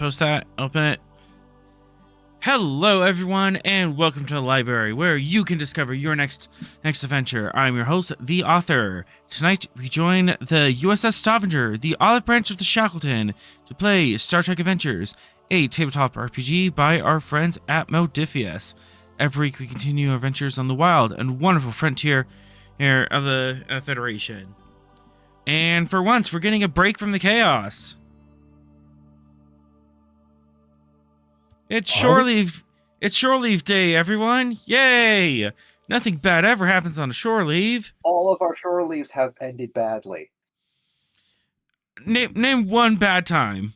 post that, open it. Hello, everyone, and welcome to the library, where you can discover your next adventure. I'm your host, the author. Tonight, we join the USS Stavanger, the olive branch of the Shackleton, to play Star Trek Adventures, a tabletop RPG by our friends at Modifius. Every week, we continue our adventures on the wild and wonderful frontier here of the Federation. And for once, we're getting a break from the chaos. It's shore leave. It's shore leave day, everyone! Yay! Nothing bad ever happens on a shore leave. All of our shore leaves have ended badly. Name one bad time.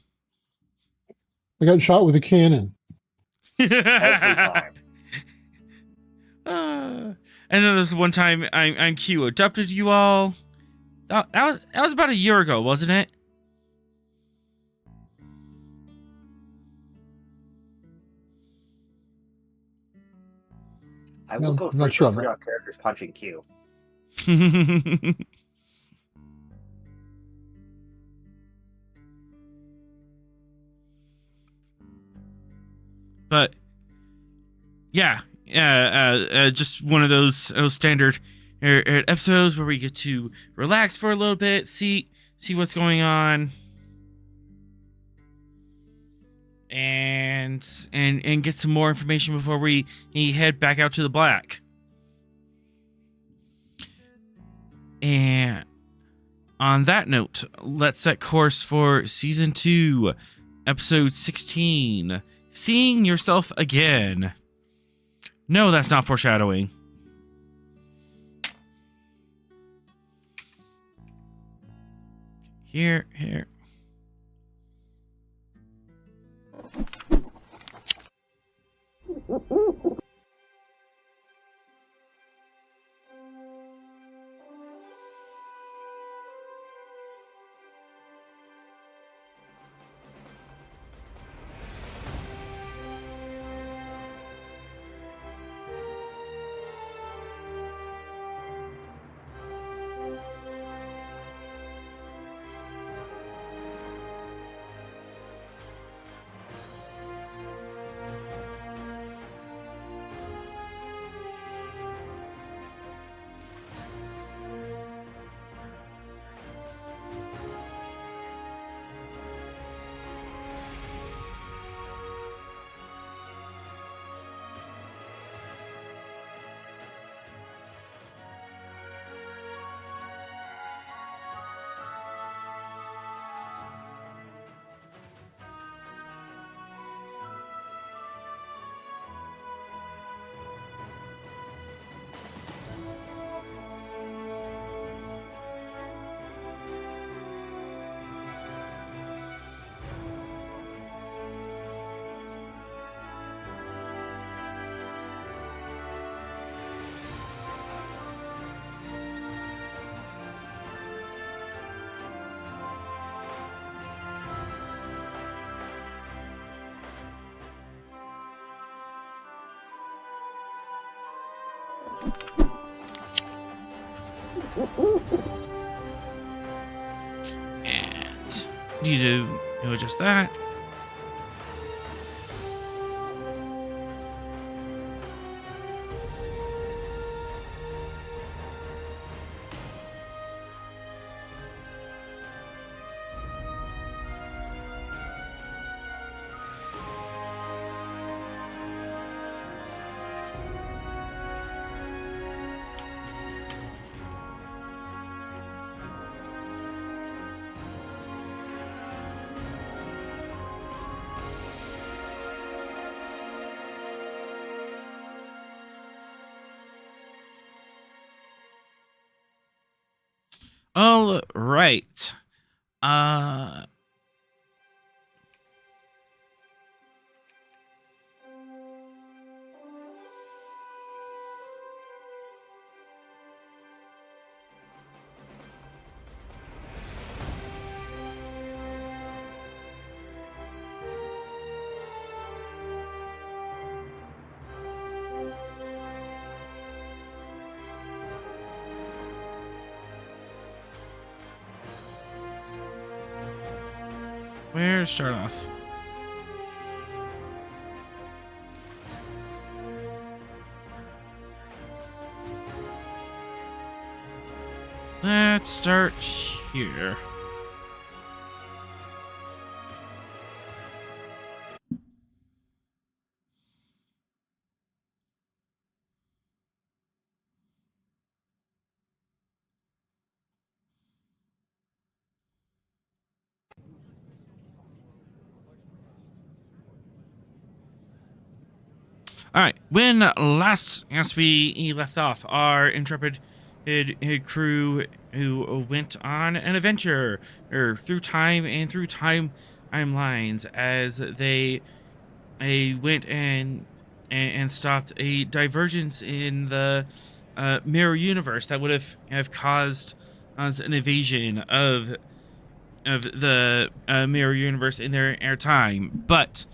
I got shot with a cannon. Every time. And then there's one time I'm Q adopted you all. That was about a year ago, wasn't it? I will go not through sure. our characters punching Q. But yeah, just one of those standard episodes where we get to relax for a little bit, see what's going on, and get some more information before we head back out to the black. And on that note, let's set course for Season 2, Episode 16, Seeing Yourself Again. No, that's not foreshadowing. Here. And need to adjust that. All right. Where to start off? let's start here. All right. When last as we left off, our intrepid crew who went on an adventure through time and through timelines as they went and stopped a divergence in the mirror universe that would have caused us an invasion of the mirror universe in their time, but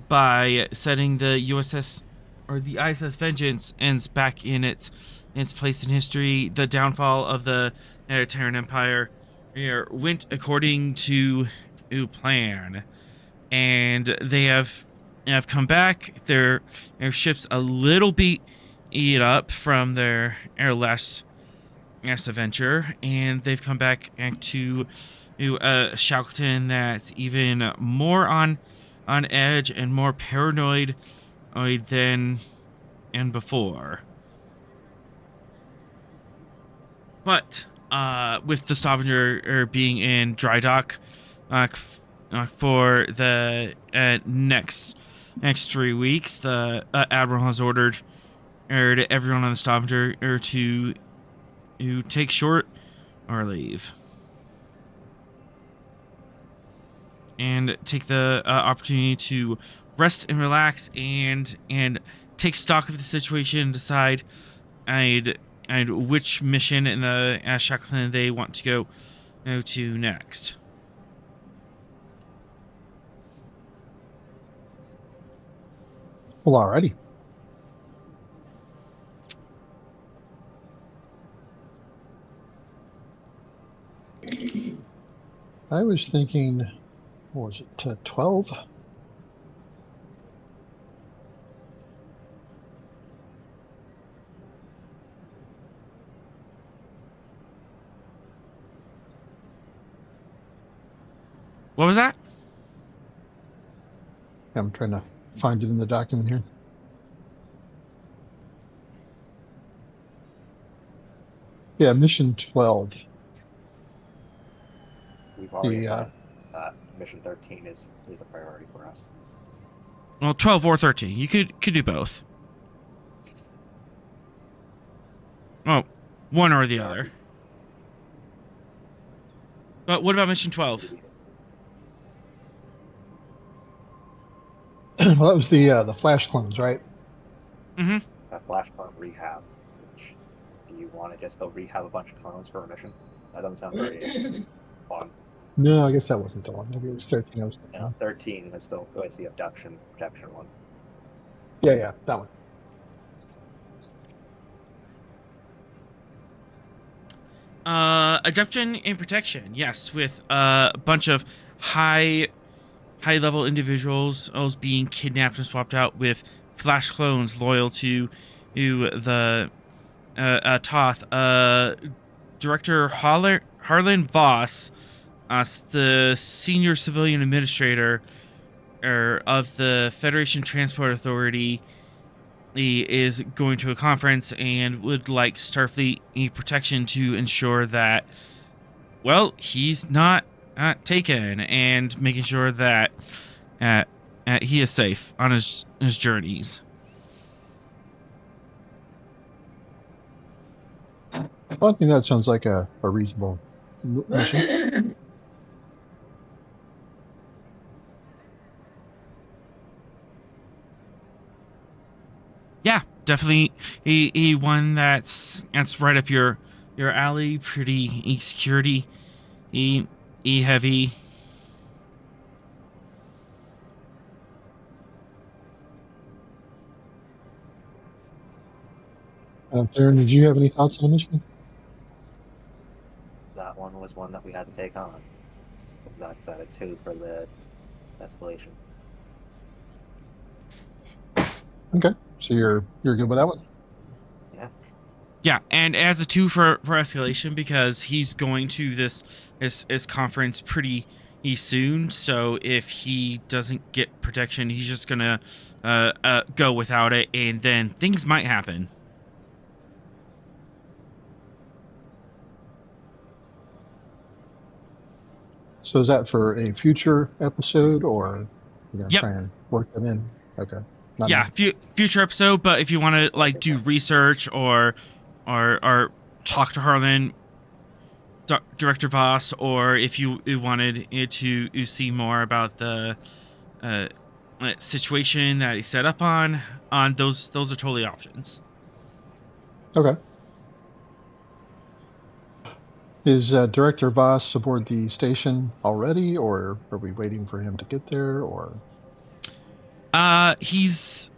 by setting the USS or the ISS Vengeance ends back in its place in history, the downfall of the Terran Empire went according to plan, and they have come back. Their ships a little beat up from their last adventure, and they've come back to Shackleton that's even more on edge and more paranoid than before. But with the Stavanger being in dry dock for the next 3 weeks, the Admiral has ordered everyone on the Stavanger to take short or leave and take the opportunity to rest and relax and take stock of the situation and decide which mission in the Shackleton they want to go to next. Well, alrighty. I was thinking, what was it, 12? What was that? I'm trying to find it in the document here. Yeah, mission 12. We've already said mission 13 is a priority for us. Well, 12 or 13. You could do both. Oh, one or the other. But what about mission 12? Well, that was the flash clones, right? Mm-hmm. That flash clone rehab. Which, do you want to just go rehab a bunch of clones for a mission? That doesn't sound very fun. No, I guess that wasn't the one. Maybe it was 13. I was thinking. Yeah, 13 is still the abduction protection one. Yeah, that one. Abduction and protection, yes, with a bunch of high level individuals being kidnapped and swapped out with flash clones loyal to the Toth. Director Harlan Voss, the senior civilian administrator of the Federation Transport Authority, is going to a conference and would like Starfleet protection to ensure that, well, he's not taken, and making sure that he is safe on his journeys. Well, I think that sounds like a reasonable mission. Yeah, definitely a one that's right up your alley. Pretty security, heavy. Theron, did you have any thoughts on the mission? That one was one that we had to take on. That's at a 2 for the escalation. Okay, so you're good with that one? Yeah. Yeah, and as a 2 for escalation because he's going to this conference pretty soon. So if he doesn't get protection, he's just gonna go without it, and then things might happen. So is that for a future episode, or you're gonna Yep. try and work it in? Okay. Not Yeah, now. future episode. But if you want to like do research or talk to Harlan, Director Voss, or if you wanted to see more about the uh, situation that he set up on those are totally options. Okay. Is Director Voss aboard the station already, or are we waiting for him to get there? Or He's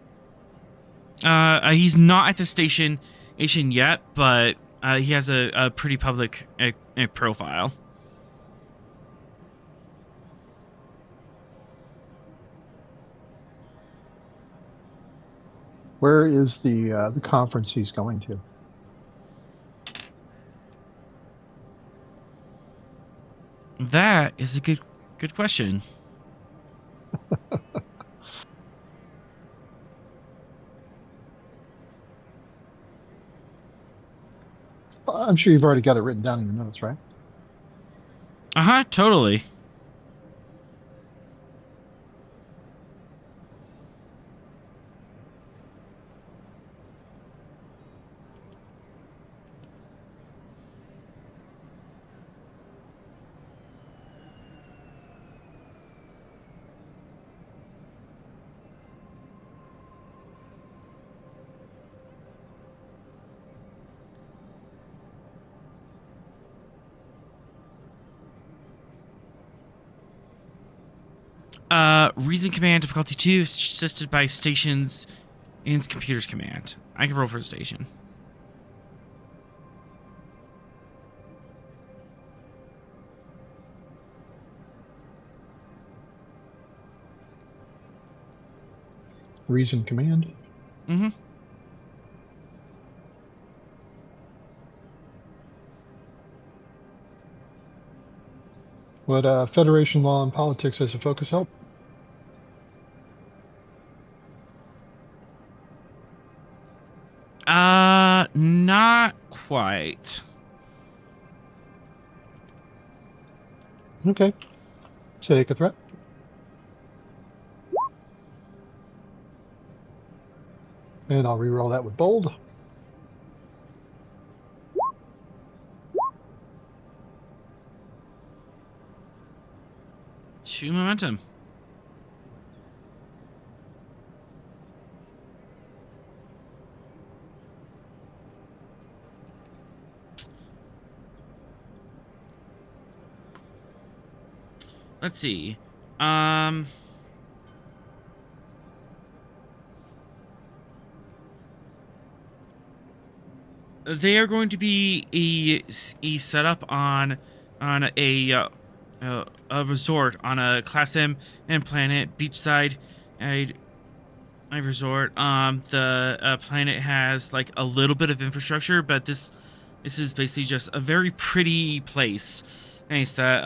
not at the station yet, but he has a pretty public a profile. where is the conference he's going to? That is a good question. I'm sure you've already got it written down in your notes, right? Totally. Reason command difficulty 2 assisted by stations and computers command. I can roll for the station. Reason command. Mm-hmm. Would Federation law and politics as a focus help? Not quite. Okay. Take a threat. And I'll reroll that with bold. Two momentum. Let's see. They are going to be a setup on a resort on a Class M and planet beachside a resort. The planet has like a little bit of infrastructure, but this is basically just a very pretty place. Thanks that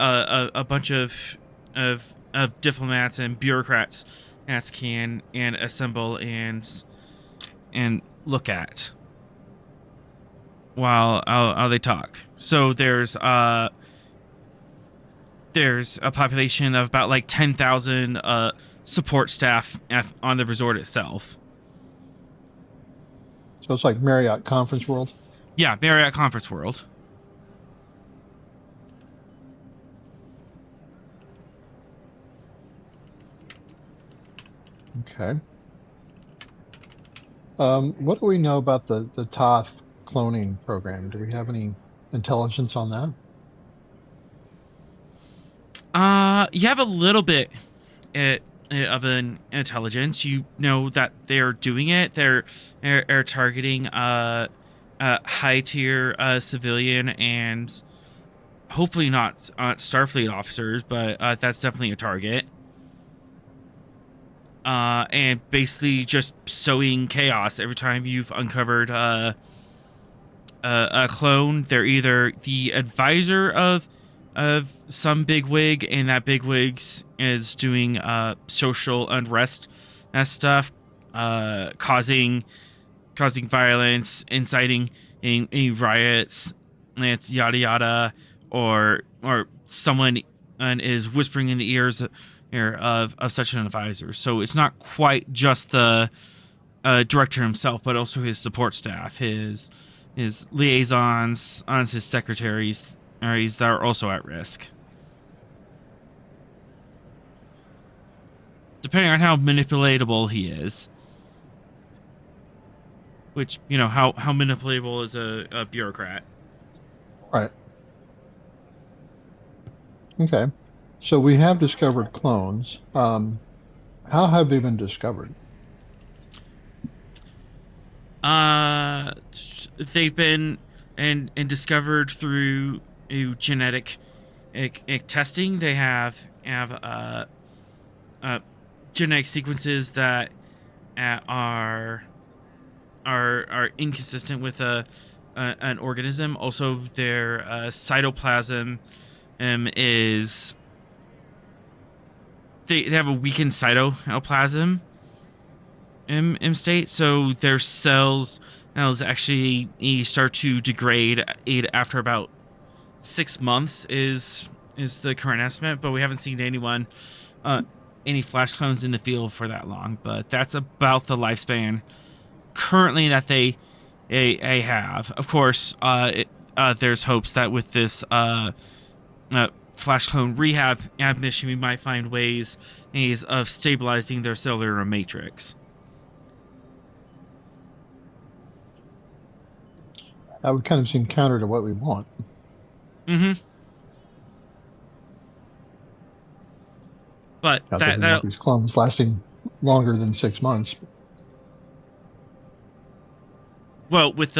a bunch of diplomats and bureaucrats can assemble and look at while they talk. So there's a population of about like 10,000 support staff on the resort itself. So it's like Marriott Conference World. Yeah, Marriott Conference World. Okay. What do we know about the TOF cloning program? Do we have any intelligence on that? You have a little bit of an intelligence. You know that they're doing it. They're targeting high tier civilian and hopefully not Starfleet officers, but that's definitely a target. And basically just sowing chaos every time you've uncovered a clone. They're either the advisor of some bigwig, and that bigwigs is doing social unrest and stuff, causing violence, inciting any riots, and it's yada yada, or someone is whispering in the ears of such an advisor. So it's not quite just the director himself, but also his support staff, his liaisons, his secretaries, that are also at risk. Depending on how manipulatable he is. Which, how manipulatable is a bureaucrat? Right. Okay. So we have discovered clones. How have they been discovered? They've been and discovered through genetic testing. They have genetic sequences that are inconsistent with an organism. Also, their cytoplasm is they have a weakened cytoplasm state, so their cells actually start to degrade after about 6 months is the current estimate, but we haven't seen any flash clones in the field for that long. But that's about the lifespan currently that they have. Of course, there's hopes that with this flash clone rehab mission, we might find ways of stabilizing their cellular matrix. That would kind of seem counter to what we want. Mm-hmm. But Not that we want these clones lasting longer than 6 months. Well, with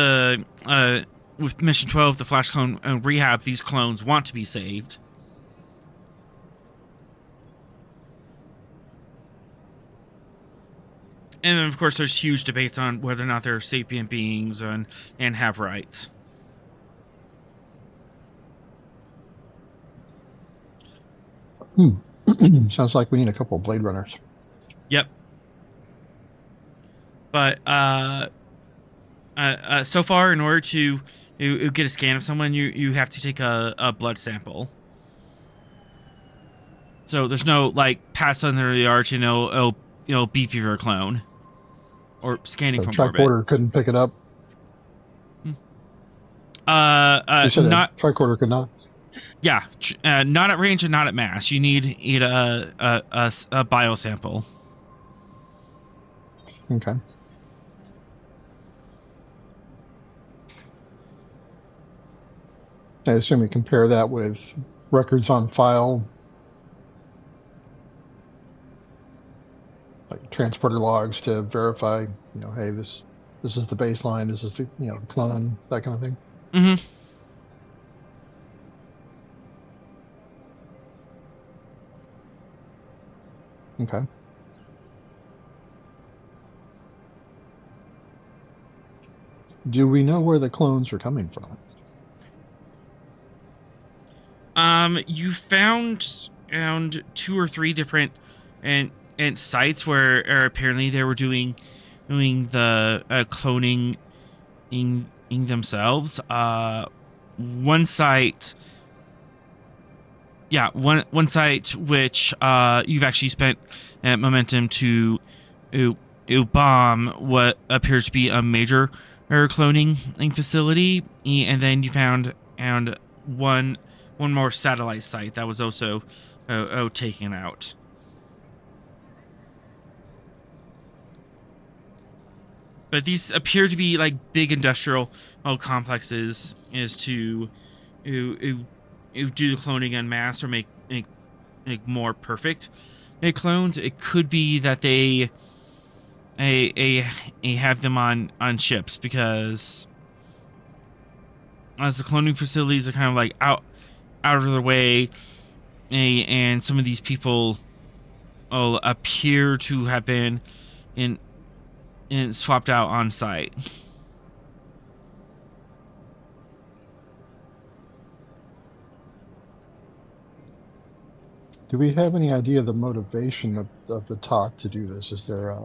with Mission 12, the Flash Clone Rehab, these clones want to be saved. And then, of course, there's huge debates on whether or not they're sapient beings and have rights. Sounds like we need a couple of Blade Runners. Yep. But so far, in order to get a scan of someone, you have to take a blood sample. So there's no pass under the arch, beep your clone, or scanning from orbit. Tricorder couldn't pick it up. Not tricorder could not. Yeah, not at range and not at mass. You need a biosample. Okay. I assume we compare that with records on file, like transporter logs, to verify, hey, this is the baseline, this is the clone, that kind of thing. Mm-hmm. Okay. Do we know where the clones are coming from? You found 2 or 3 different and sites where apparently they were doing the cloning in themselves. One site. Yeah, one site which you've actually spent momentum to bomb what appears to be a major cloning facility, and then you found one more satellite site that was also taken out. But these appear to be big industrial complexes, is to do the cloning en masse or make more perfect clones. It could be that they have them on ships, because as the cloning facilities are kind of out of their way, and some of these people appear to have been in swapped out on site. Do we have any idea of the motivation of the Toth to do this? Is there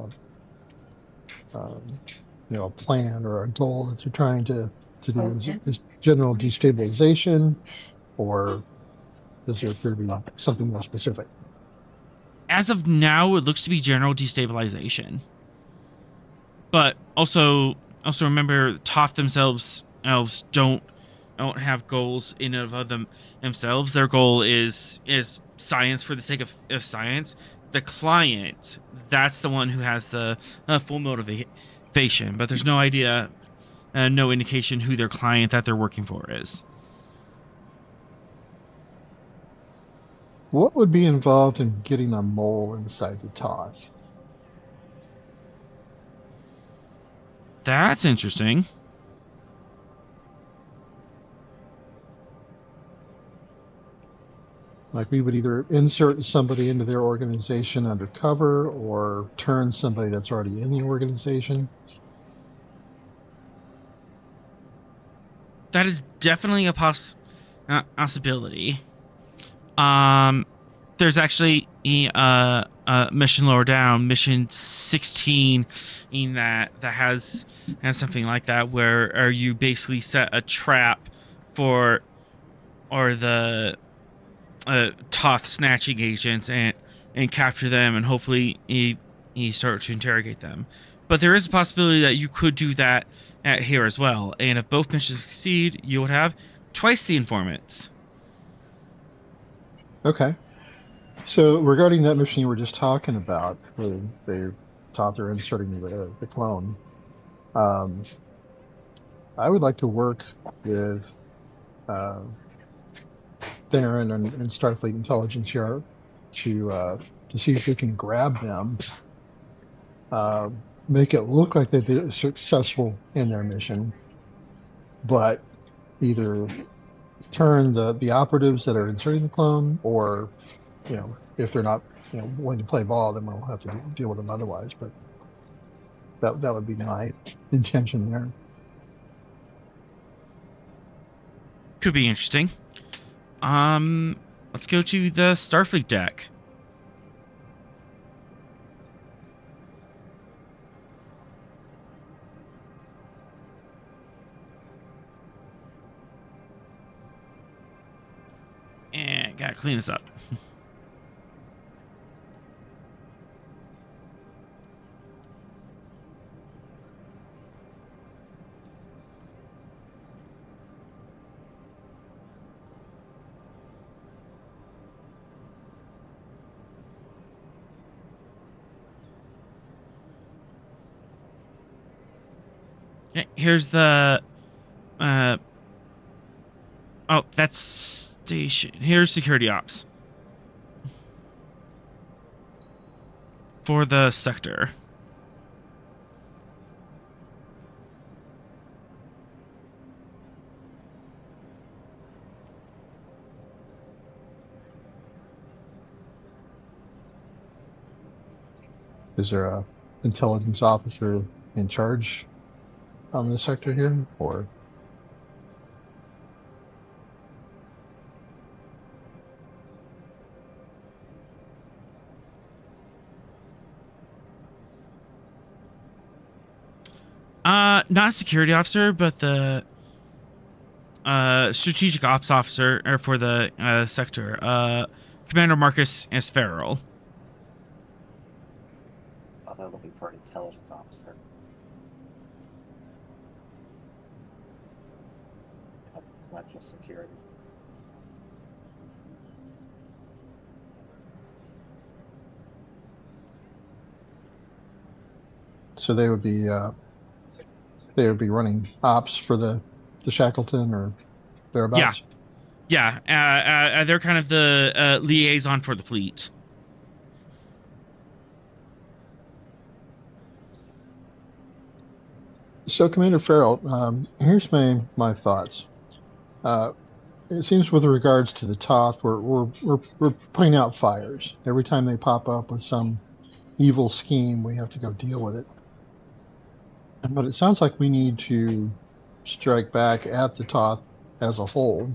um, a plan or a goal that they're trying to do? Is general destabilization, or does there appear to be something more specific? As of now, it looks to be general destabilization. But also remember, Toth themselves elves don't have goals in and of themselves. Their goal is science for the sake of science. The client, that's the one who has the full motivation, but there's no idea, no indication who their client that they're working for is. What would be involved in getting a mole inside the Toth? That's interesting. Like we would either insert somebody into their organization undercover or turn somebody that's already in the organization. That is definitely a possibility. There's actually a mission lower down, mission 16, in that has something like that, where you basically set a trap for or the Toth snatching agents and capture them, and hopefully he start to interrogate them. But there is a possibility that you could do that at here as well, and if both missions succeed, you would have twice the informants. Okay. So regarding that mission you were just talking about, where they thought they're inserting the clone, um, I would like to work with uh, Theron and Starfleet Intelligence here to see if we can grab them, uh, make it look like they've been successful in their mission, but either turn the operatives that are inserting the clone, or if they're not willing to play ball, then we'll have to deal with them otherwise. But that would be my intention there. Could be interesting. Let's go to the Starfleet deck. And gotta clean this up. Okay, here's the oh, that's station. Here's security ops for the sector. Is there a intelligence officer in charge on the sector here, or? Not a security officer, but the strategic ops officer for the sector. Commander Marcus S. Farrell. Oh, they're looking for an intelligence officer. Not just security. So they would be running ops for the Shackleton or thereabouts. Yeah. They're kind of the liaison for the fleet. So, Commander Farrell, here's my thoughts. It seems with regards to the Toth, we're putting out fires every time they pop up with some evil scheme. We have to go deal with it. But it sounds like we need to strike back at the Toth as a whole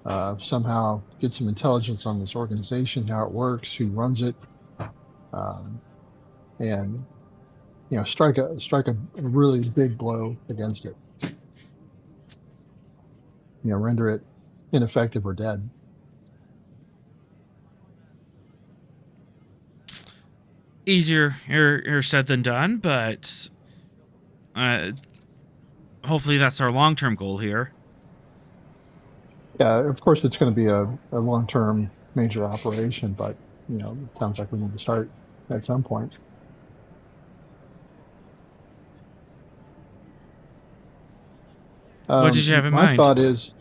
somehow get some intelligence on this organization, how it works, who runs it, um, and strike a really big blow against it. Render it ineffective or dead. Easier said than done, but uh, hopefully that's our long-term goal here. Yeah, of course it's going to be a long-term major operation, but it sounds like we need to start at some point. What did you have in My mind? thought is,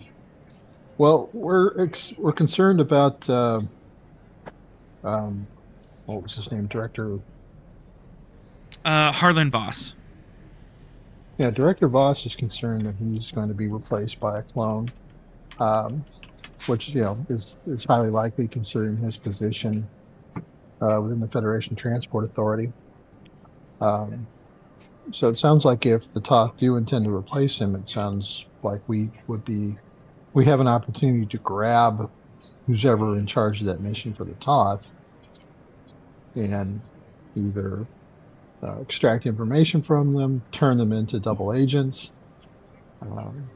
well, we're concerned about um, what was his name, director. Harlan Voss. Yeah, Director Voss is concerned that he's going to be replaced by a clone, um, which is highly likely considering his position within the Federation Transport Authority. Um, so it sounds like if the Toth do intend to replace him, it sounds like we have an opportunity to grab who's ever in charge of that mission for the Toth and either extract information from them, turn them into double agents, um,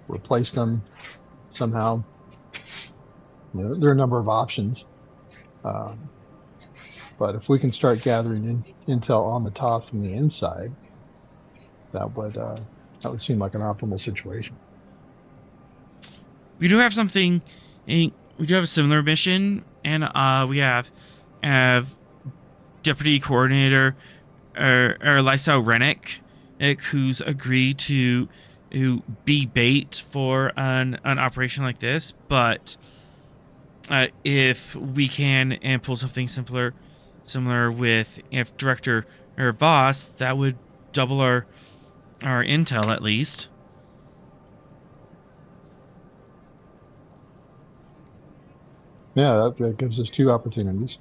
replace them somehow. There are a number of options. Um, but if we can start gathering intel on the Toth from the inside, that would seem like an optimal situation. We do have something. We do have a similar mission, and we have Deputy Coordinator or Lysau Rennick, who's agreed to be bait for an operation like this. But if we can and pull something similar with if Director or Voss, that would double our intel at least. Yeah, that gives us two opportunities.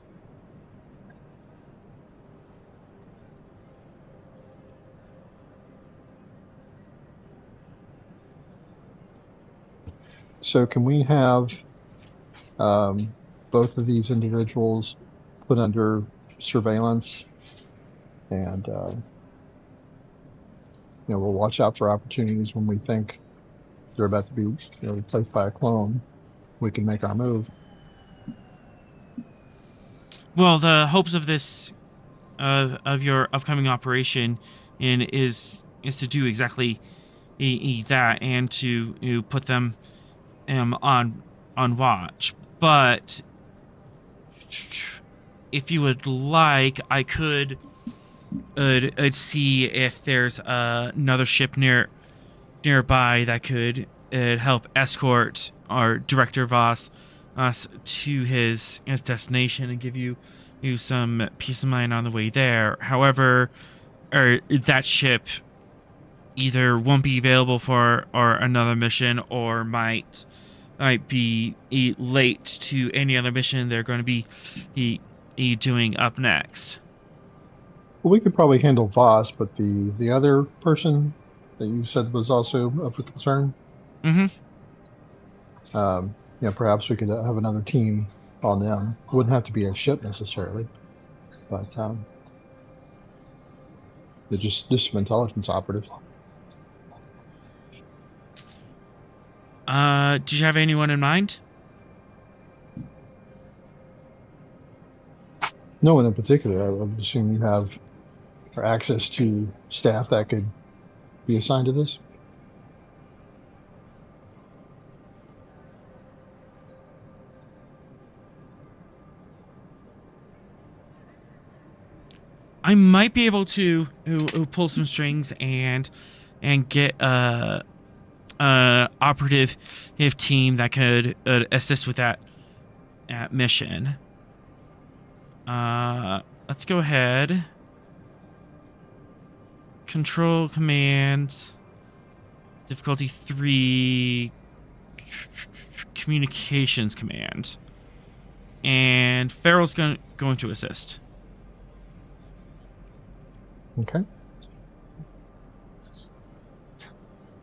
So can we have um, both of these individuals put under surveillance, and we'll watch out for opportunities when we think they're about to be replaced by a clone. We can make our move. Well, the hopes of this of your upcoming operation is to do exactly that and to put them on watch. But if you would like, I could see if there's another ship nearby that could help escort our Director Voss to his destination and give you some peace of mind on the way there. However, that ship either won't be available for or another mission, or might be late to any other mission they're going to be doing up next. Well, we could probably handle Voss, but the other person that you said was also of a concern. Mm-hmm. Perhaps we could have another team on them. It wouldn't have to be a ship necessarily, but they're just some intelligence operatives. Did you have anyone in mind? No one in particular. I would assume you have access to staff that could be assigned to this. I might be able to pull some strings and get operative team that could assist with that mission. Let's go ahead. Control command. Difficulty 3. Communications command. And Farrell's going to assist. Okay.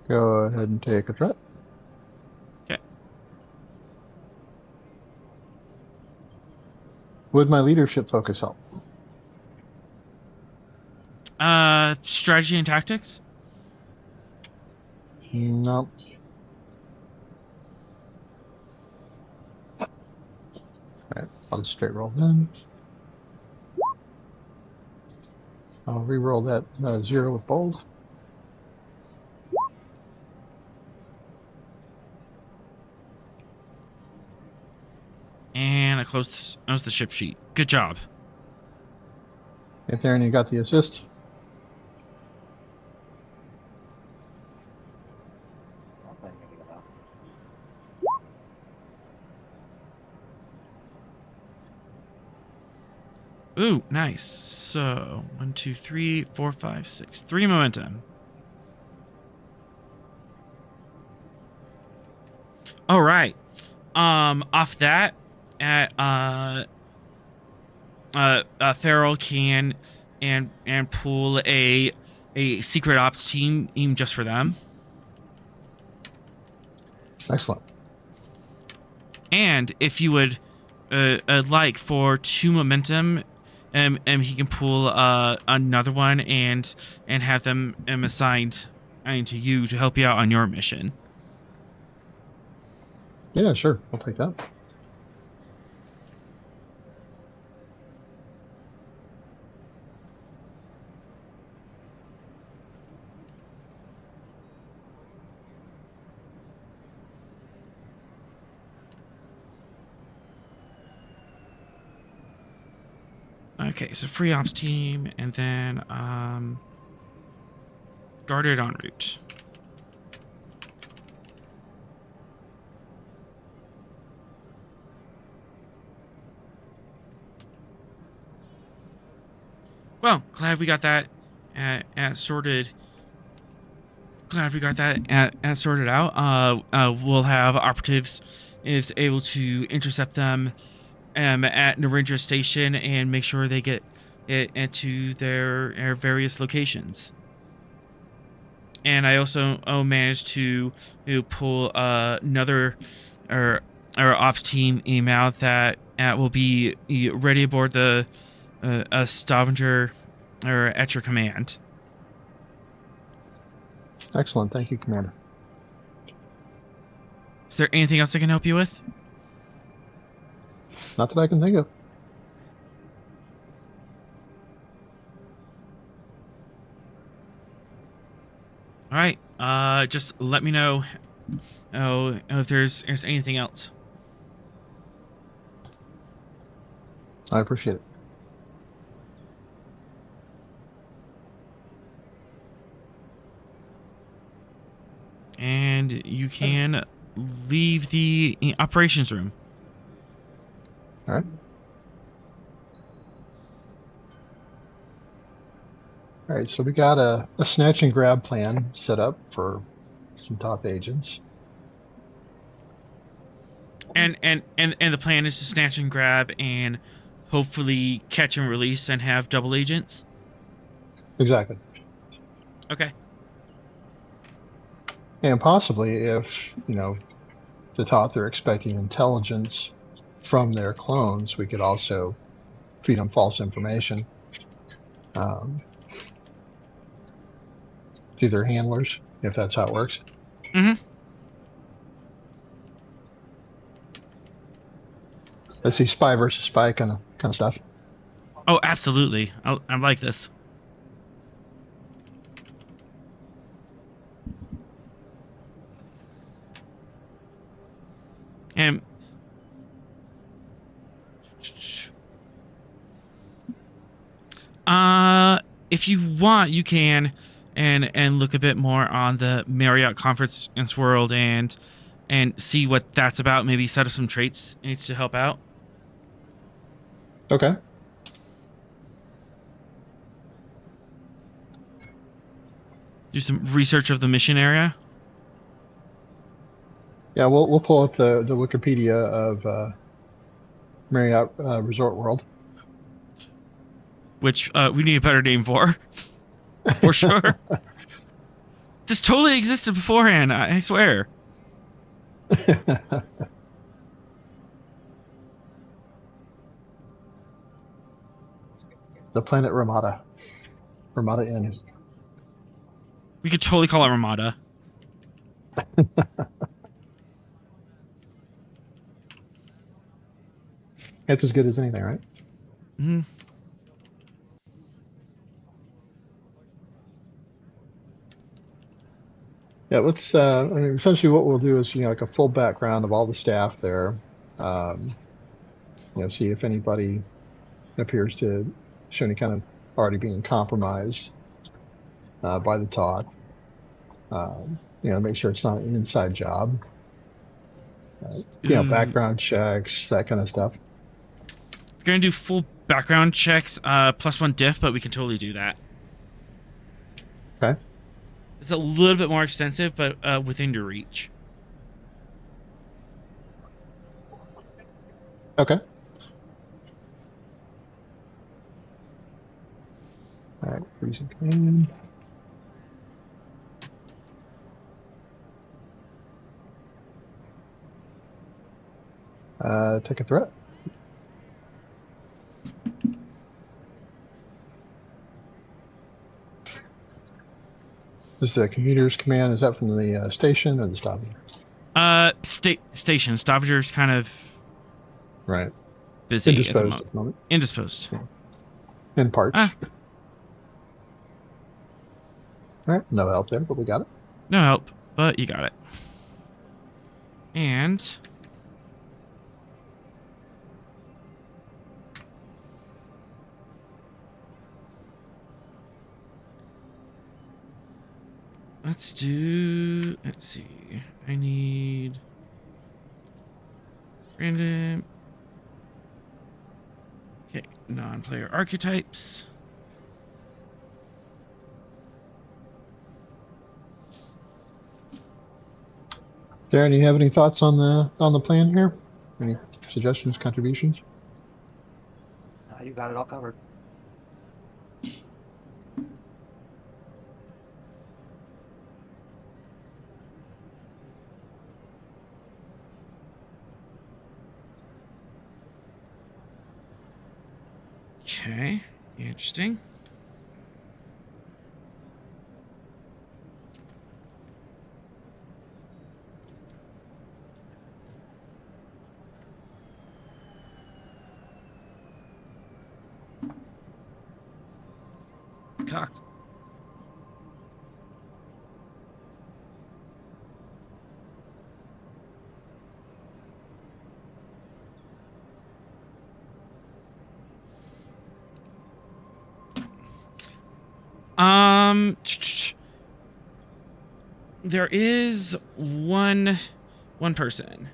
Go ahead and take a threat. Okay. Would my leadership focus help? Strategy and tactics. No. All right, I'll just straight roll then. I'll re-roll that 0 with bold. And I closed the ship sheet. Good job. If Aaron, you got the assist. I'm playing anything about. Ooh, nice. So 1, 2, 3, 4, 5, 6. 3 momentum. All right. Off that, Farrell can and pull a secret ops team just for them. Excellent. And if you would like for 2 momentum, he can pull another one and have them assigned to you to help you out on your mission. Yeah, sure. I'll take that. Okay, so free ops team, and then guarded en route. Well, glad we got that sorted. Glad we got that sorted out. We'll have operatives is able to intercept them at Narendra Station and make sure they get it to their various locations. And I also managed to pull another or ops team email that will be ready aboard the Stavanger or at your command. Excellent. Thank you, Commander. Is there anything else I can help you with? Not that I can think of. All right. Just let me know if there's anything else. I appreciate it. And you can leave the operations room. All right. All right, so we got a snatch and grab plan set up for some top agents. And the plan is to snatch and grab and hopefully catch and release and have double agents. Exactly. Okay. And possibly if, the top are expecting intelligence from their clones, we could also feed them false information through their handlers, if that's how it works. Mm-hmm. I see spy versus spy kind of stuff. Oh, absolutely. I like this. And if you want, you can and look a bit more on the Marriott Conference World and see what that's about. Maybe set up some traits it needs to help out. Okay. Do some research of the mission area. Yeah, we'll pull up the Wikipedia of Marriott Resort World, Which we need a better name for sure. This totally existed beforehand, I swear. The planet Ramada. Ramada Inn. We could totally call it Ramada. It's as good as anything, right? Hmm. Yeah, let's. I mean, essentially, what we'll do is, like a full background of all the staff there. Um, see if anybody appears to show any kind of already being compromised by the talk. Make sure it's not an inside job. Ooh. Background checks, that kind of stuff. We're gonna do full background checks, +1 diff, but we can totally do that. Okay. It's a little bit more extensive, but within your reach. Okay. All right. Freezing command. Take a threat. This is the commuter's command. Is that from the station or the stopping? Station. Stavanger's kind of Right. busy Indisposed at at the moment. Indisposed. Yeah. In parts. Ah. All right. No help there, but we got it. No help, but you got it. And let's see. I need random. Okay, non-player archetypes. Darren, do you have any thoughts on the plan here? Any suggestions, contributions? You got it all covered. Okay, interesting. Cocked. There is one person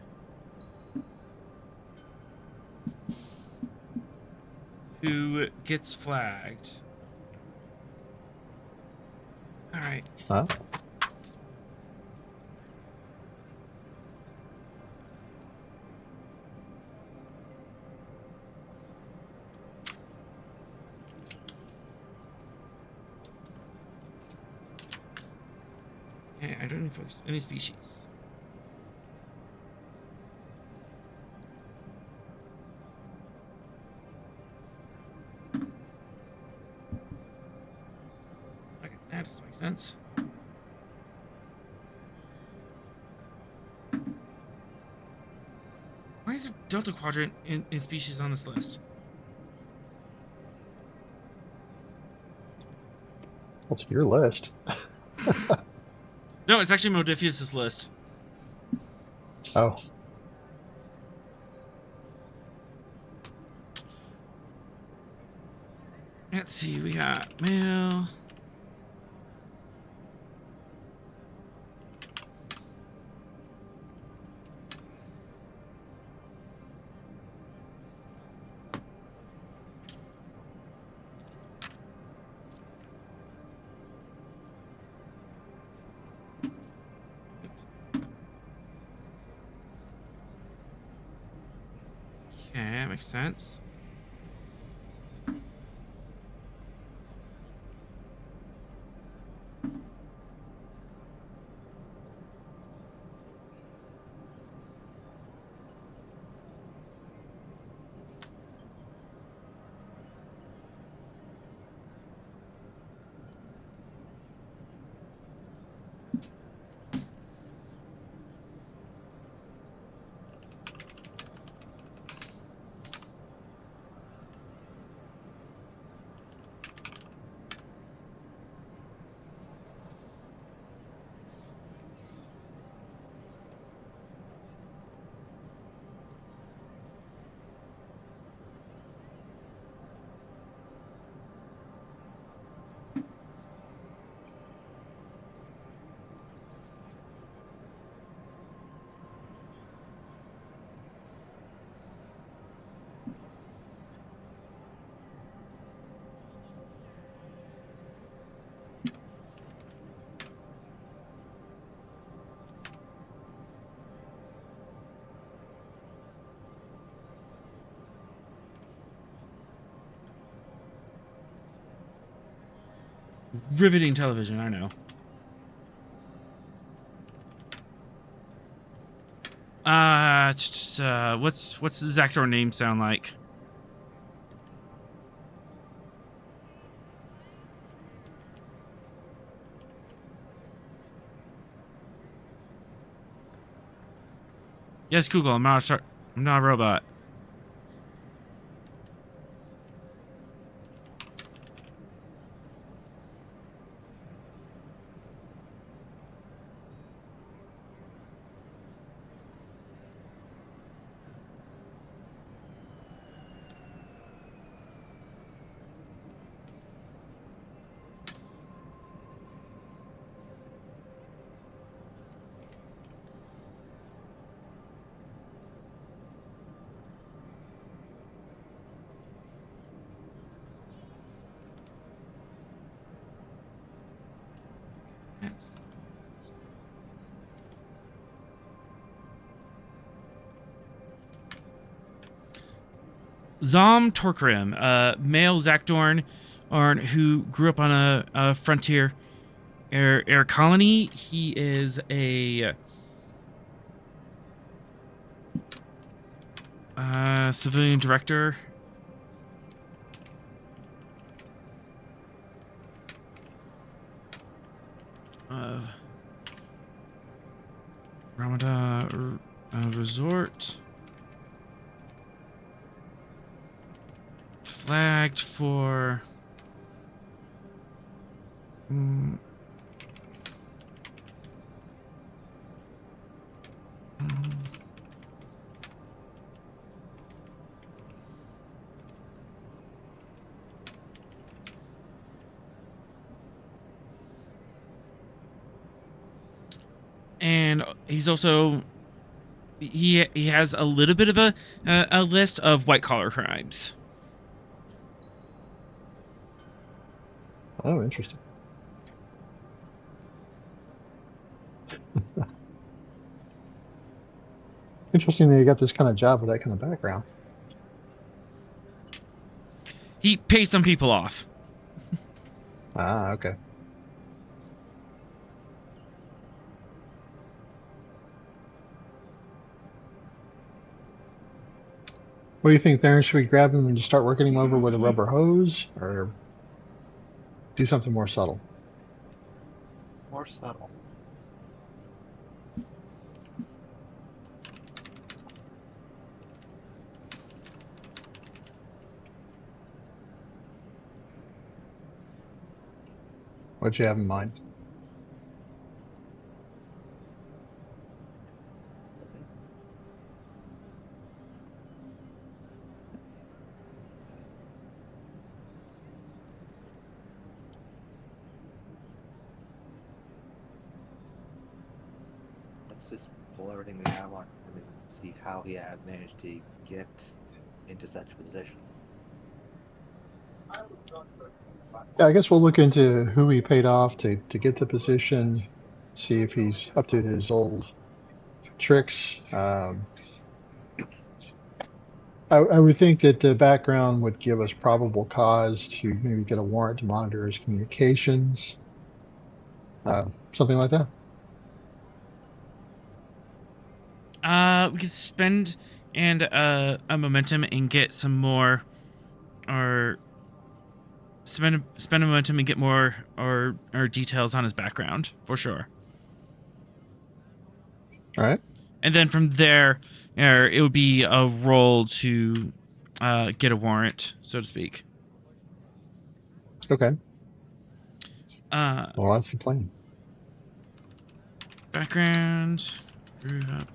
who gets flagged. All right. Huh? Okay, I don't focus any species. Okay, that doesn't make sense. Why is there Delta Quadrant in species on this list? What's your list? No, it's actually Modifius's list. Oh. Let's see, we got male. Okay, that makes sense. Riveting television, I know. What's the Zactor name sound like? Yes, Google. I'm not a robot. Zom Torkrim, male Zakdorn, who grew up on a frontier air colony. He is a civilian director. Ramada Resort. Flagged for... And he's also... He has a little bit of a list of white-collar crimes. Oh, interesting. Interesting that you got this kind of job with that kind of background. He pays some people off. Ah, okay. What do you think, Theron? Should we grab him and just start working him over with a rubber hose, or do something more subtle? More subtle. What you have in mind? Let's just pull everything we have on him and see how he had managed to get into such a position. Yeah, I guess we'll look into who he paid off to get the position, see if he's up to his old tricks. I would think that the background would give us probable cause to maybe get a warrant to monitor his communications, something like that. We could spend a momentum and get some more, or spend a momentum and get more or details on his background for sure. All right. And then from there, it would be a roll to get a warrant, so to speak. Okay. Well, that's the plan. Background. Grew up.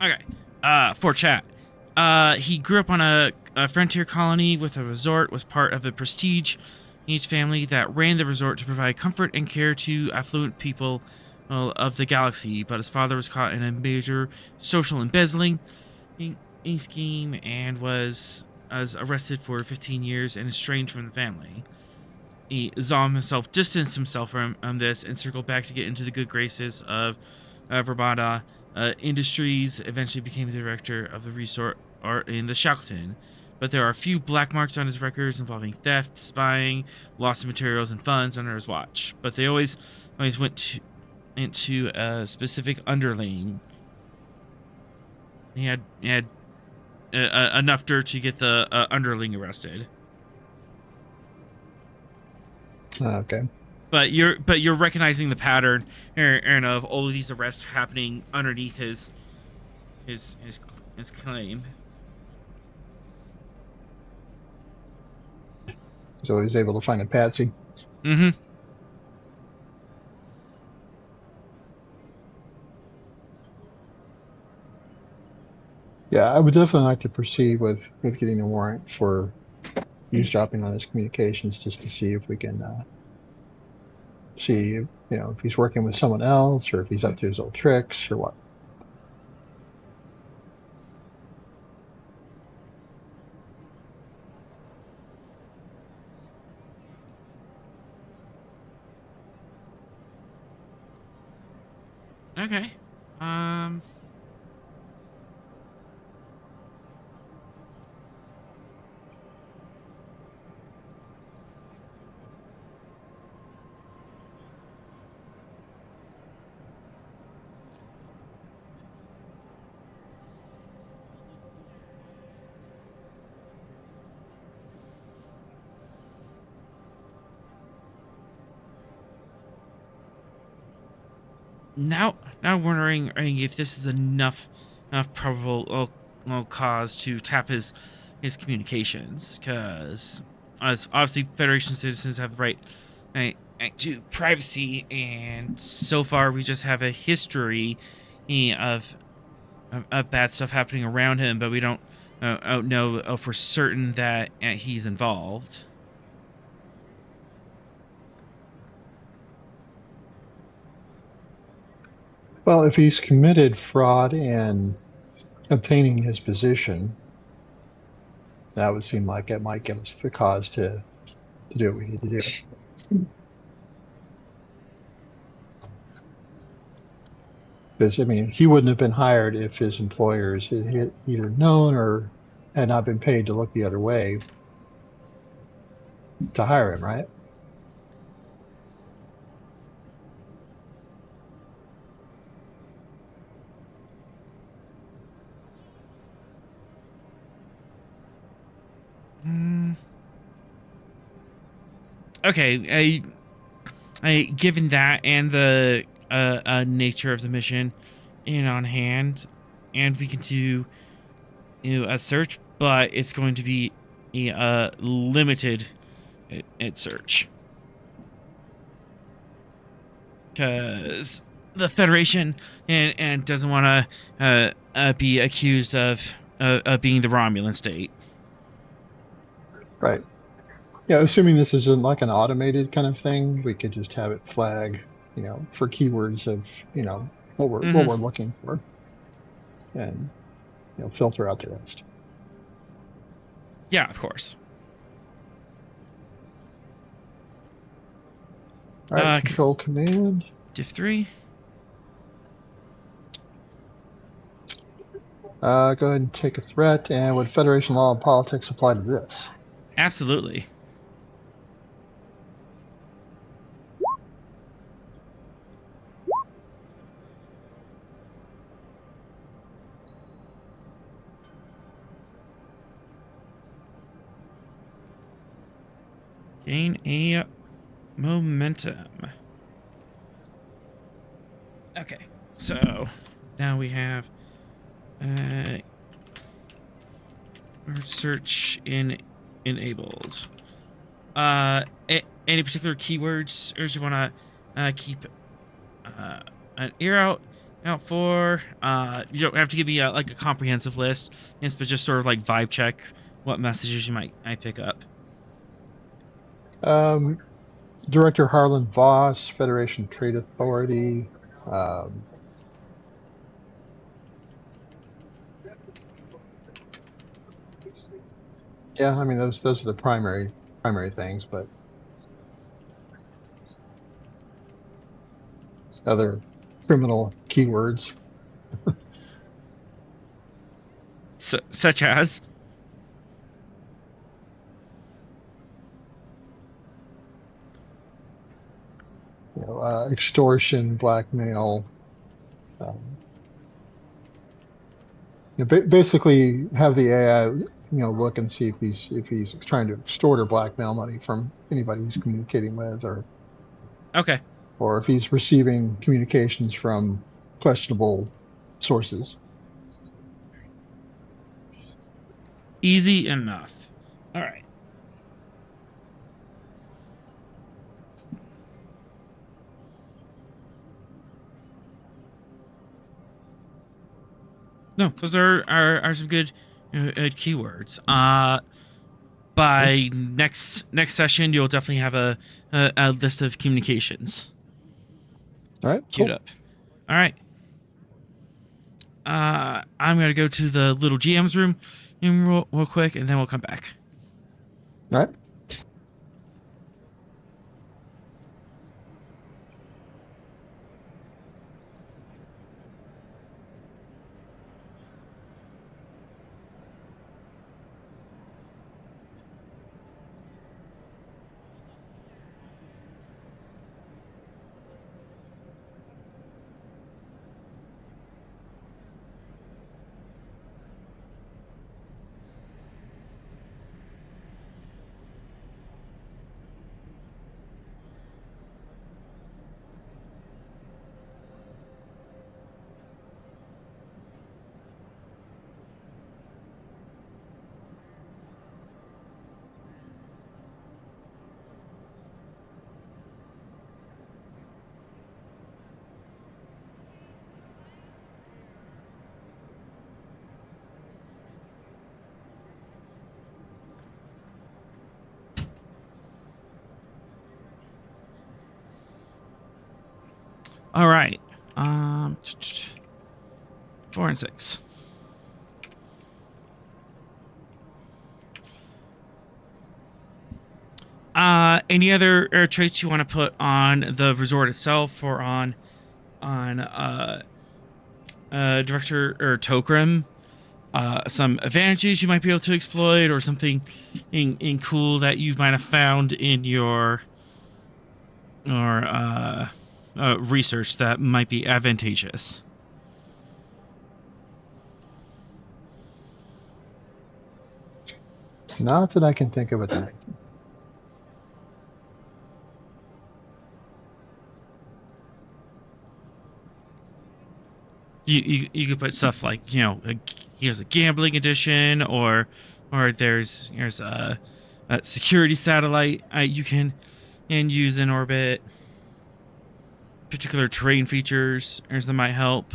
Okay. For chat. He grew up on a frontier colony with a resort, was part of a prestige each family that ran the resort to provide comfort and care to affluent people of the galaxy, but his father was caught in a major social embezzling scheme and was arrested for 15 years and estranged from the family. Zom himself distanced himself from this and circled back to get into the good graces of Verbata Industries. Eventually became the director of the resort in the Shackleton. But there are a few black marks on his records involving theft, spying, loss of materials, and funds under his watch. But they always went into a specific underling. He had enough dirt to get the underling arrested. Okay. But you're recognizing the pattern, Aaron, of all of these arrests happening underneath his claim. So he's able to find a patsy. Mm-hmm. Yeah, I would definitely like to proceed with getting a warrant for eavesdropping on his communications, just to see if we can see, if he's working with someone else or if he's up to his old tricks or what. Okay. Now wondering if this is enough probable cause to tap his communications, because obviously Federation citizens have the right to privacy, and so far we just have a history of bad stuff happening around him, but we don't know for certain that he's involved. Well, if he's committed fraud and obtaining his position, that would seem like it might give us the cause to do what we need to do. Because, I mean, he wouldn't have been hired if his employers had either known or had not been paid to look the other way to hire him, right? Okay, given that and the nature of the mission on hand, and we can do a search, but it's going to be a limited search, because the Federation and doesn't want to be accused of being the Romulan state. Right. Yeah, assuming this isn't like an automated kind of thing, we could just have it flag, for keywords of, what we're looking for, and filter out the rest. Yeah, of course. All right, control command. Div 3. Go ahead and take a threat, and would Federation law and politics apply to this? Absolutely. Gain a momentum. Okay, so now we have search enabled. Any particular keywords, or do you want to keep an ear out out for. You don't have to give me like a comprehensive list, yes, but just sort of like vibe check what messages you might pick up. Um, Director Harlan Voss, Federation Trade Authority. Um, yeah, I mean those are the primary things, but other criminal keywords. Such as. Extortion, blackmail. Um, basically, have the AI, look and see if he's trying to extort or blackmail money from anybody he's communicating with, Okay. or if he's receiving communications from questionable sources. Easy enough. All right. No, those are some good keywords. By next session, you'll definitely have a list of communications All right, queued cool. up. All right. I'm gonna go to the little GM's room real quick, and then we'll come back. All right. All right. 4 and 6. Any other traits you want to put on the resort itself, or on Director or Tokrim? Some advantages you might be able to exploit, or something in cool that you might have found in your or research that might be advantageous. Not that I can think of it. You could put stuff like, he has a gambling edition, or there's a security satellite you can and use in orbit. Particular terrain features that might help.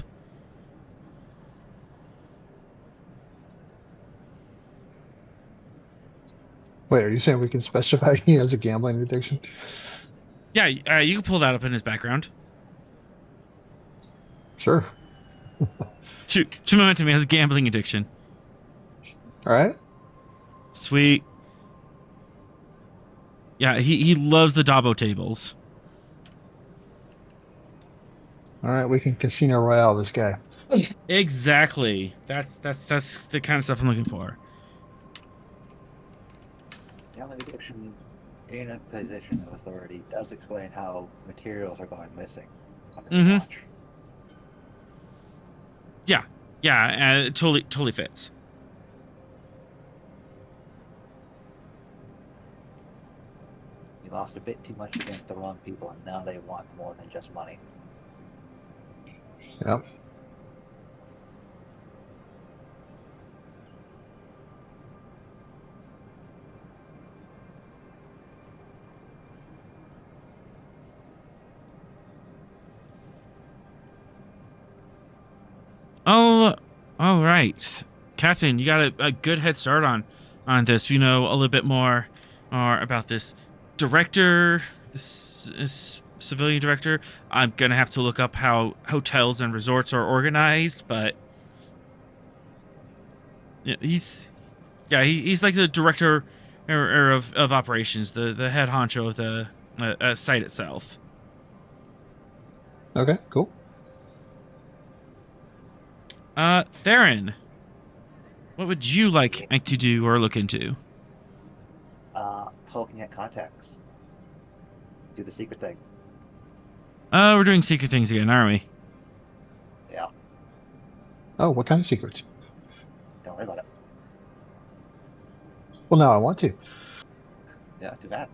Wait, are you saying we can specify he has a gambling addiction? Yeah, you can pull that up in his background. Sure. To momentum, he has a gambling addiction. All right. Sweet. Yeah, he loves the Dabo tables. All right, we can Casino Royale this guy. Exactly. That's the kind of stuff I'm looking for. Gambling addiction in a position of authority does explain how materials are going missing on this launch. Yeah, it totally fits. You lost a bit too much against the wrong people, and now they want more than just money. Yep. Oh, all right, Captain. You got a good head start on this. You know a little bit more about this director, this civilian director. I'm gonna have to look up how hotels and resorts are organized, but yeah, he's like the director of operations, the head honcho of the site itself. Okay, cool. Theron, what would you like to do or look into? Poking at contacts. Do the secret thing. We're doing secret things again, aren't we? Yeah. Oh, what kind of secrets? Don't worry about it. Well, now I want to. Yeah, too bad.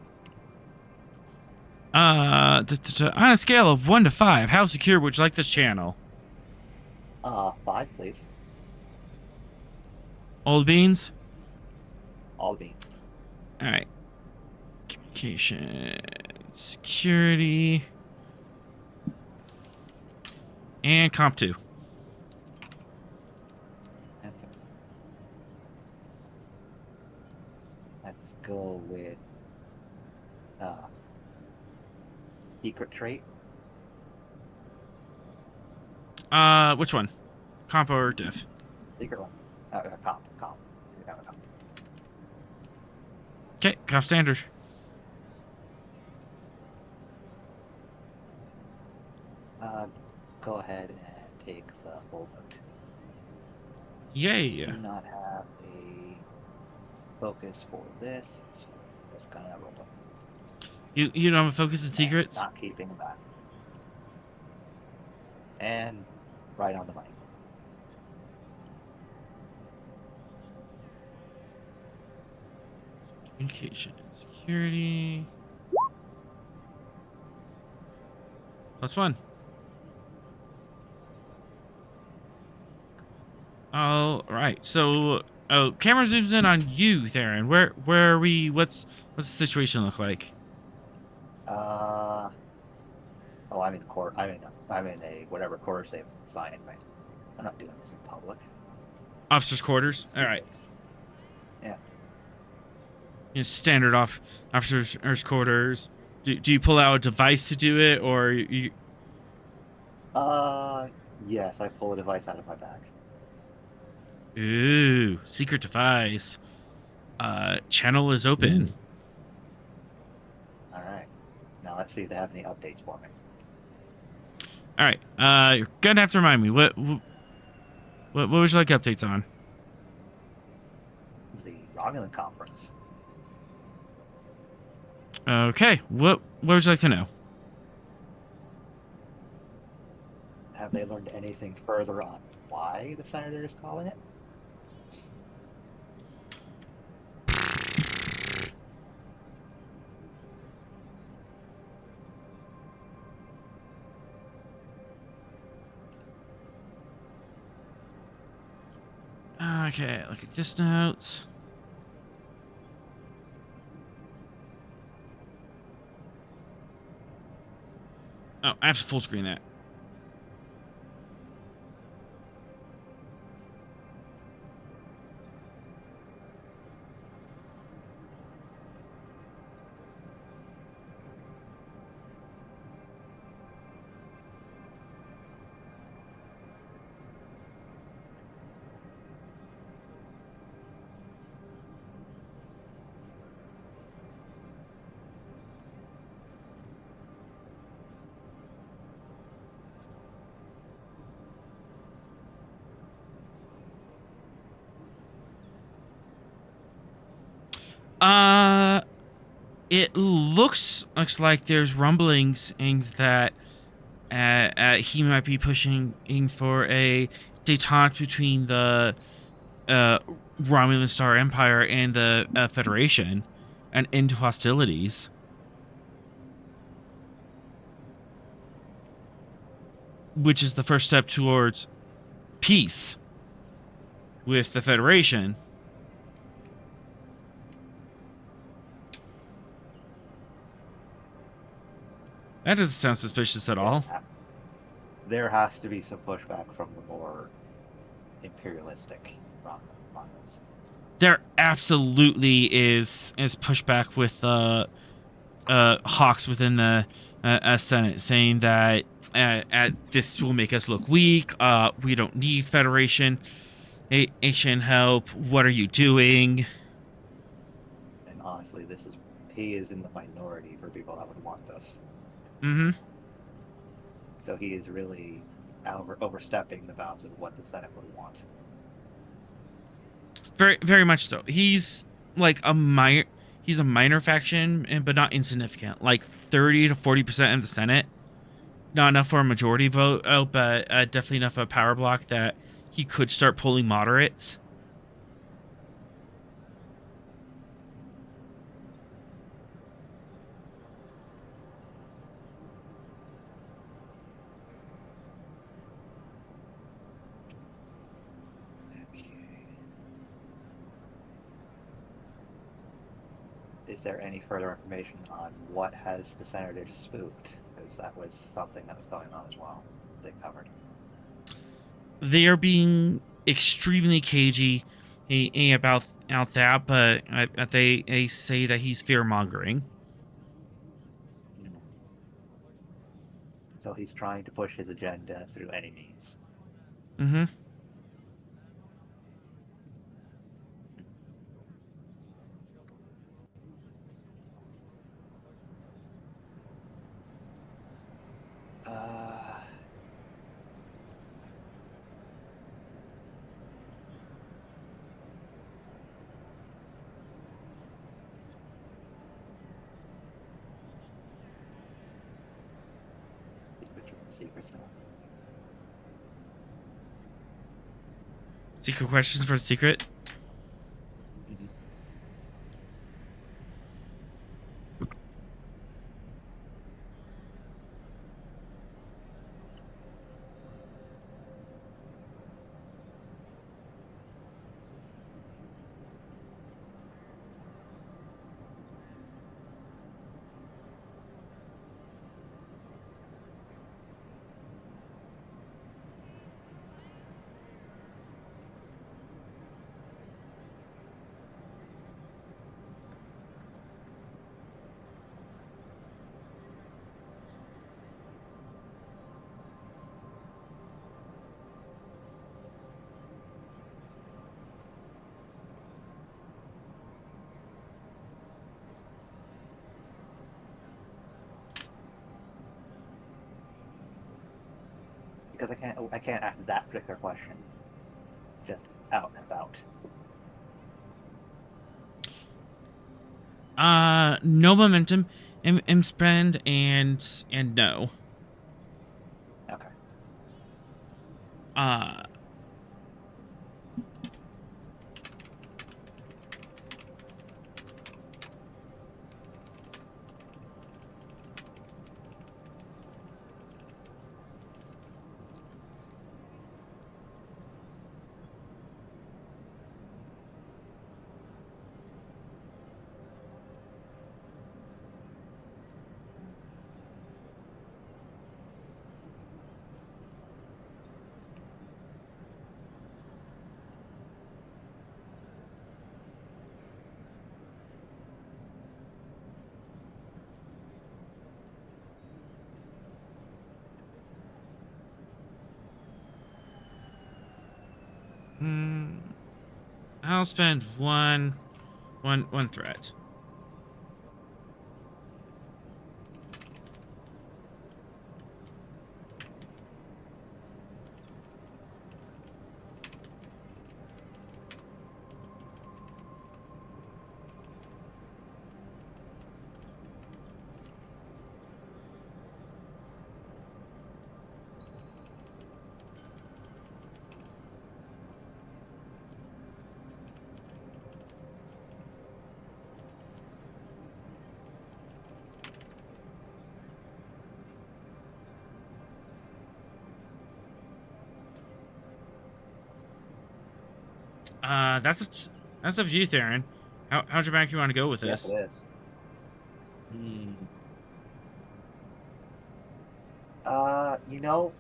On a scale of 1 to 5, how secure would you like this channel? 5, please. Old beans? All beans. Alright. Communication, security, and comp 2. Let's go with secret trait. Which one? Comp or diff? Secret one. Comp. Yeah, comp. Okay, comp standard. Go ahead and take the full note. Yay. Do not have a focus for this, so just gonna roll up. You don't have a focus in secrets? Not keeping that. And right on the money. Communication, security. +1. All right. So, camera zooms in on you, Theron. Where are we? What's the situation look like? Oh, I'm in court. I'm in a whatever quarters they've assigned me. I'm not doing this in public. Officers' quarters. All right. Yeah. Standard officers' quarters. Do you pull out a device to do it, or you? Yes, I pull a device out of my bag. Ooh, secret device. Channel is open. All right. Now let's see if they have any updates for me. All right. You're gonna have to remind me what would you like updates on? The Romulan conference. Okay. What would you like to know? Have they learned anything further on why the senator is calling it? Okay, look at this note. Oh, I have to full screen that. It looks like there's rumblings that he might be pushing for a detente between the Romulan Star Empire and the Federation, and into hostilities. Which is the first step towards peace with the Federation. That doesn't sound suspicious at all. There has to be some pushback from the more imperialistic on this. There absolutely is pushback with hawks within the Senate saying that this will make us look weak. We don't need Federation Asian help. What are you doing? And honestly, he is in the minority for people that would want this. Mm-hmm. So he is really overstepping the bounds of what the Senate would want. Very, very much so. He's like he's a minor faction, but not insignificant. Like 30 to 40% of the Senate. Not enough for a majority vote, but definitely enough of a power block that he could start pulling moderates. Is there any further information on what has the senators spooked? Because that was something that was going on as well. They covered. They are being extremely cagey about that, but they say that he's fear mongering. So he's trying to push his agenda through any means. Mm-hmm. Secret questions for the secret. Because I can't ask that particular question just out and about. No momentum, spend and no. Okay. I'll spend one threat. That's up to you, Theron. How dramatic you want to go with this? Yes, it is. You know,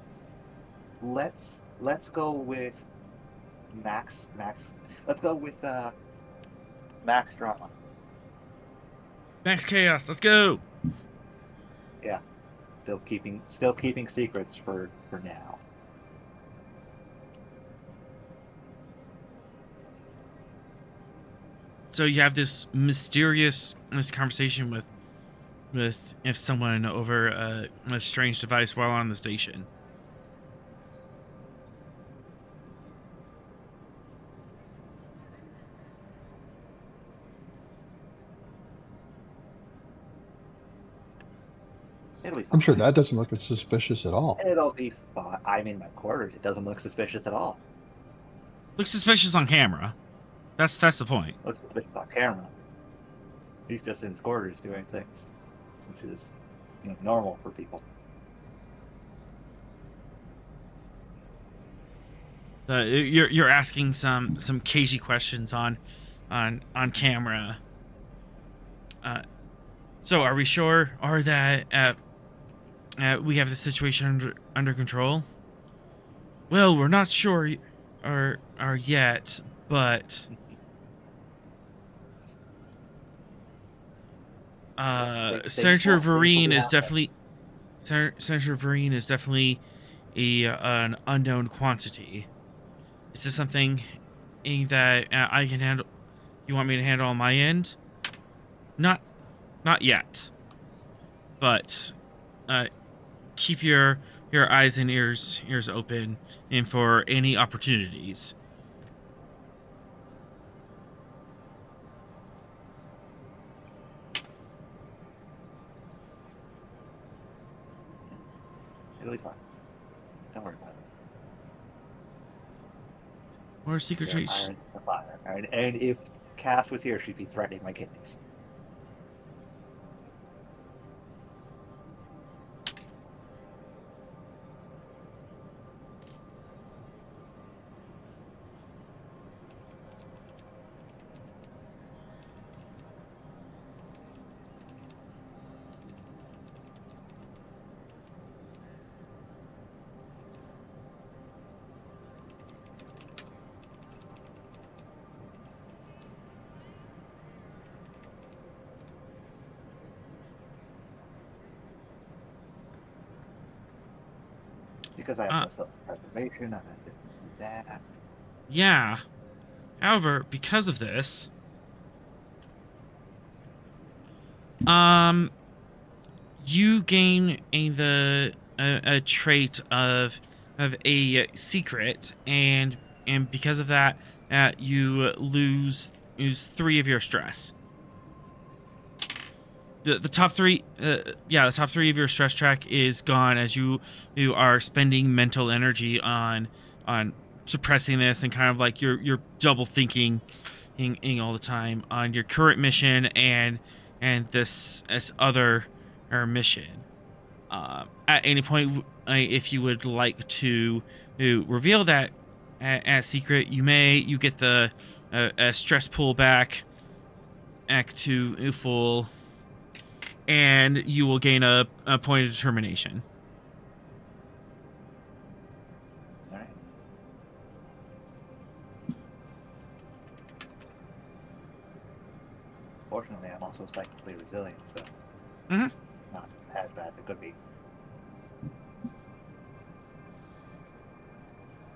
let's go with Max. Let's go with Max drama. Max chaos. Let's go. Yeah, still keeping secrets for now. So you have this conversation with if someone over a strange device while on the station. It'll be fine. I'm sure that doesn't look suspicious at all. It'll be fine. I'm in my quarters. It doesn't look suspicious at all. Looks suspicious on camera. That's the point. Looks suspicious on camera. He's just in his quarters doing things, which is normal for people. You're asking some cagey questions on camera. So are we sure that we have the situation under control? Well, we're not sure are yet, but Senator Vereen is definitely an unknown quantity. Is this something that I can handle? You want me to handle on my end? Not yet. But keep your eyes and ears open and for any opportunities. It'll be fine. Don't worry about it. Or secret traits. And if Cass was here, she'd be threatening my kidneys. Because I have no self-preservation, I have to do that. Yeah. However, because of this, you gain a trait of a secret, and because of that, you lose 3 of your stress. The top 3, the top 3 of your stress track is gone as you are spending mental energy on suppressing this and kind of like you're double thinking all the time on your current mission and this other mission. At any point, if you would like to reveal that as secret, you get the stress pull back to full, and you will gain a point of determination. All right. Fortunately, I'm also psychically resilient, so not as bad as it could be.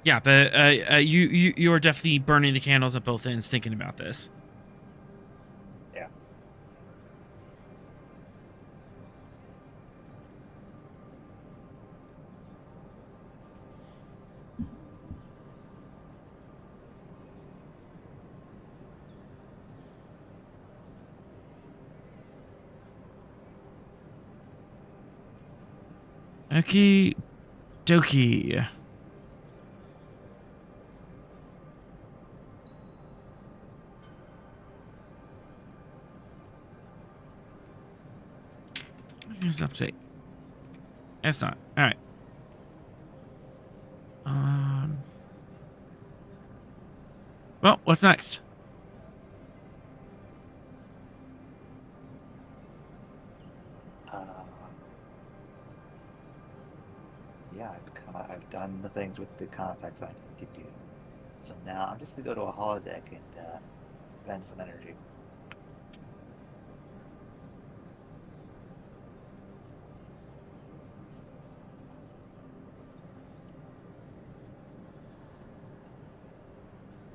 Yeah, but you are definitely burning the candles at both ends thinking about this. Yeah. Okie dokie. Here's an update. It's not. All right. Well, what's next? Yeah, I've done the things with the contacts I need to do. So now I'm just gonna go to a holodeck and vent some energy.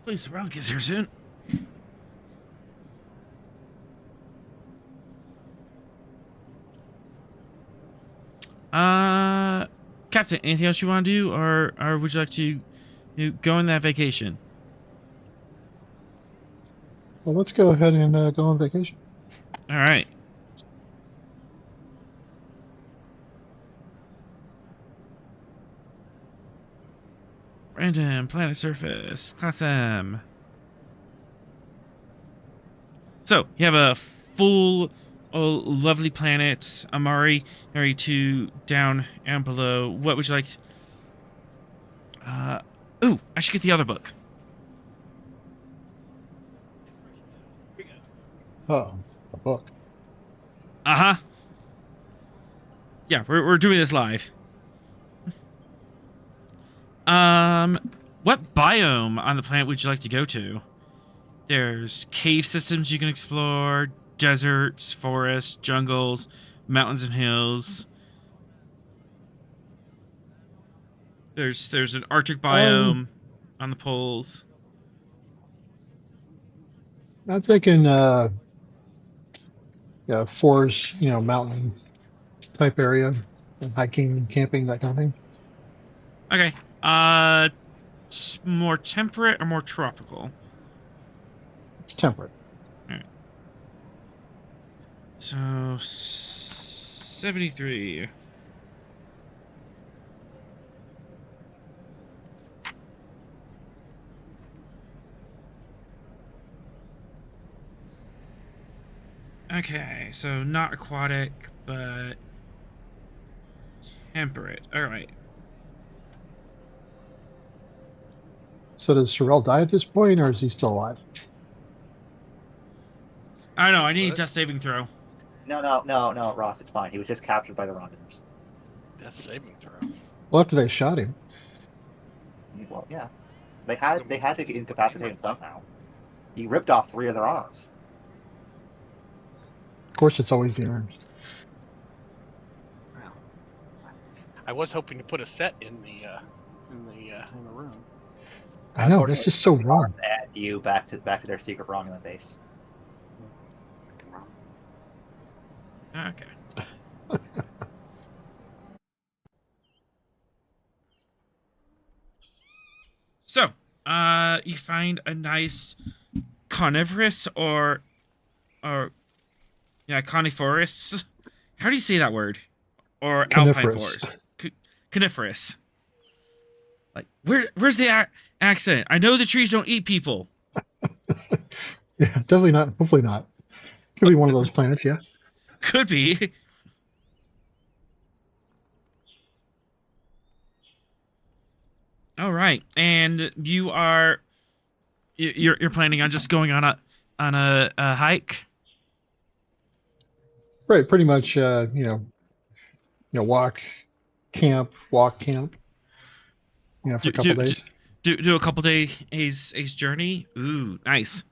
Please, Ron gets here soon. Captain, anything else you want to do, or would you like to go on that vacation? Well, let's go ahead and go on vacation. All right. Random planet surface, class M. So you have a full, lovely planet, Amari, Area 2, down and below. What would you like? Ooh, I should get the other book. Oh, a book. Uh-huh. Yeah, we're doing this live. What biome on the planet would you like to go to? There's cave systems you can explore, deserts, forests, jungles, mountains and hills. There's an Arctic biome on the poles. I'm thinking, yeah, forest, mountain type area, and hiking, camping, that kind of thing. Okay. More temperate or more tropical? It's temperate. All right. So 73. Okay, so not aquatic, but temperate. All right. So does Sorrel die at this point, or is he still alive? I don't know. I need a What? death saving throw. No, Ross, it's fine. He was just captured by the Romulans. Death saving throw. Well, after they shot him. Well, yeah. They had to incapacitate him somehow. He ripped off 3 of their arms. Of course, it's always the arms. Wow. I was hoping to put a set in the room. I know, that's just so wrong. And you back to their secret Romulan base. Okay. So, you find a nice coniferous or coniferous. How do you say that word? Or alpine Coniferous. forest. Coniferous. Like where's the accent? I know the trees don't eat people. Yeah, definitely not. Hopefully not. Could be one of those planets, yeah. Could be. All right, and you're planning on just going on a hike. Right, pretty much. Walk, camp. For a couple days. Do a couple days journey. Ooh, nice.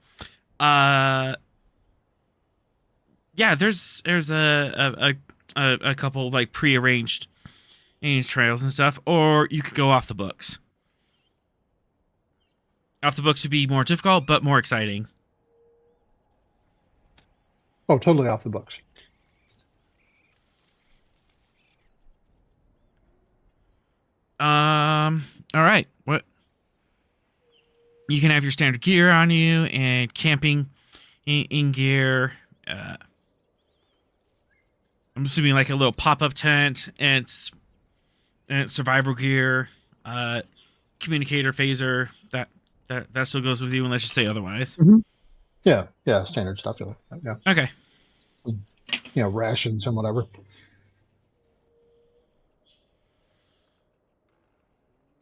Yeah, there's a couple like prearranged trails and stuff, or you could go off the books. Off the books would be more difficult, but more exciting. Oh, totally off the books. All right. What? You can have your standard gear on you and camping in gear. I'm assuming like a little pop-up tent and survival gear, communicator phaser. That still goes with you unless you say otherwise. Mm-hmm. Yeah, standard stuff. Yeah. Okay. Rations and whatever.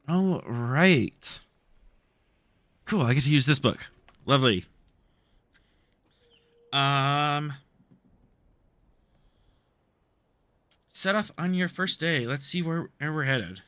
All right. Cool. I get to use this book. Lovely. Set off on your first day. Let's see where we're headed.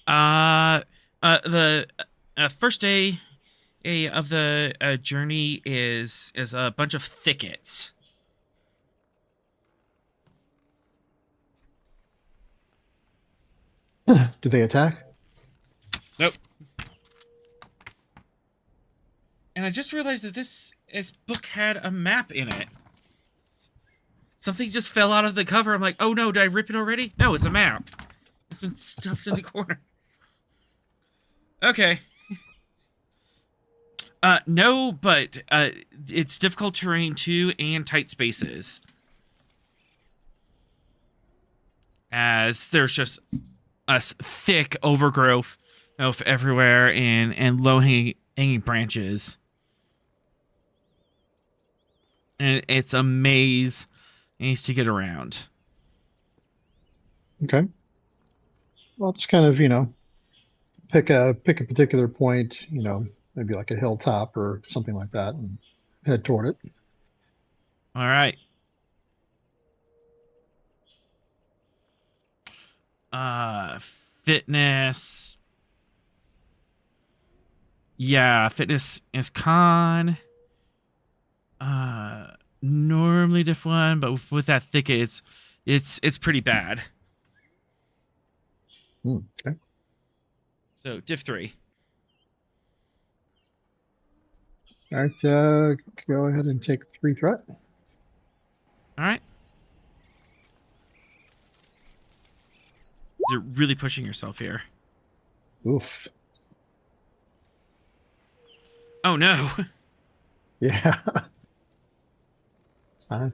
The first day of the journey is a bunch of thickets. Do they attack? Nope. And I just realized that this book had a map in it. Something just fell out of the cover. I'm like, oh no, did I rip it already? No, it's a map. It's been stuffed in the corner. Okay. No, but it's difficult terrain too, and tight spaces. As there's just a thick overgrowth of everywhere and low hanging branches. And it's a maze to get around. Okay. Well, just kind of, pick a particular point, maybe like a hilltop or something like that, and head toward it. All right. Fitness. Yeah, fitness is con. Normally diff 1, but with that thicket, it's pretty bad. Okay. So diff 3. All right. Go ahead and take 3 threat. All right. You're really pushing yourself here. Oof. Oh no. Yeah.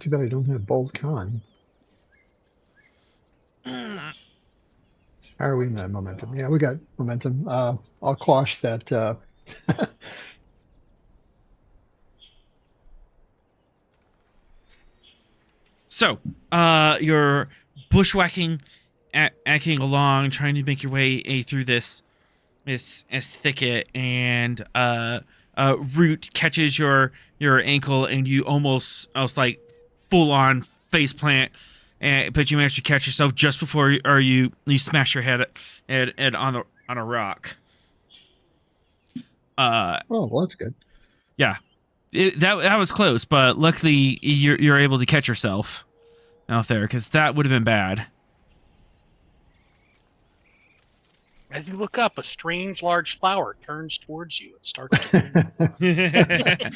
Too bad I don't have bold con. How are we in that momentum? Yeah, we got momentum. I'll quash that. So, you're bushwhacking, acting along, trying to make your way through this thicket, and root catches your ankle, and you almost like full on face plant, but you manage to catch yourself just before you smash your head on a rock. Oh, well, that's good. Yeah. That was close, but luckily you're able to catch yourself out there, because that would have been bad. As you look up, a strange large flower turns towards you and starts to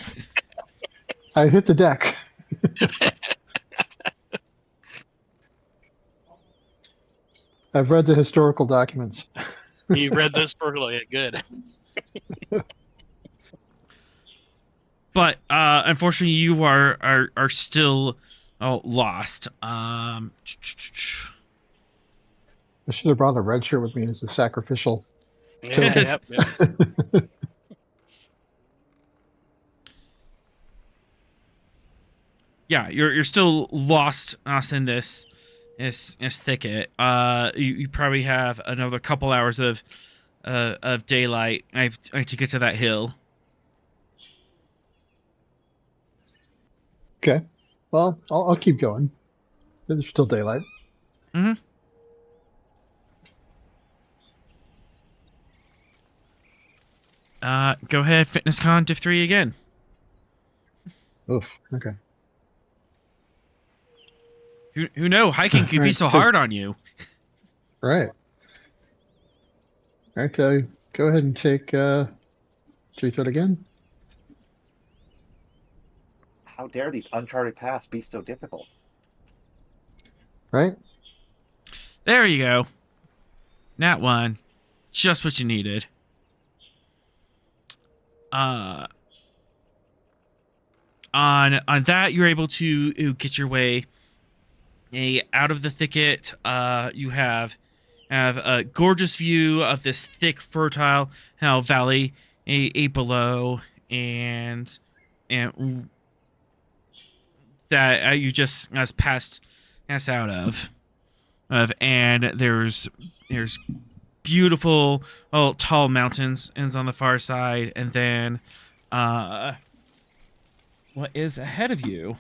I hit the deck. I've read the historical documents. You read this for good. But unfortunately, you are still lost. I should have brought a red shirt with me as a sacrificial. Yes. Yep. Yeah, you're still lost in this thicket. You probably have another couple hours of daylight to get to that hill. Okay. Well, I'll keep going. There's still daylight. Mm-hmm. Go ahead, fitness con diff 3 again. Oof. Okay. Who know? Hiking could be so hard on you. Right. All right. Go ahead and take 3 threat again. How dare these uncharted paths be so difficult? Right. There you go. Nat 1. Just what you needed. On that, you're able to get your way out of the thicket. You have a gorgeous view of this thick, fertile valley below, and that you just passed out of, and there's beautiful tall mountains on the far side, and then what is ahead of you?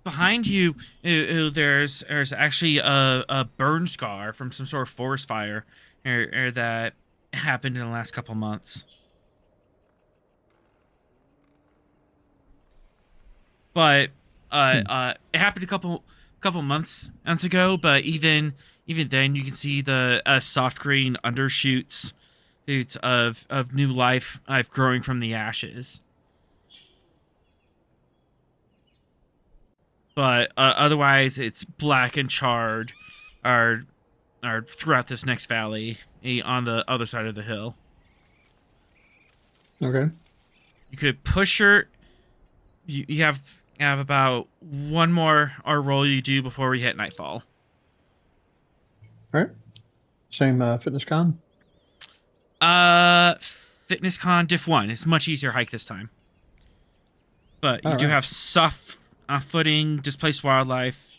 Behind you, there's actually a burn scar from some sort of forest fire that happened in the last couple months. But it happened a couple months ago. But even then, you can see the soft green undershoots of new life growing from the ashes. But otherwise, it's black and charred, are throughout this next valley on the other side of the hill. Okay. You could push her. You have about one more roll you do before we hit nightfall. All right. Same fitness con. Fitness con diff 1. It's a much easier hike this time. But you All do right. have soft footing, displaced wildlife,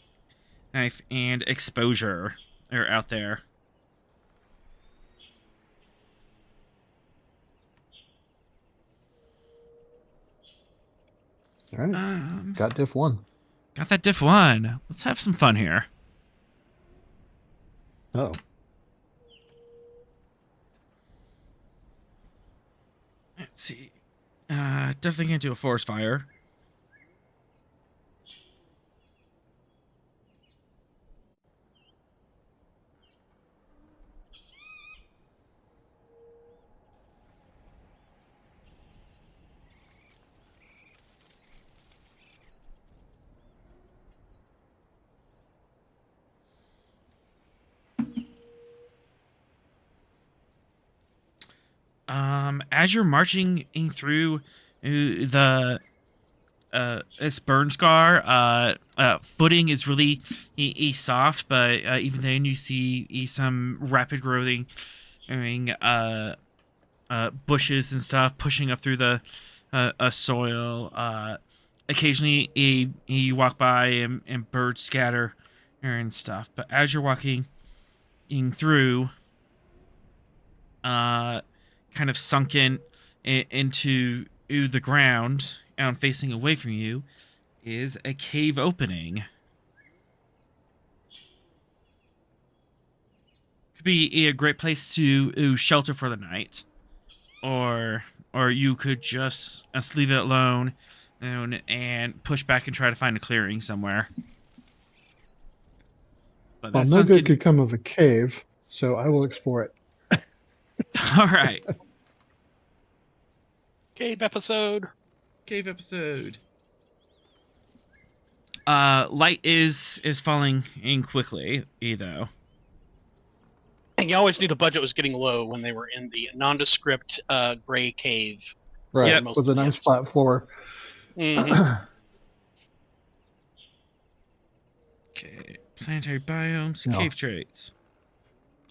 knife, and exposure are out there. All right. Got diff 1. Got that diff 1. Let's have some fun here. Oh. Let's see. Definitely gonna do a forest fire. As you're marching in through the this burn scar, footing is really soft, but even then you see some rapid growing, bushes and stuff pushing up through the soil. Occasionally, you walk by and birds scatter and stuff. But as you're walking in through, kind of sunken into the ground and facing away from you is a cave opening. Could be a great place to shelter for the night, or you could just leave it alone and push back and try to find a clearing somewhere. But Well, that no sounds good could come of a cave, so I will explore it. All right. Cave episode. Cave episode. Light is falling in quickly, though. And you always knew the budget was getting low when they were in the nondescript gray cave. Right. Yep. With a nice flat floor. Mhm. Okay. Planetary biomes, No. cave traits.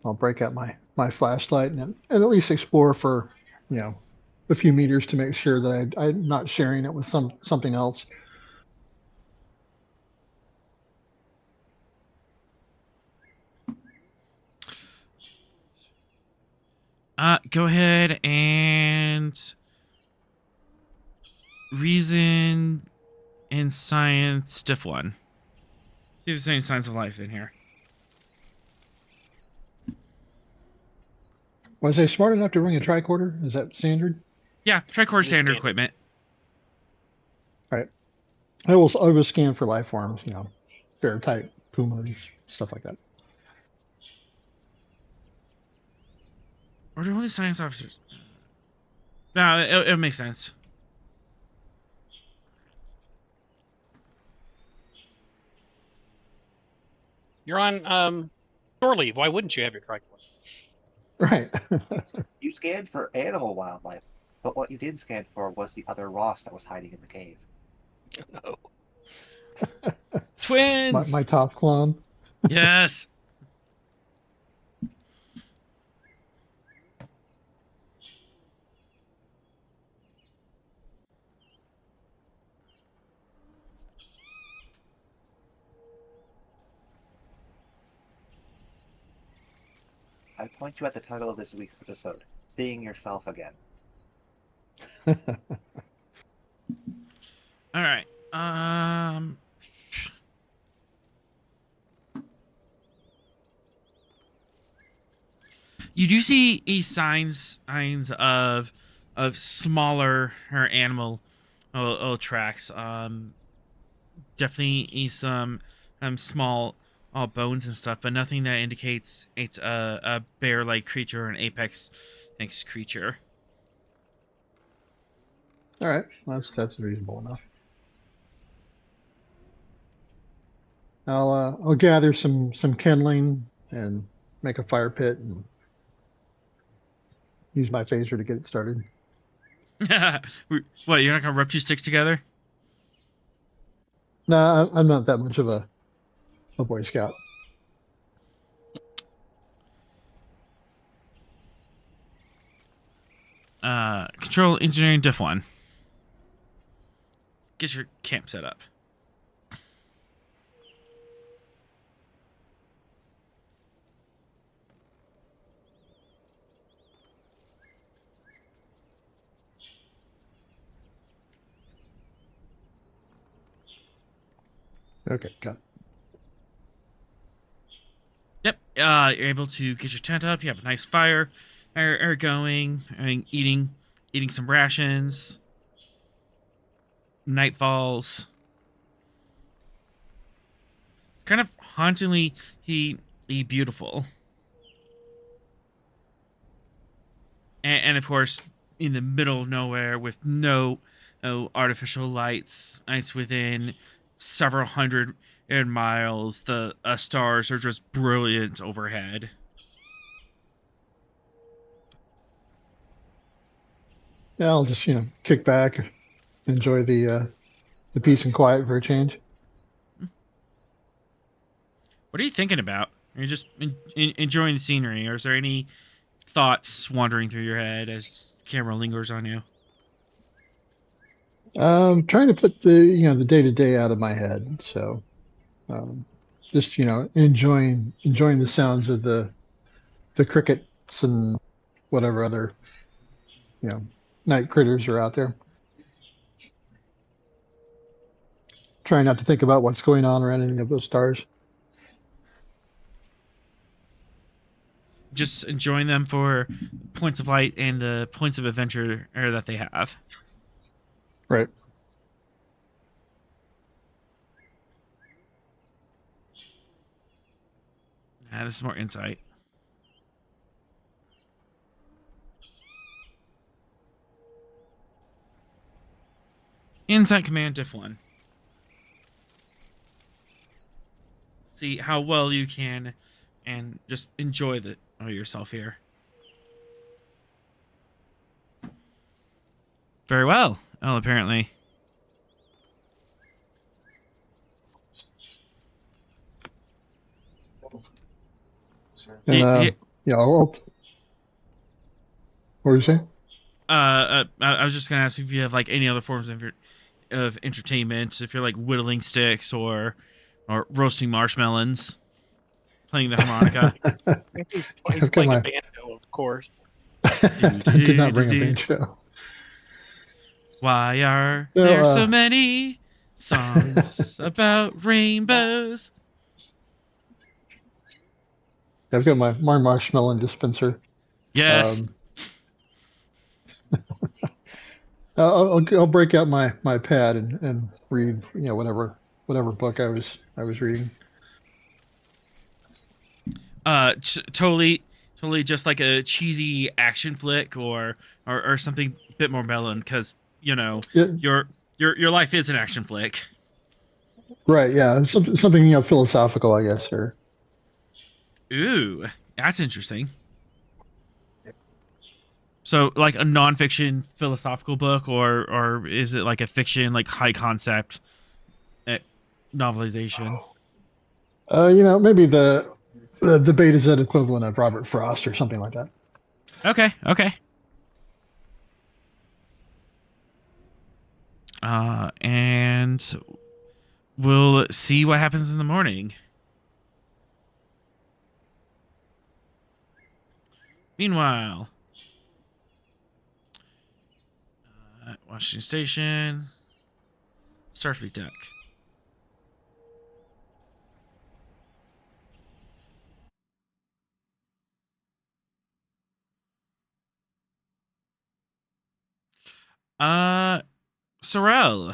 I'll break out my flashlight and at least explore for, a few meters to make sure that I'm not sharing it with something else. Go ahead and reason and science diff 1. See if there's any signs of life in here. Was I smart enough to bring a tricorder? Is that standard? Yeah, tricorder standard Standard. equipment. All right. I will scan for life forms, bear type, pumas, stuff like that. Or do only science officers? No, it makes sense. You're on shore leave. Why wouldn't you have your tricorder? Right. You scanned for animal wildlife, but what you didn't scan for was the other Ross that was hiding in the cave. No. Twins! my Toth clone. Yes! I point you at the title of this week's episode, Seeing Yourself Again. All right. Um, you do see signs of smaller or animal tracks. Definitely some small bones and stuff, but nothing that indicates it's a bear-like creature or an apex creature. All right, that's reasonable enough. I'll gather some kindling and make a fire pit and use my phaser to get it started. What, you're not gonna rub two sticks together? No, I'm not that much of a Boy Scout. Control engineering diff 1. Get your camp set up. Okay, got it. Yep. You're able to get your tent up. You have a nice fire going, and eating some rations. Night falls. It's kind of hauntingly beautiful. And of course, in the middle of nowhere with no artificial lights, it's within several hundred miles. The stars are just brilliant overhead. Yeah, I'll just kick back, enjoy the peace and quiet for a change. What are you thinking about? Are you just enjoying the scenery, or is there any thoughts wandering through your head as the camera lingers on you? Trying to put the day-to-day out of my head. So just enjoying the sounds of the crickets and whatever other night critters are out there. Trying not to think about what's going on around any of those stars. Just enjoying them for points of light and the points of adventure that they have. Right. This is more insight. Insight command diff 1. See how well you can and just enjoy yourself here. Very well. Well, apparently. And what were you saying? I was just gonna ask if you have like any other forms of entertainment, if you're like whittling sticks or roasting marshmallows, playing the harmonica. He's playing a banjo, of course. I did not bring a banjo. Why are there so many songs about rainbows? I've got my marshmallow dispenser. Yes. I'll break out my pad and read whatever book I was reading. Totally just like a cheesy action flick or something a bit more mellow, because your life is an action flick. Right, yeah, something philosophical, I guess, or Ooh, that's interesting. So like a nonfiction philosophical book, or is it like a fiction, like high concept novelization? Maybe the debate is that equivalent of Robert Frost or something like that. Okay. And we'll see what happens in the morning. Meanwhile, Washington Station, Starfleet deck. Sorrel.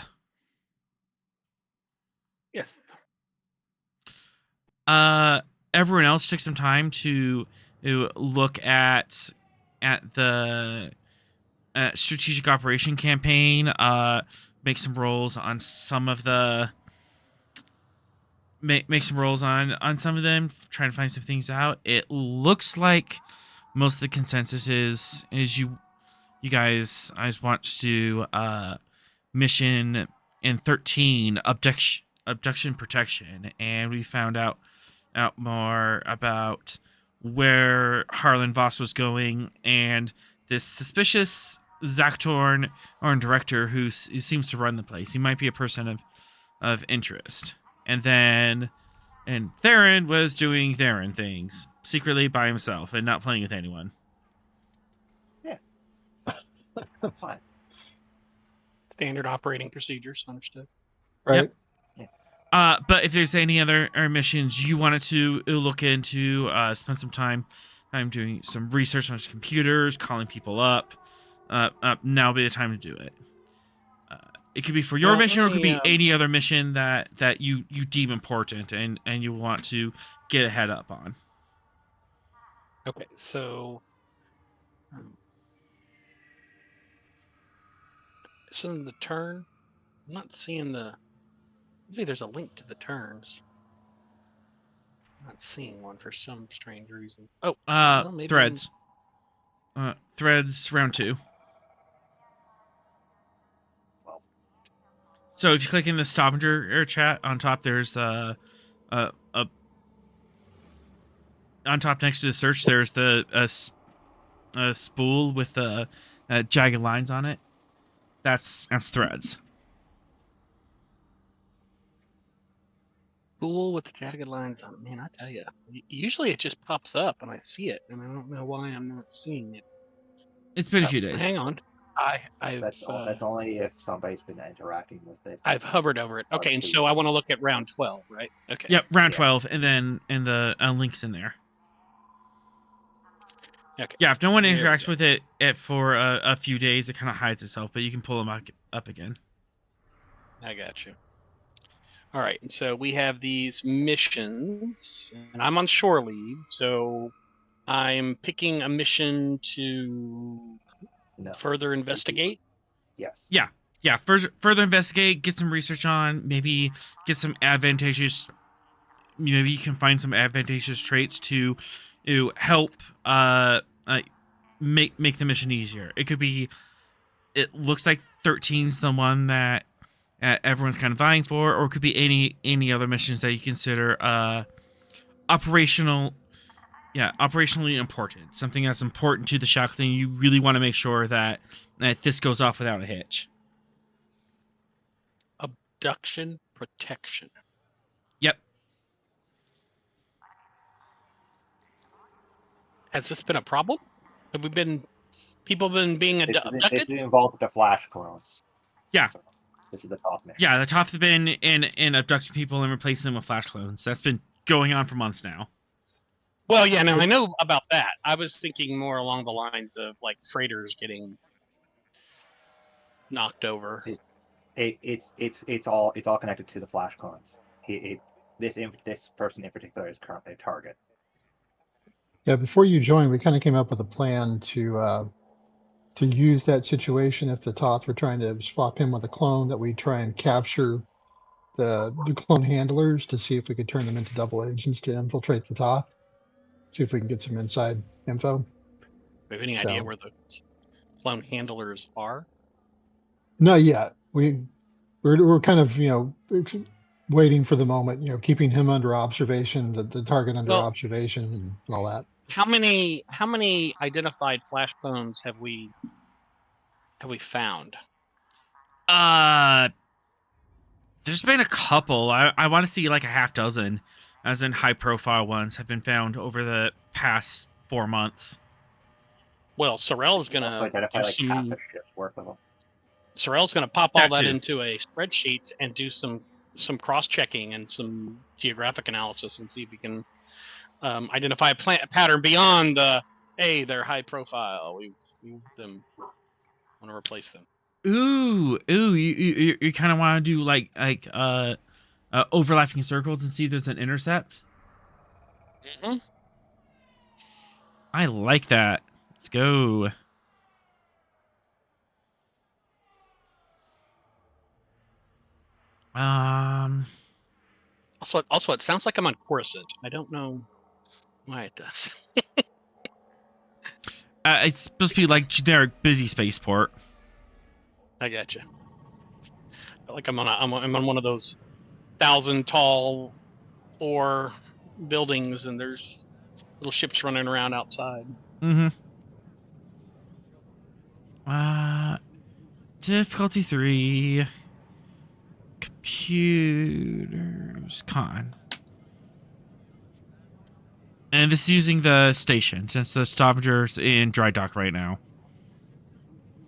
Yes. Everyone else took some time to look at the strategic operation campaign. Make some rolls on some of the. Make some rolls on some of them, trying to find some things out. It looks like most of the consensus is you guys want to do mission in 13 abduction protection, and we found out more about where Harlan Voss was going and this suspicious Zactorn or director who seems to run the place. He might be a person of interest. And then Theron was doing Theron things secretly by himself and not playing with anyone. Yeah. Fine. Standard operating procedures, understood. Right. But if there's any other missions you wanted to look into, spend some time, I'm doing some research on computers, calling people up. Now would be the time to do it. It could be for your mission, or it could be any other mission that you deem important and you want to get a head up on. Okay, so the turn. I'm not seeing the. Maybe there's a link to the turns. I'm not seeing one for some strange reason. Oh, well, maybe threads. Threads round 2. Well, So if you click in the Stavanger chat on top, there's on top next to the search, there's the spool with the jagged lines on it. That's threads. Cool with the jagged lines on. Man, I tell you, usually it just pops up and I see it, and I don't know why I'm not seeing it. It's been a few days. Hang on, I've that's only if somebody's been interacting with it. I've hovered over it. Okay, and so I want to look at round 12, right? Okay. Yep, round 12, and then the links in there. Okay. Yeah, if no one interacts with it for a few days, it kind of hides itself, but you can pull them up again. I got you. All right, and so we have these missions, and I'm on shore lead, so I'm picking a mission to further investigate. Yes. Yeah. Further investigate, get some research on, maybe get some advantageous. Maybe you can find some advantageous traits to help make the mission easier. It could be. It looks like 13's the one that everyone's kind of vying for, or it could be any other missions that you consider operationally important, something that's important to the Shackleton. You really want to make sure that this goes off without a hitch. Abduction protection. Yep. Has this been a problem? Have people been being abducted? This involves the flash clones. Yeah. So this is the top mission. Yeah, the top have been in abducting people and replacing them with flash clones. That's been going on for months now. Well, yeah, no, I know about that. I was thinking more along the lines of like freighters getting knocked over. It's all connected to the flash clones. This person in particular is currently a target. Yeah, before you joined, we kind of came up with a plan to use that situation if the Toth were trying to swap him with a clone, that we try and capture the clone handlers to see if we could turn them into double agents to infiltrate the Toth. See if we can get some inside info. Do you have any idea where the clone handlers are? Not yet. We're kind of, waiting for the moment, keeping him under observation, the target under observation and all that. How many identified flash clones have we found? There's been a couple. I want to see like a half dozen, as in high profile ones, have been found over the past 4 months. Well, Sorrel is gonna identify like half a ship's worth of them. Sorrel's going to pop all That that too. into a spreadsheet and do some cross-checking and some geographic analysis and see if he can identify a pattern beyond the, hey, they're high profile. We moved them. Want to replace them. Ooh, you kind of want to do like overlapping circles and see if there's an intercept. Mm-hmm. I like that. Let's go. Also, it sounds like I'm on Coruscant. I don't know why it does. It's supposed to be like generic busy spaceport. I gotcha. I feel like I'm on one of those 1,000-tall 4 buildings, and there's little ships running around outside. Mm-hmm. Difficulty 3. Computers con. And this is using the station since the Stavanger's in dry dock right now.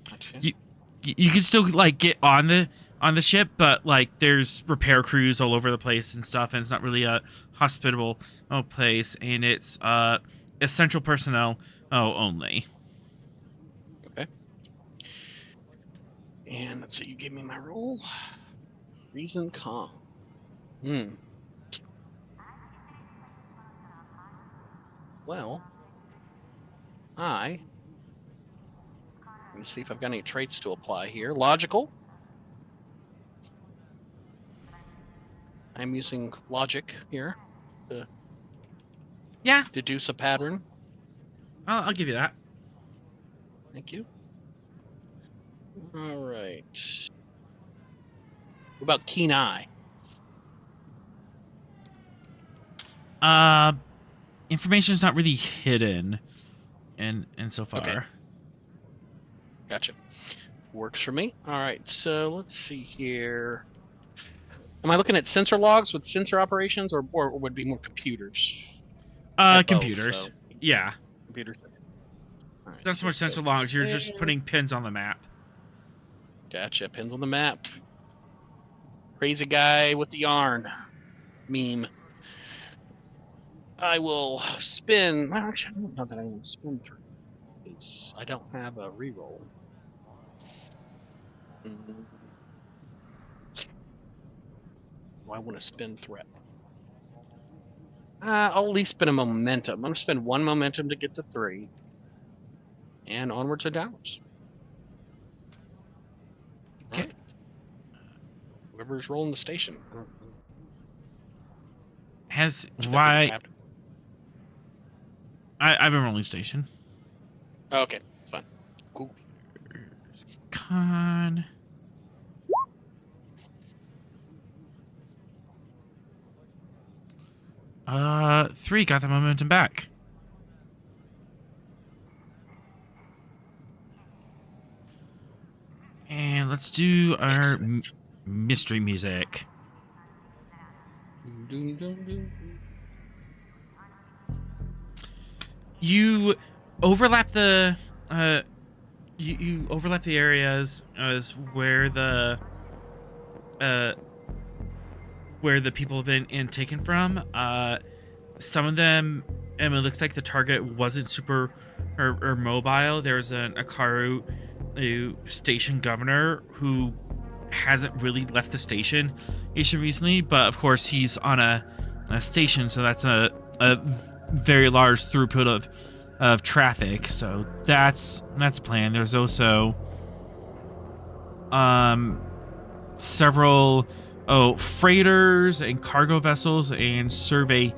Gotcha. You can still like get on the ship, but like there's repair crews all over the place and stuff, and it's not really a hospitable place, and it's essential personnel only. Okay. And let's see, you gave me my roll. Reason calm. Well, let me see if I've got any traits to apply here. Logical. I'm using logic here to deduce a pattern. I'll give you that. Thank you. All right. What about keen eye? Information's not really hidden, and so far. Okay. Gotcha. Works for me. All right. So let's see here. Am I looking at sensor logs with sensor operations, or would it be more computers? Computers. Both, so. Yeah. Computers. All right, That's more sensor logs. You're just putting pins on the map. Gotcha. Pins on the map. Crazy guy with the yarn meme. I will spin. Well, actually, I don't know that I will spin through. I don't have a reroll. I want to spin threat. I'll at least spin a momentum. I'm going to spend 1 momentum to get to 3. And onwards and downwards. Okay. Right. Whoever's rolling the station. I've been rolling station. Okay, it's fine. Cool. Con. Three got the momentum back. And let's do our mystery music. You overlap the you overlap the areas as where the people have been taken from. Some of them, it looks like the target wasn't super or mobile. There's an Akaru station governor who hasn't really left the station recently, but of course he's on a station, so that's a very large throughput of traffic. So that's planned. There's also several freighters and cargo vessels and survey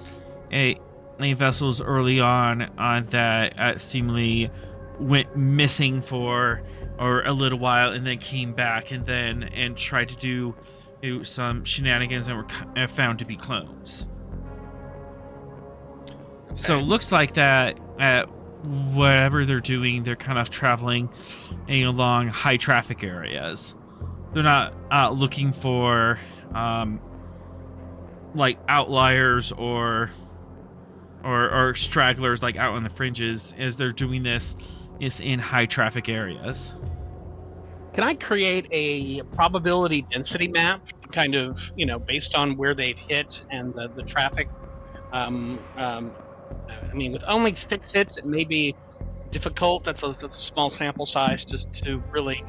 vessels early on that seemingly went missing for a little while and then came back and tried to do some shenanigans and were found to be clones. Okay. So it looks like that whatever they're doing, they're kind of traveling along high traffic areas. They're not looking for like outliers or stragglers like out on the fringes, as they're doing this is in high traffic areas. Can I create a probability density map, kind of, based on where they've hit and the traffic? I mean, with only 6 hits, it may be difficult. That's a small sample size to really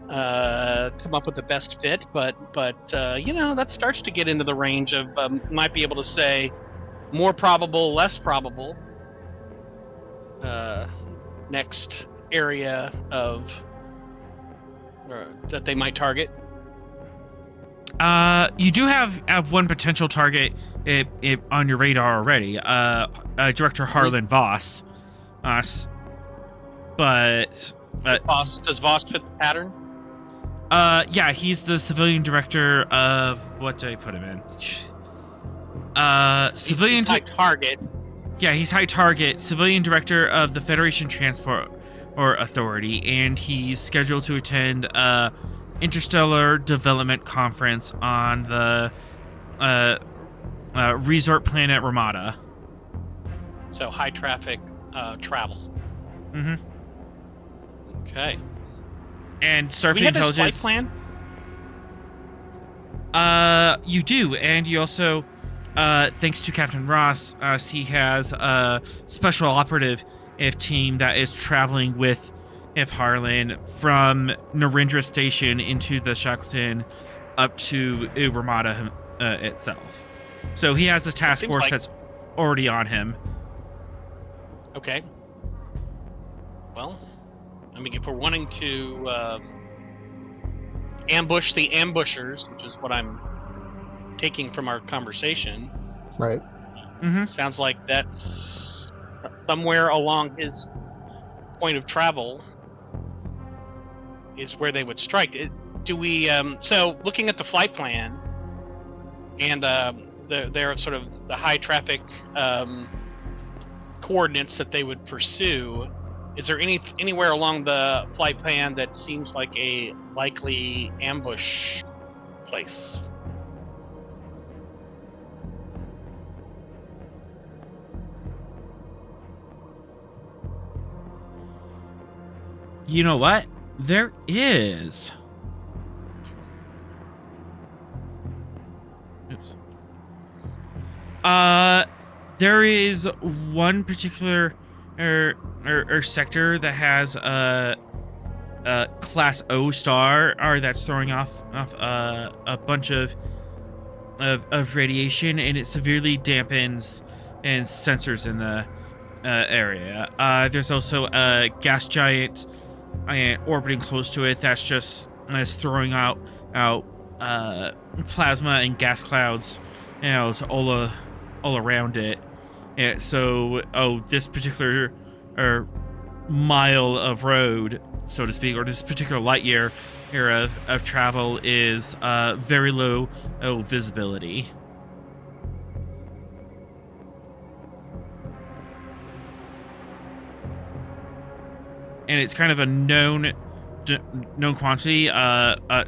come up with the best fit. But that starts to get into the range of might be able to say more probable, less probable. Next area of that they might target. You do have one potential target on your radar already. Director Harlan Voss. But does Voss fit the pattern? Yeah, he's the civilian director of what did I put him in? Civilian he's high target. Yeah, he's high target, civilian director of the Federation Transport Authority, and he's scheduled to attend Interstellar Development Conference on the resort planet Ramada. So high traffic travel. Mm-hmm. Okay. And Starfleet Intelligence. Flight plan? You do, and you also, thanks to Captain Ross, he has a special operative team that is traveling with Harlan from Narendra Station into the Shackleton up to Ramada itself. So he has a task force that's already on him. Okay. Well, I mean, if we're wanting to ambush the ambushers, which is what I'm taking from our conversation, Right. Mm-hmm. Sounds like that's somewhere along his point of travel is where they would strike. Do we? So, looking at the flight plan and their sort of the high traffic coordinates that they would pursue, is there anywhere along the flight plan that seems like a likely ambush place? You know what? There is. Oops. There is one particular sector that has a class O star, or that's throwing off a bunch of radiation, and it severely dampens and sensors in the area. There's also a gas giant orbiting close to it that's throwing out plasma and gas clouds, it's all around it. And so, this particular mile of road, so to speak, or this particular light year of travel is very low visibility. And it's kind of a known quantity.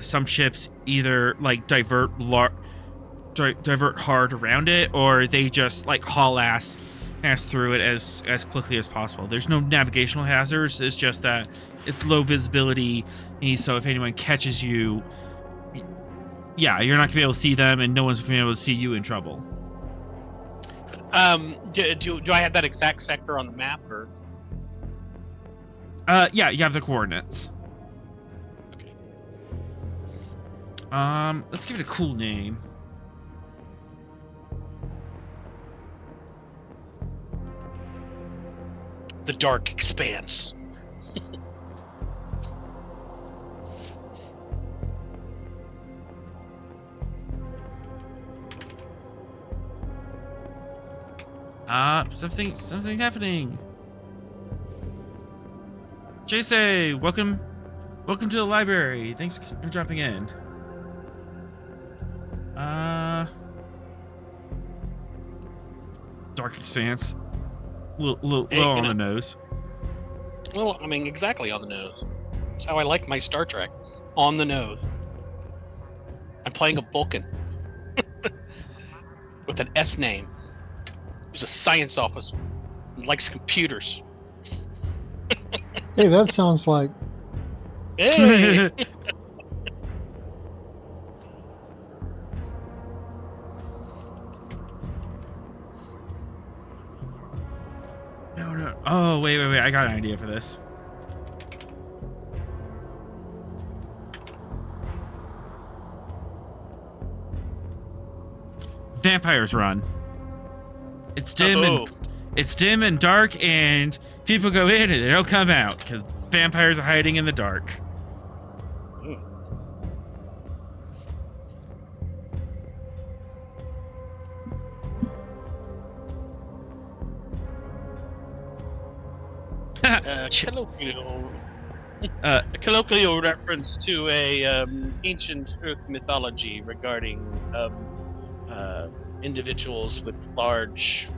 Some ships either like divert hard around it, or they just like haul ass through it as quickly as possible. There's no navigational hazards. It's just that it's low visibility, so if anyone catches you, yeah, you're not gonna be able to see them, and no one's gonna be able to see you in trouble. Do I have that exact sector on the map, or? Yeah, you have the coordinates. Okay. Let's give it a cool name. The Dark Expanse. Something's happening. Jay, welcome to the library. Thanks for dropping in. Dark Expanse. Little on the nose. Well, I mean, exactly on the nose. That's how I like my Star Trek. On the nose. I'm playing a Vulcan. With an S name. He's a science officer. He likes computers. Hey, that sounds like Hey! No. Oh, wait. I got an idea for this. Vampires run. It's dim and dark, and people go in and they don't come out because vampires are hiding in the dark. A colloquial reference to a ancient Earth mythology regarding individuals with large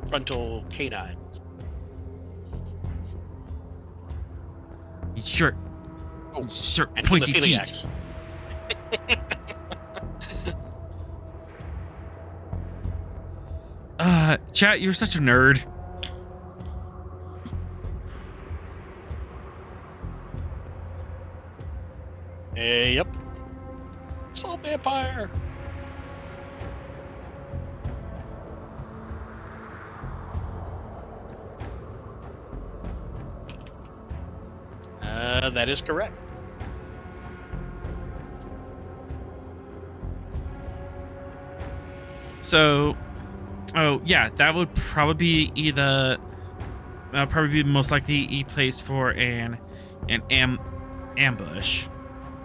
frontal canines. Short, And pointy teeth. hemophiliacs. Chat, you're such a nerd. Yep. Saw vampire. That is correct. So, oh yeah, that would probably be either probably be most likely a place for an ambush.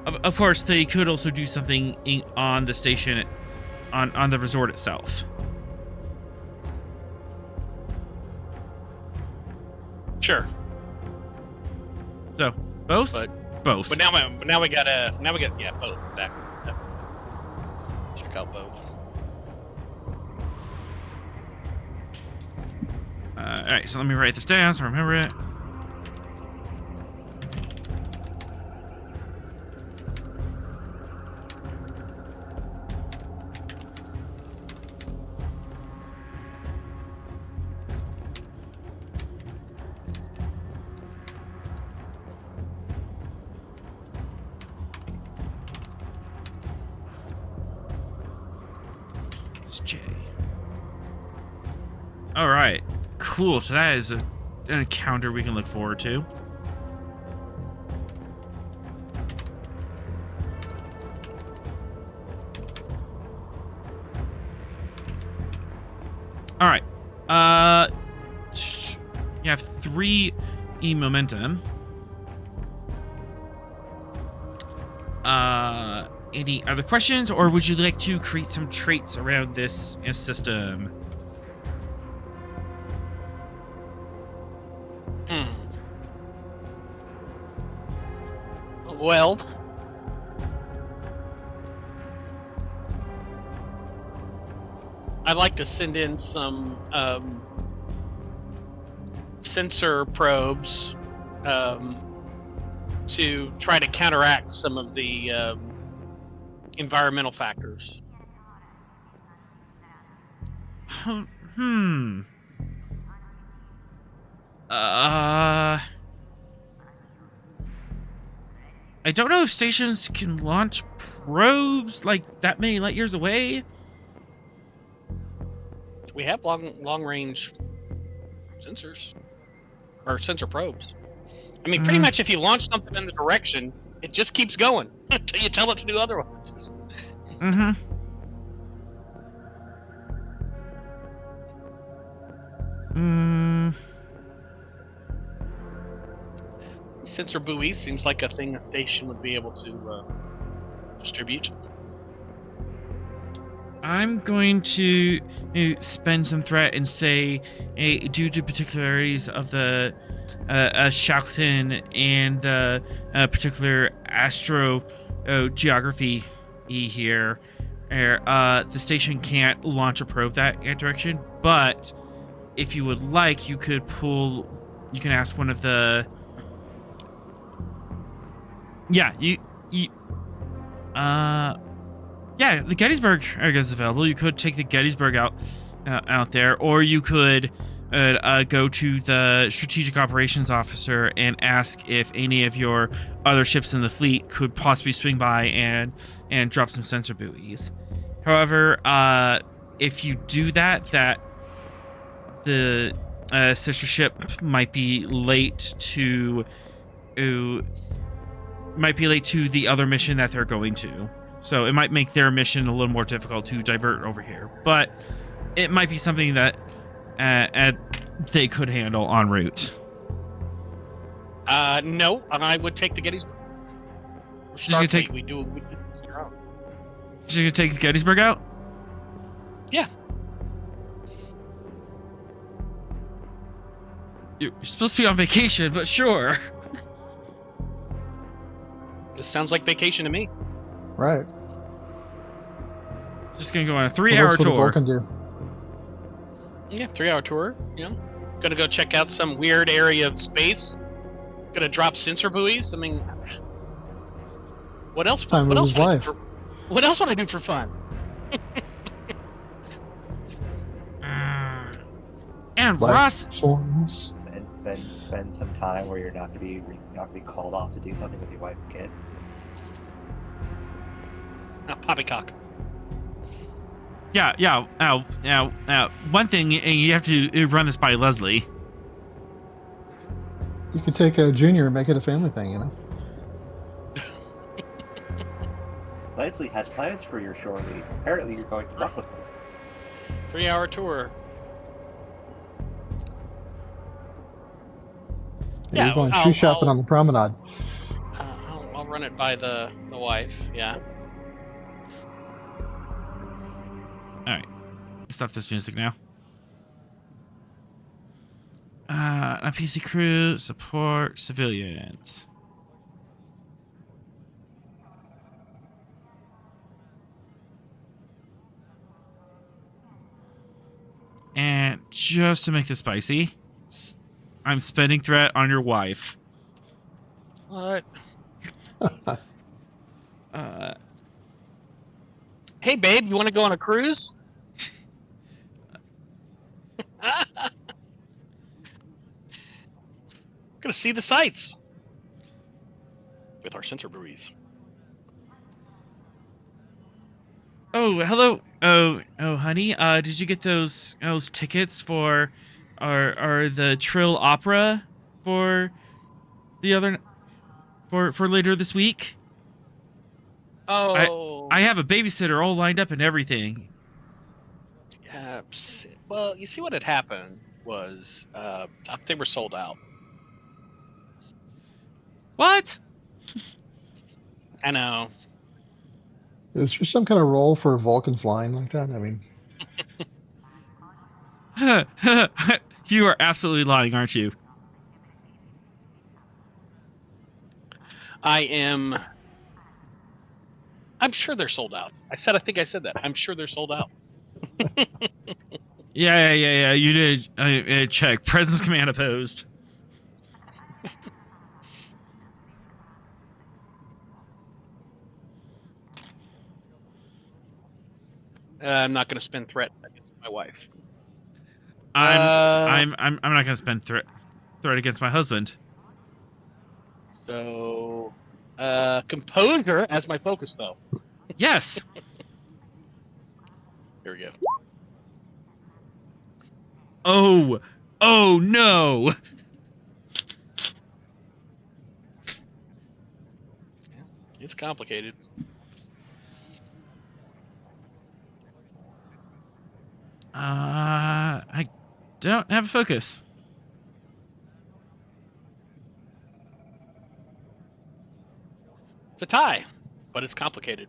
Of course, they could also do something on the station, on the resort itself. Sure. So both, both. But now we got both exactly. Yep. Check out both. All right, so let me write this down so I remember it. It's J. All right. Cool, so that is an encounter we can look forward to. All right. You have 3 momentum. Any other questions, or would you like to create some traits around this system? Well, I'd like to send in some sensor probes to try to counteract some of the environmental factors. I don't know if stations can launch probes like that many light years away. We have long range sensors or sensor probes. I mean, pretty much if you launch something in the direction, it just keeps going until you tell it to do otherwise. Sensor buoys seems like a thing a station would be able to distribute. I'm going to spend some threat and say, due to particularities of the Shackleton and the particular geography here, the station can't launch a probe that direction. But if you would like, you can ask one of the. Yeah, yeah, the Gettysburg area is available. You could take the Gettysburg out there, or you could go to the strategic operations officer and ask if any of your other ships in the fleet could possibly swing by and drop some sensor buoys. However, if you do that, the sister ship might be late to the other mission that they're going to. So it might make their mission a little more difficult to divert over here. But it might be something that they could handle en route. No, I would take the Gettysburg. Just gonna we do our own. Just gonna take Gettysburg out? Yeah. You're supposed to be on vacation, but sure. This sounds like vacation to me. Right. Just gonna go on a What 3-hour else would a tour. Vulcan do? Yeah, 3-hour tour. Yeah. Gonna go check out some weird area of space. Gonna drop sensor buoys. I mean, what else? Time with his wife. What else would I do for fun? And Life Ross, forms. And spend some time where you're not gonna be called off to do something with your wife and kid. Poppycock. yeah. Now, one thing, and you have to run this by Leslie. You could take a junior and make it a family thing, you know? Leslie had plans for your shore leave. Apparently, you're going to muck with them. 3-hour tour. You're going shoe shopping on the promenade. I'll run it by the wife. Yeah. All right, stop this music now. PC crew, support, civilians. And just to make this spicy, I'm spending threat on your wife. What? Hey, babe, you want to go on a cruise? Gonna see the sights with our sensor buoys. Oh, hello. Oh, honey. Did you get those tickets for the Trill Opera for the other for later this week? Oh, I have a babysitter all lined up and everything. yeah. Well, you see what had happened was they were sold out. What? I know. Is there some kind of role for Vulcan's line like that? I mean, You are absolutely lying, aren't you? I'm sure they're sold out. I think I said that. I'm sure they're sold out. Yeah. You did. Check. Presence command opposed. I'm not going to spend threat against my wife. I'm not gonna spend threat against my husband. So, composure as my focus, though. Yes. Here we go. Oh no. It's complicated. I don't have a focus. It's a tie, but it's complicated.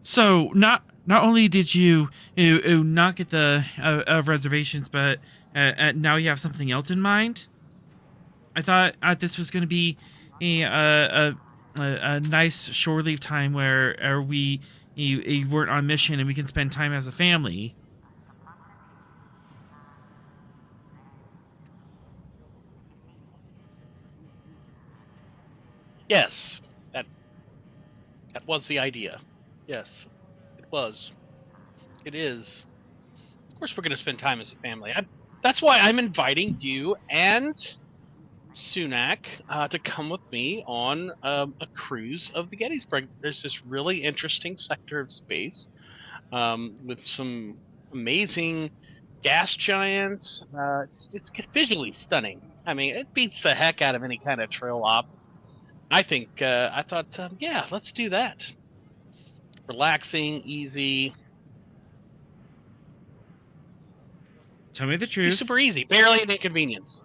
So not only did you not get the reservations, but now you have something else in mind. I thought this was going to be a nice shore leave time where we you weren't on mission and we can spend time as a family. Yes, that was the idea. Yes, it was. It is. Of course, we're going to spend time as a family. That's why I'm inviting you and Sunak to come with me on a cruise of the Gettysburg. There's this really interesting sector of space with some amazing gas giants. It's visually stunning. I mean, it beats the heck out of any kind of trail op. I thought, yeah, let's do that. Relaxing, easy, Tell me the be truth. super easy, barely an inconvenience.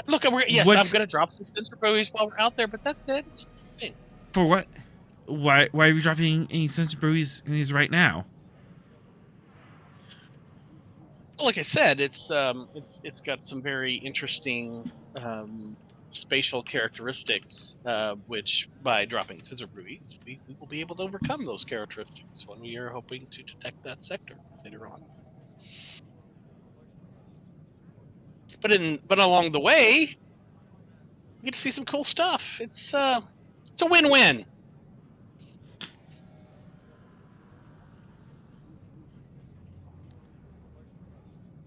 Look, yes, I'm What's gonna drop some sensor buoys while we're out there, but that's it. It's fine. for what? Why are you dropping any sensor buoys right now? Well, like I said, it's got some very interesting spatial characteristics, which by dropping sensor buoys, we will be able to overcome those characteristics when we are hoping to detect that sector later on. But along the way, we get to see some cool stuff. It's a win-win.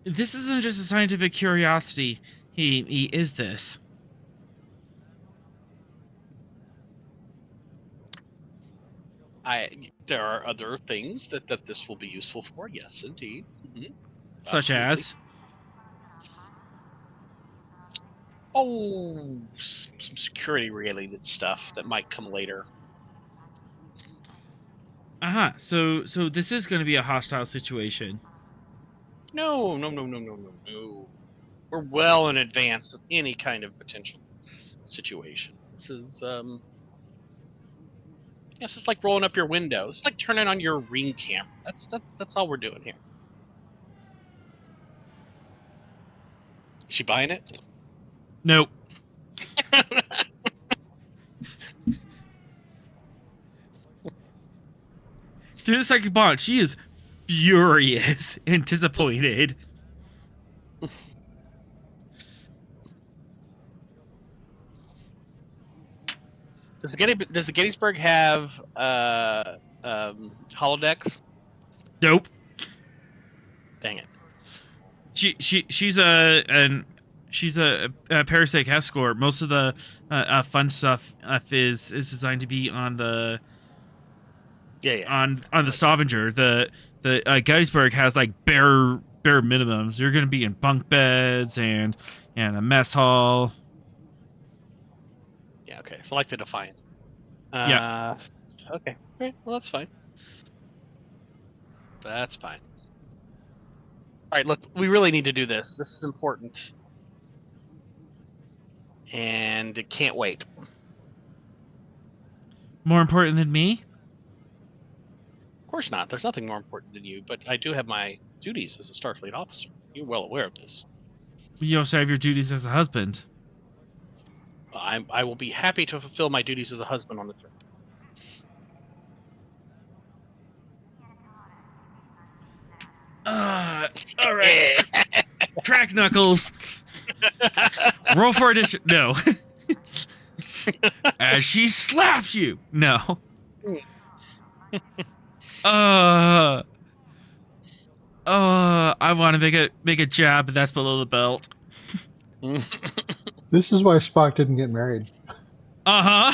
This isn't just a scientific curiosity. He is this. There are other things that this will be useful for. Yes, indeed. Mm-hmm. Such as? Oh, some security-related stuff that might come later. So this is going to be a hostile situation. No. We're well in advance of any kind of potential situation. This is it's just like rolling up your window. It's like turning on your Ring camera. That's all we're doing here. Is she buying it? Nope. Through the second bond, she is furious and disappointed. Does the Gettysburg have holodeck? Nope. Dang it. She's a parasitic escort. Most of the fun stuff is designed to be on the on the Stavanger. The Gettysburg has like bare minimums. You're gonna be in bunk beds and a mess hall. Yeah, okay. So like the Defiant. Yeah. Okay. Great. Well, that's fine. That's fine. All right, look, we really need to do this. This is important. And it can't wait. More important than me? Of course not. There's nothing more important than you, but I do have my duties as a Starfleet officer. You're well aware of this. You also have your duties as a husband. I will be happy to fulfill my duties as a husband on the trip. All right. Crack knuckles. Roll for addition. No. As she slaps you. No. I want to make a jab, but that's below the belt. This is why Spock didn't get married. Uh-huh.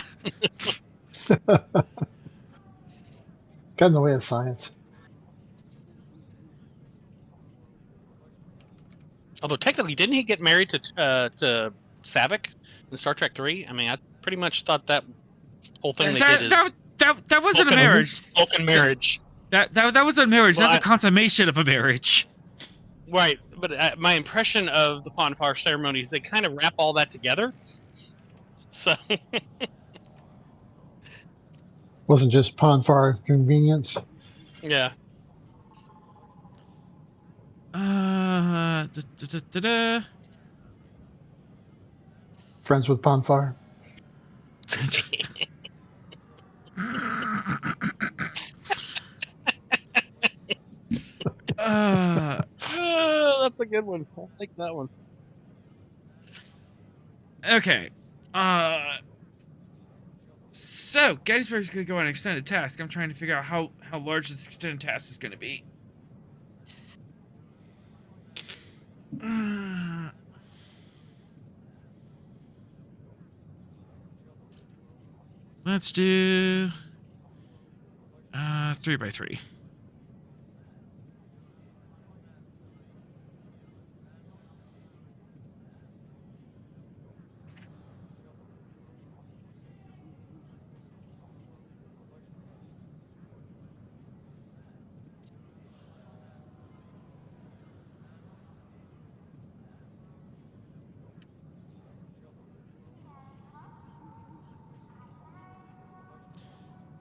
Got in the way of science. Although technically, didn't he get married to Saavik in Star Trek 3? I mean, I pretty much thought that whole thing they did is that wasn't a marriage. Spoken marriage. That wasn't a marriage. Well, that's a consummation of a marriage. Right, but my impression of the Ponfar ceremony is they kind of wrap all that together. So Wasn't just Ponfar convenience. yeah. Friends with Ponfar. That's a good one. I'll take that one. Okay. So Gettysburg's gonna go on an extended task. I'm trying to figure out how large this extended task is gonna be. Let's do 3x3.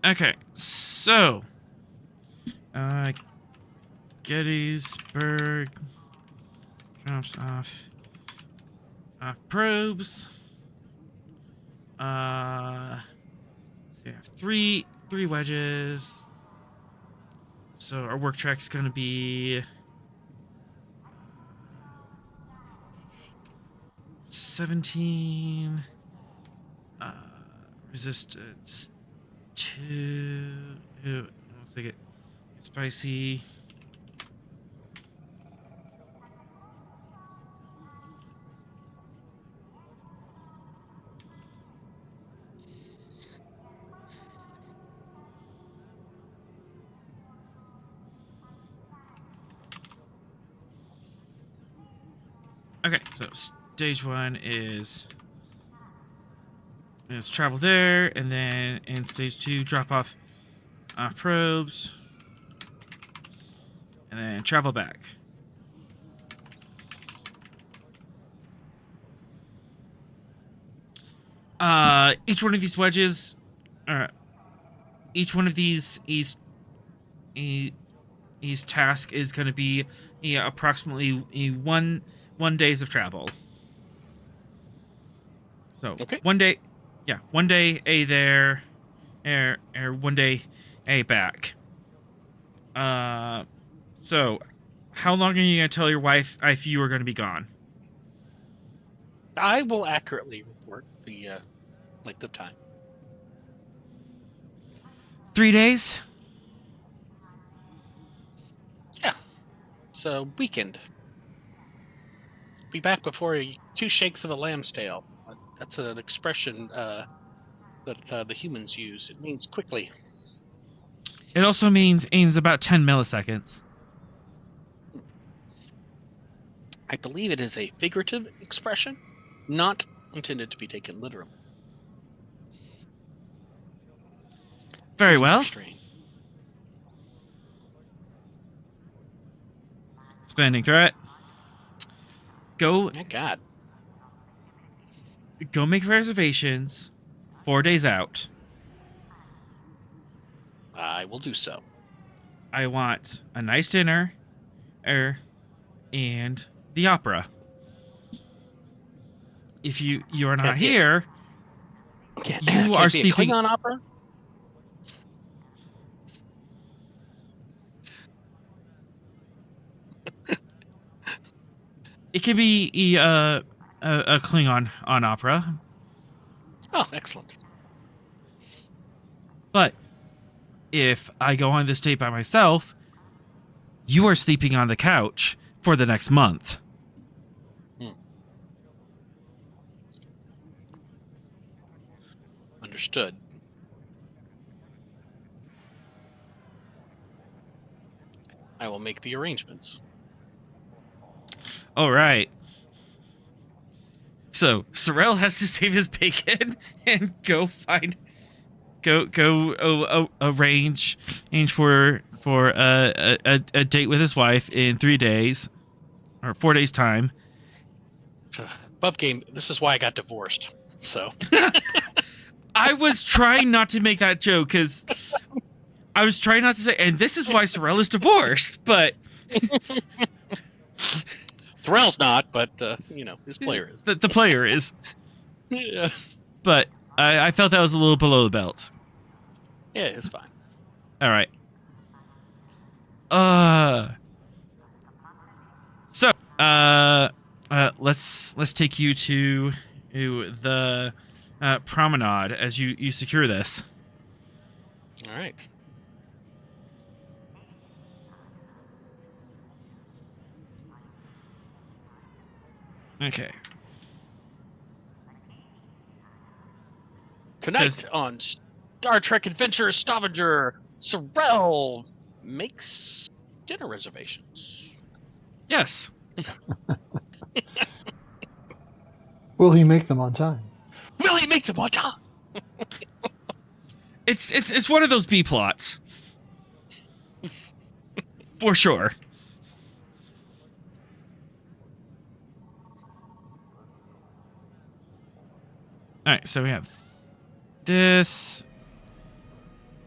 Okay, so Gettysburg drops off probes. So you have three wedges. So our work track's gonna be 17. Resistance 2. Once I get spicy. Okay, so stage 1 is travel there, and then in stage 2, drop off probes, and then travel back. Each one of these wedges, each one of these task is going to be approximately one days of travel. So Okay. one day A there, or 1 day A back. So how long are you gonna tell your wife if you are going to be gone? I will accurately report the length of time. 3 days. Yeah. So weekend. Be back before 2 shakes of a lamb's tail. That's an expression that the humans use. It means quickly. It also means about 10 milliseconds. I believe it is a figurative expression, not intended to be taken literally. Very Means well. restrain. Spending threat. Go My God. make reservations 4 days out. I will do so. I want a nice dinner, and the opera. If you are not here, you are Can't be a sleeping. Klingon opera? It can be a Klingon on opera, Oh, excellent. but if I go on this date by myself, you are sleeping on the couch for the next month. Understood. I will make the arrangements. All right. So Sorrel has to save his bacon and go arrange for a date with his wife in 3 days or 4 days time. Bub game, this is why I got divorced. So I was trying not to make that joke because I was trying not to say, and this is why Sorrel is divorced, but Thorell's not, but his player is. the player is. Yeah. But I felt that was a little below the belt. Yeah, it's fine. All right. So let's take you to the promenade as you secure this. All right. Okay. Tonight on Star Trek Adventure Stavanger, Sorrel makes dinner reservations. Yes. Will he make them on time? Will he make them on time? It's one of those B plots. For sure. All right, so we have this.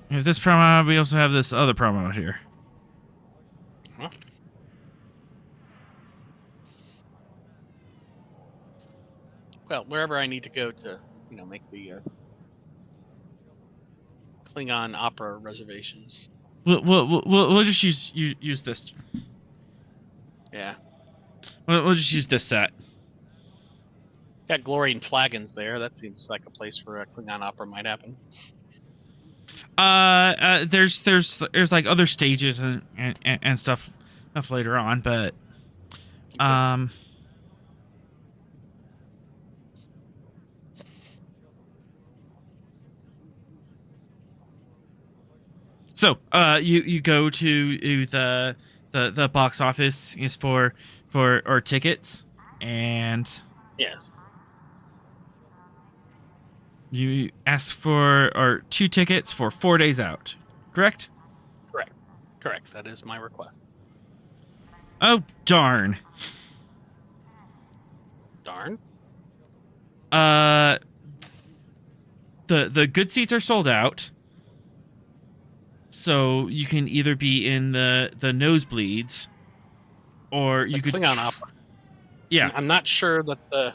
We have this promo. We also have this other promo here. Huh? Well, wherever I need to go to, make the Klingon opera reservations. We'll just use this. Yeah. We'll just use this set. Got Glory and Flagons there. That seems like a place where a Klingon opera might happen. There's like other stages and stuff later on, but So you go to the box office is for or tickets, and yeah, you ask for 2 tickets for 4 days out, correct? Correct. That is my request. Oh darn! Darn. The good seats are sold out. So you can either be in the nosebleeds, or you could Klingon opera. Yeah, I'm not sure that the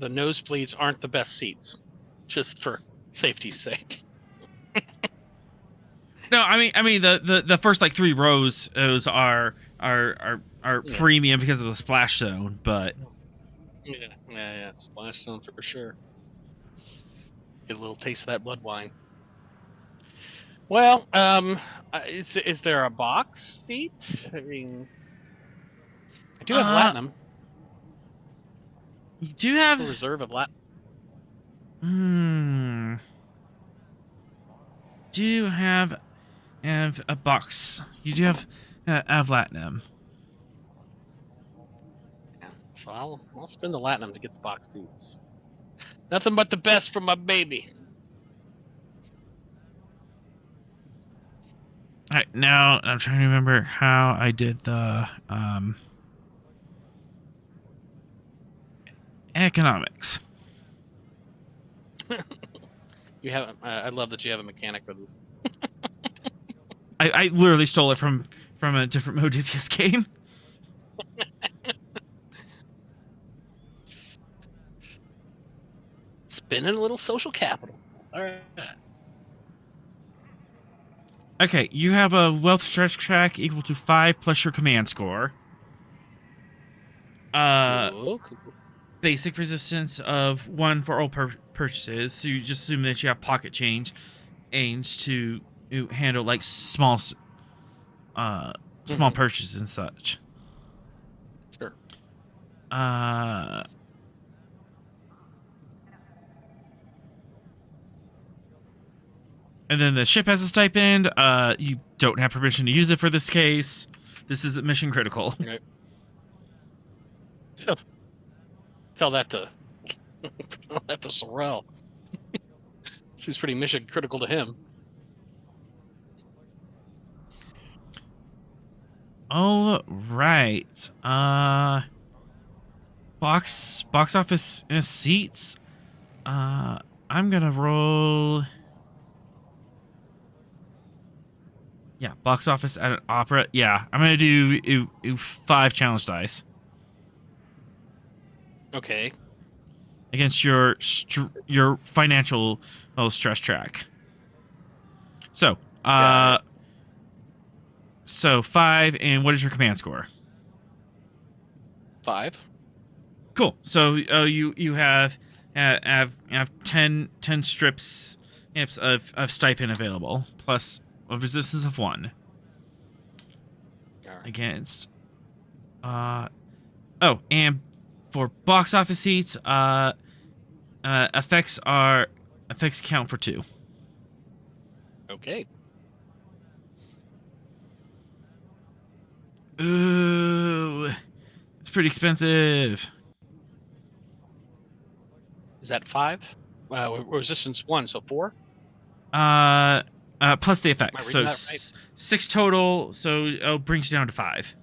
nosebleeds aren't the best seats, just for safety's sake. No, I mean the first like 3 rows those are premium because of the splash zone, but yeah, splash zone for sure. Get a little taste of that blood wine. Well, is there a box seat? I mean, I do have Latinum. You do have a reserve of Latinum. Do have a box. You do have Latinum. Yeah, so I'll spend the Latinum to get the box seats. Nothing but the best for my baby. All right, now I'm trying to remember how I did the economics. You have. I love that you have a mechanic for this. I literally stole it from a different Modifius game. Spending a little social capital. All right. Okay, you have a wealth stress track equal to 5 plus your command score. Cool. Basic resistance of 1 for all purchases. So you just assume that you have pocket change, aims to handle like small purchases and such. Sure. And then the ship has a stipend. You don't have permission to use it for this case. This is mission critical. Right. Tell that to Sorrel. Seems pretty mission critical to him. All right. Box office seats. I'm gonna roll. Yeah, box office at an opera. Yeah, I'm gonna do 5 challenge dice. Okay. Against your financial stress track. So, so 5, and what is your command score? 5. Cool. So you have have 10 strips of stipend available, plus a resistance of 1 All right. against. Oh, and for box office seats, effects count for 2. Okay. Ooh, it's pretty expensive. Is that 5? Resistance 1, so 4. Plus the Am I effects, reading so that right? 6 total. So it brings you down to 5.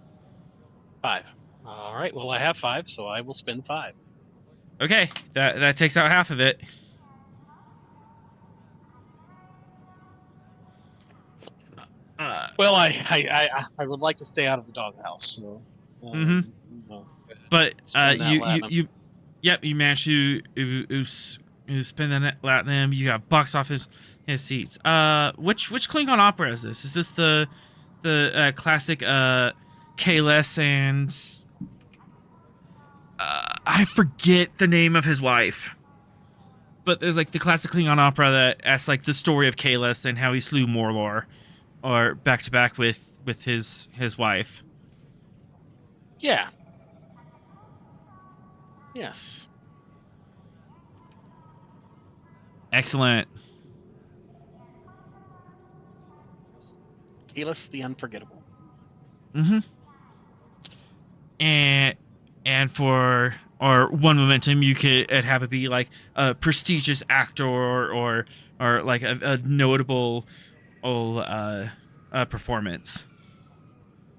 5. All right. Well, I have 5, so I will spend 5. Okay, that takes out half of it. Well, I would like to stay out of the doghouse, so Mhm. no, But spend that you latinum. yep, you managed to spend that latinum. You got box office his seats. Which Klingon opera is this? Is this the classic Kalis and I forget the name of his wife. But there's like the classic Klingon opera that asks like the story of Kalis and how he slew Morlor, or back to back with his wife. Yeah. Yes. Excellent. Keyless the Unforgettable. Mm-hmm. And for or 1 momentum, you could have it be like a prestigious actor or like a notable performance.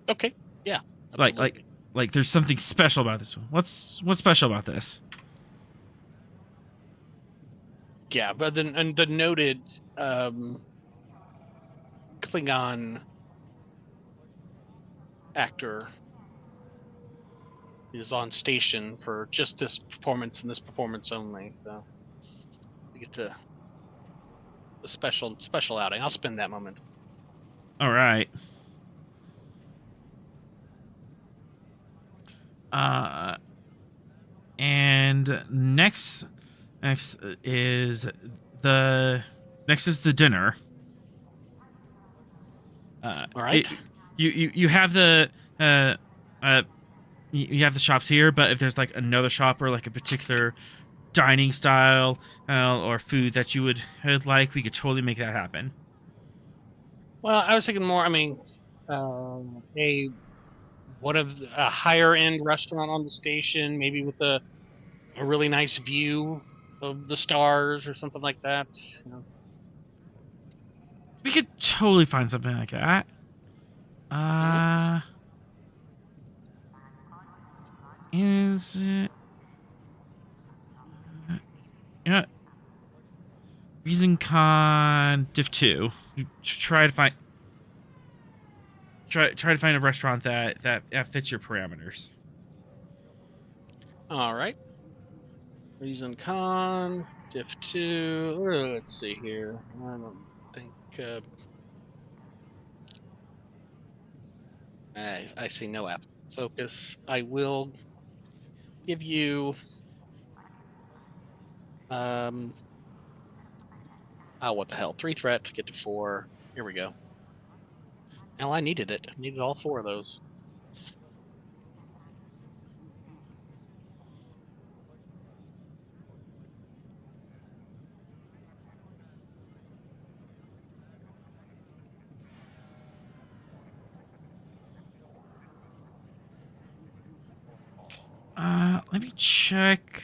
Okay. Yeah. Like Absolutely. there's something special about this one. What's special about this? Yeah, but then and the noted Klingon actor is on station for just this performance and this performance only. So we get to a special outing. I'll spend that moment. All right. And next is the dinner. All right. You have the you have the shops here, but if there's like another shop or like a particular dining style or food that you would like, we could totally make that happen. Well, I was thinking more. I mean, a higher end restaurant on the station, maybe with a really nice view of the stars or something like that. You know? We could totally find something like that. Is it? Yeah. Reason Con Diff 2. You try to find a restaurant that fits your parameters. All right. Reason con diff 2. Let's see here. I don't think. I see no app focus. I will give you. Oh, what the hell? 3 threat to get to 4. Here we go. Now I needed it. I needed all 4 of those. Let me check.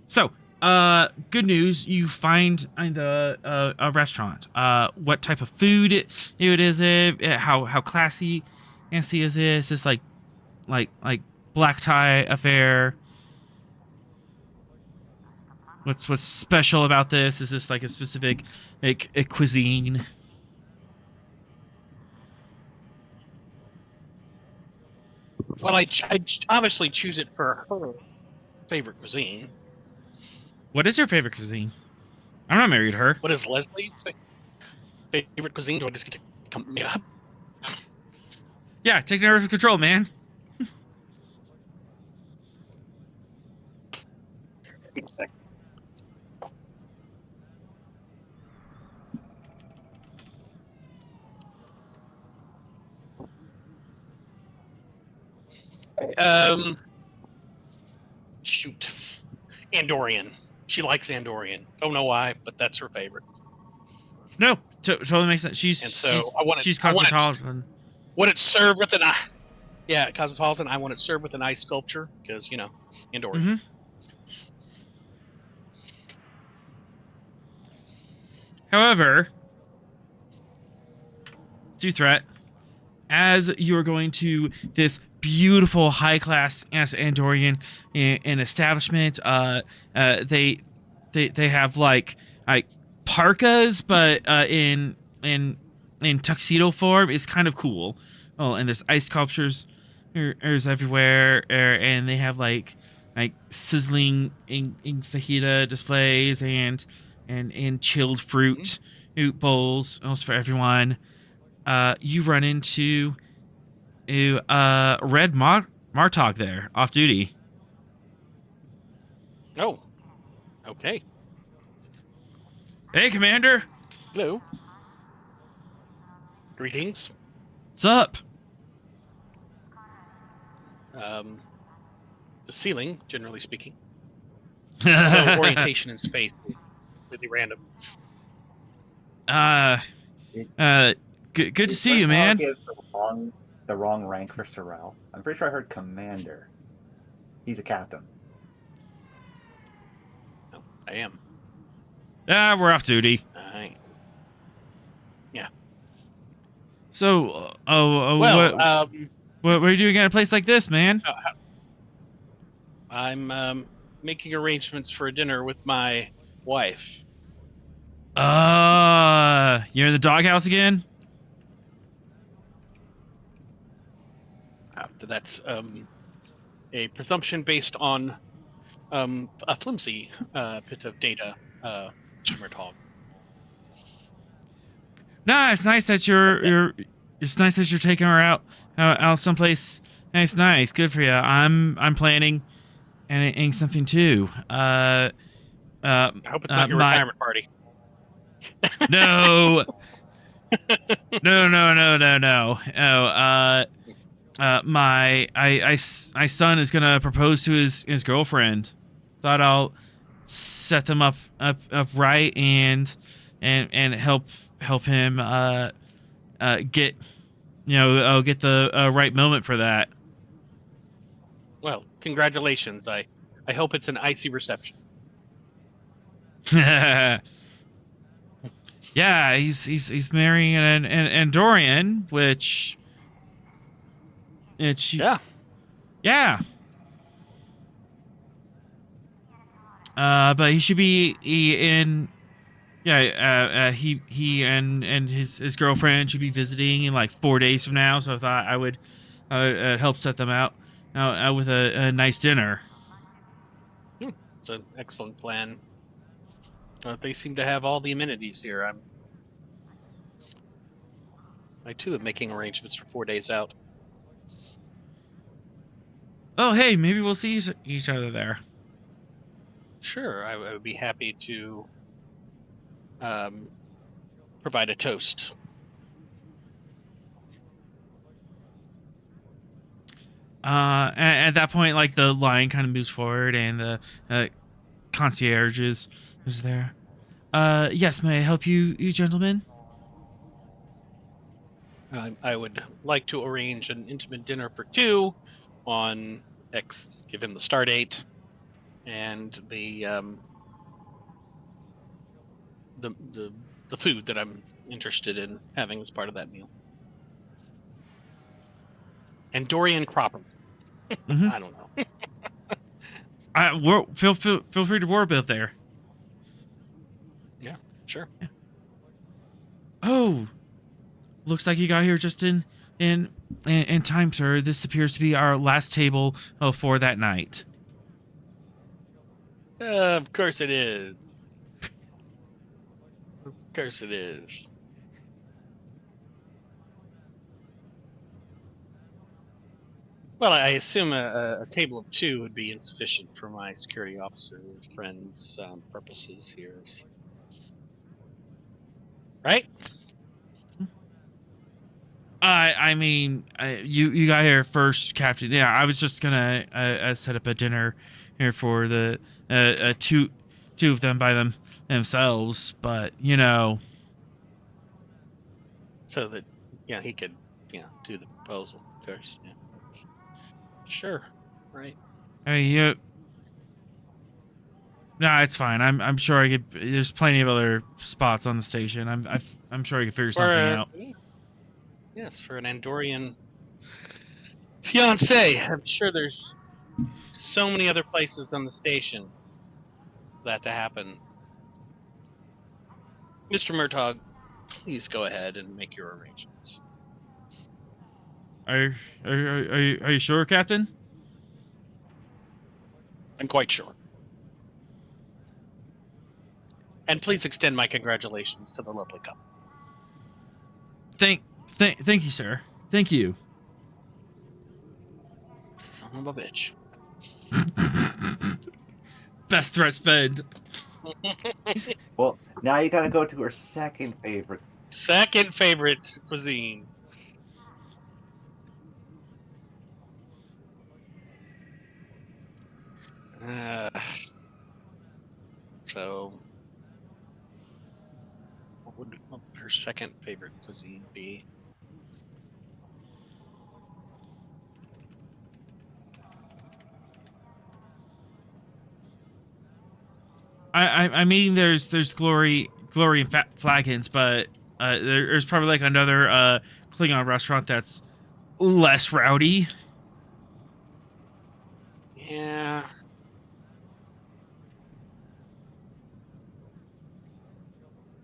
So, good news. You find a restaurant. What type of food it is? How classy is this? Is this like black tie affair? What's special about this? Is this like a specific like a cuisine? Well, I obviously choose it for her favorite cuisine. What is your favorite cuisine? I'm not married to her. What is Leslie's favorite cuisine? Do I just get to come make it up? Yeah, take narrative control, man. Give me a sec. Shoot. Andorian. She likes Andorian. Don't know why, but that's her favorite. No, totally makes sense. She's And so I want it. she's I want it. cosmopolitan. Want it served with an eye. Yeah, cosmopolitan. I want it served with an ice sculpture because Andorian. Mm-hmm. However, due threat, as you're going to this beautiful high-class Andorian an establishment, they have like parkas, but in tuxedo form. Is kind of cool. Oh, and there's ice sculptures everywhere, and they have like sizzling in fajita displays and chilled fruit bowls also for everyone. You run into Red Martog there, off duty. Oh, okay. Hey, Commander. Hello. Greetings. What's up? The ceiling, generally speaking. So orientation in space is really random. Good to see you, man. Give the wrong rank for Sorrel. I'm pretty sure I heard commander. He's a captain. No, I am. We're off duty. Yeah. So, Well, what are you doing at a place like this, man? I'm making arrangements for a dinner with my wife. You're in the doghouse again? That's a presumption based on a flimsy bit of data, Shimmertog. Nah, it's nice that it's nice that you're taking her out someplace nice. Good for you. I'm planning and something too. I hope it's not your retirement party. No. No. Oh, my son is gonna propose to his girlfriend. Thought I'll set them up right and help him get get the right moment for that. Well, congratulations. I hope it's an icy reception. Yeah, he's marrying an Andorian, which yeah. But he should be in. Yeah, he and his girlfriend should be visiting in like 4 days from now. So I thought I would help set them out with a nice dinner. It's an excellent plan. They seem to have all the amenities here. I too am making arrangements for 4 days out. Oh, hey, maybe we'll see each other there. Sure, I would be happy to provide a toast. At that point, like the line kind of moves forward, and the concierge is there. Yes, may I help you gentlemen? I would like to arrange an intimate dinner for two on X, given the star date, and the food that I'm interested in having as part of that meal. And Dorian Cropper. Mm-hmm. I don't know. Feel free to warp there. Yeah, sure. Yeah. Oh, looks like you got here just in in time, sir. This appears to be our last table for that night. Of course it is. Of course it is. Well, I assume a table of 2 would be insufficient for my security officer friend's purposes here. Right? I mean, you got here first, Captain. Yeah, I was just gonna set up a dinner here for the two of them by themselves, but you know. So that he could do the proposal. Of course. Yeah. Sure. Right. I mean, no, it's fine. I'm sure I could. There's plenty of other spots on the station. I'm sure I could figure something out. Yes, for an Andorian fiance, I'm sure there's so many other places on the station for that to happen. Mr. Murtaugh, please go ahead and make your arrangements. Are you sure, Captain? I'm quite sure. And please extend my congratulations to the lovely couple. Thank you, sir. Thank you. Son of a bitch. Best threat sped. Well, now you gotta go to her second favorite. Second favorite cuisine. So, what would her second favorite cuisine be? I mean, there's glory and flagons, but there's probably like another Klingon restaurant that's less rowdy. Yeah.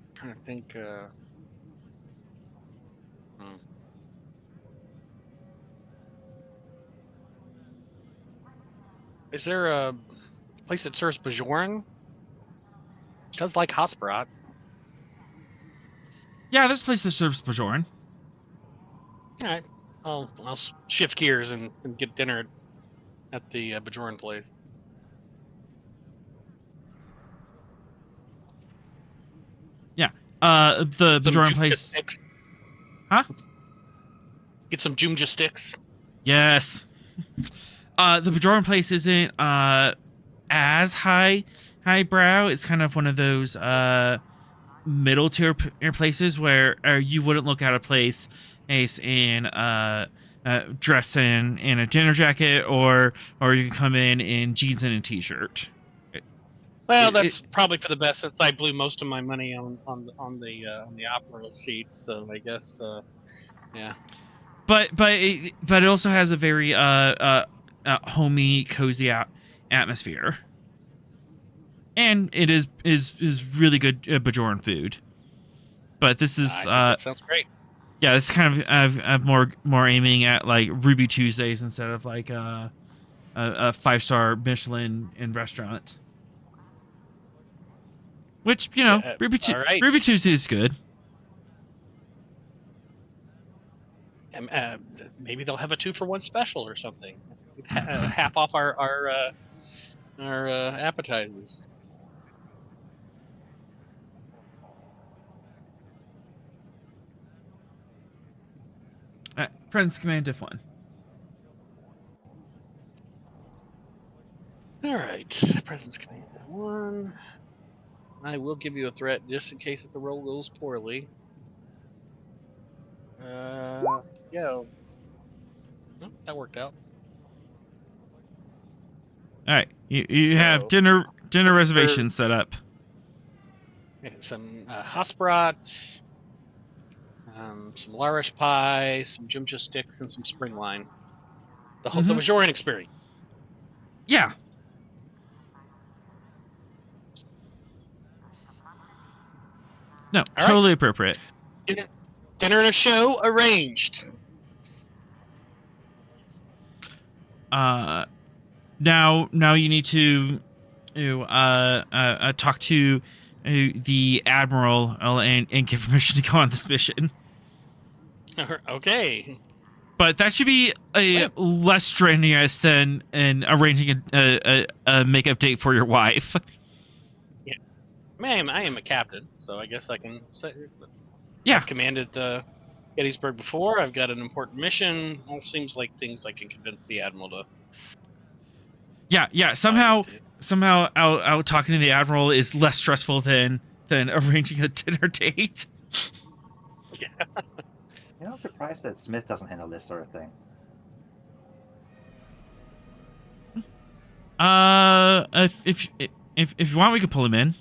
I'm trying to think. Is there a place that serves Bajoran? It does like Hasperat. Yeah, this place that serves Bajoran. All right, I'll shift gears and get dinner at the Bajoran place. Yeah, the Bajoran place. Sticks. Huh? Get some Jumja sticks. Yes. The Bajoran place isn't as highbrow. It's kind of one of those middle tier places where you wouldn't look at a place in dress in a dinner jacket, or you can come in jeans and a t-shirt. Well, that's probably for the best, since I blew most of my money on the opera seats. So I guess yeah. But it also has a very homey, cozy atmosphere, and it is really good Bajoran food. But this is that sounds great. Yeah, this is kind of more aiming at like Ruby Tuesdays instead of like a 5-star Michelin in restaurant. Which, you know, Ruby Tuesday is good. Maybe they'll have a 2-for-1 special or something. Half off our appetizers. Presence Command Diff 1. All right, Presence Command Diff 1. I will give you a threat just in case if the roll goes poorly. No, that worked out. All right, you have dinner reservations set up. Some Hasperat, some Larish pie, some Jumja sticks, and some spring wine. The Bajoran experience. Yeah. No, totally appropriate. Dinner and a show arranged. Now you need to talk to the admiral and give permission to go on this mission. Okay. But that should be a Well, less strenuous than arranging a makeup date for your wife. I am a captain, so I guess I can say Yeah, I've commanded Gettysburg before. I've got an important mission. All seems like things I can convince the admiral to. yeah. buy Somehow, out talking to the admiral is less stressful than arranging a dinner date. Yeah. You know, I'm surprised that Smith doesn't handle this sort of thing. If you want, we could pull him in.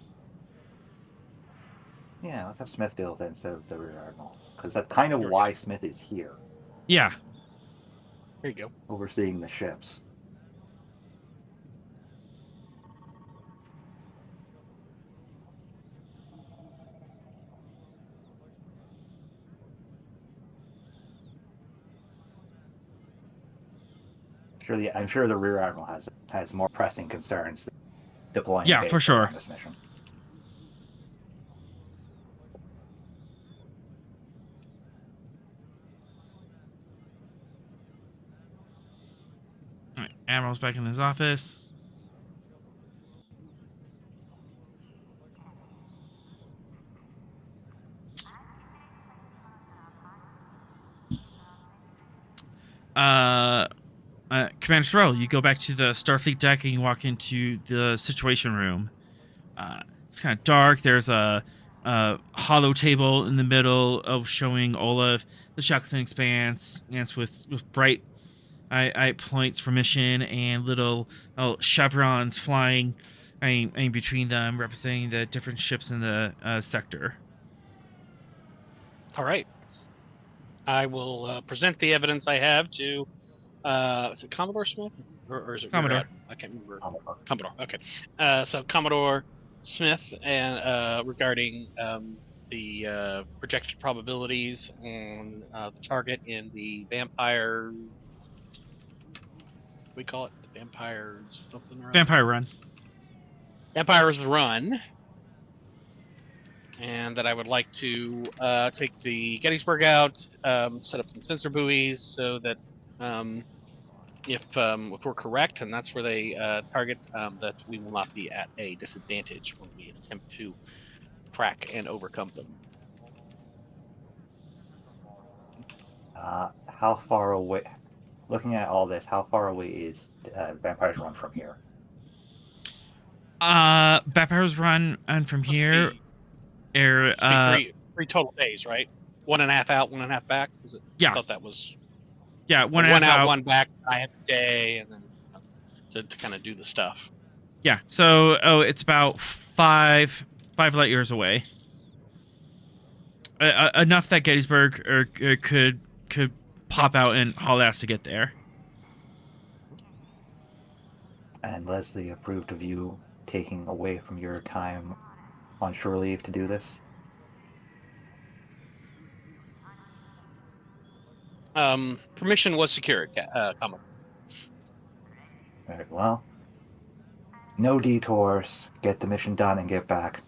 Yeah, let's have Smith deal with it instead of the rear admiral, because that's kind of Sure. why Smith is here, Yeah. Here you go. overseeing the ships. I'm sure the rear admiral has more pressing concerns than deploying. Yeah, for sure. On this mission. All right, admiral's back in his office. Commander Sorrell, you go back to the Starfleet deck and you walk into the situation room. It's kind of dark. There's a hollow table in the middle of showing Olaf the Shackleton Expanse, and it's with bright eye points for mission and little chevrons flying in between them, representing the different ships in the sector. All right. I will present the evidence I have to. Is it Commodore Smith or is it Commodore? Rear Admiral? I can't remember. Commodore. Okay. So Commodore Smith and regarding the projected probabilities on the target in the vampire. We call it the vampires something. Or Vampire Run. Vampires Run. And that I would like to take the Gettysburg out, set up some sensor buoys so that if we're correct, and that's where they target, that we will not be at a disadvantage when we attempt to crack and overcome them. How far away? Looking at all this, how far away is Vampires Run from here? Vampires Run and from here. Three total days, right? 1.5 out, 1.5 back. Is it? Yeah. I thought that was. Yeah, one out, one back. I had a day, and then to kind of do the stuff. Yeah. So it's about five light years away. Enough that Gettysburg could pop out and haul ass to get there. And Leslie approved of you taking away from your time on shore leave to do this? Permission was secured, Commodore. Very well. No detours. Get the mission done and get back.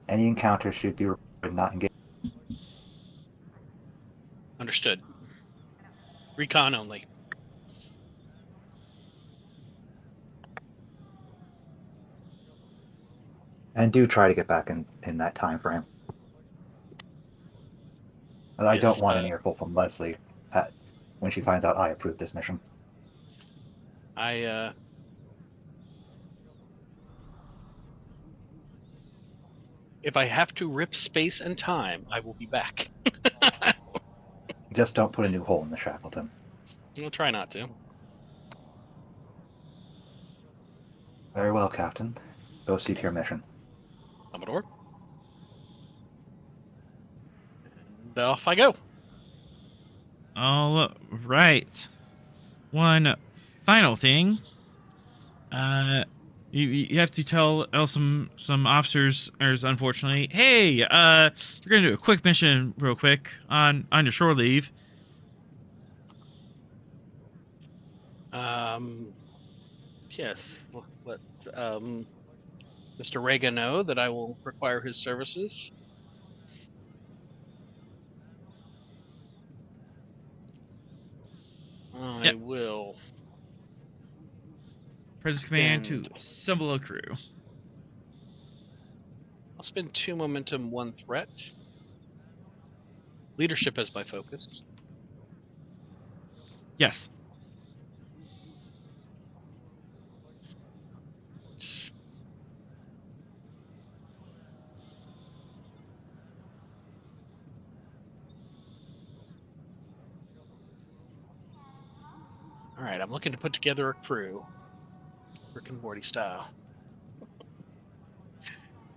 Any encounters should be reported, not engaged. Understood. Recon only. And do try to get back in that time frame. I don't want an earful from Leslie when she finds out I approved this mission. If I have to rip space and time, I will be back. Just don't put a new hole in the Shackleton. We'll try not to. Very well, Captain. Go see to your mission. Commodore. And off I go. All right. One final thing. You have to tell some officers, unfortunately, hey, we're gonna do a quick mission real quick on your shore leave. Yes. Let Mr. Rega know that I will require his services. I Yep. will Presence command spend. to assemble a crew. I'll spend 2 momentum, 1 threat. Leadership as my focus. Yes. All right, I'm looking to put together a crew, Rick and Morty style.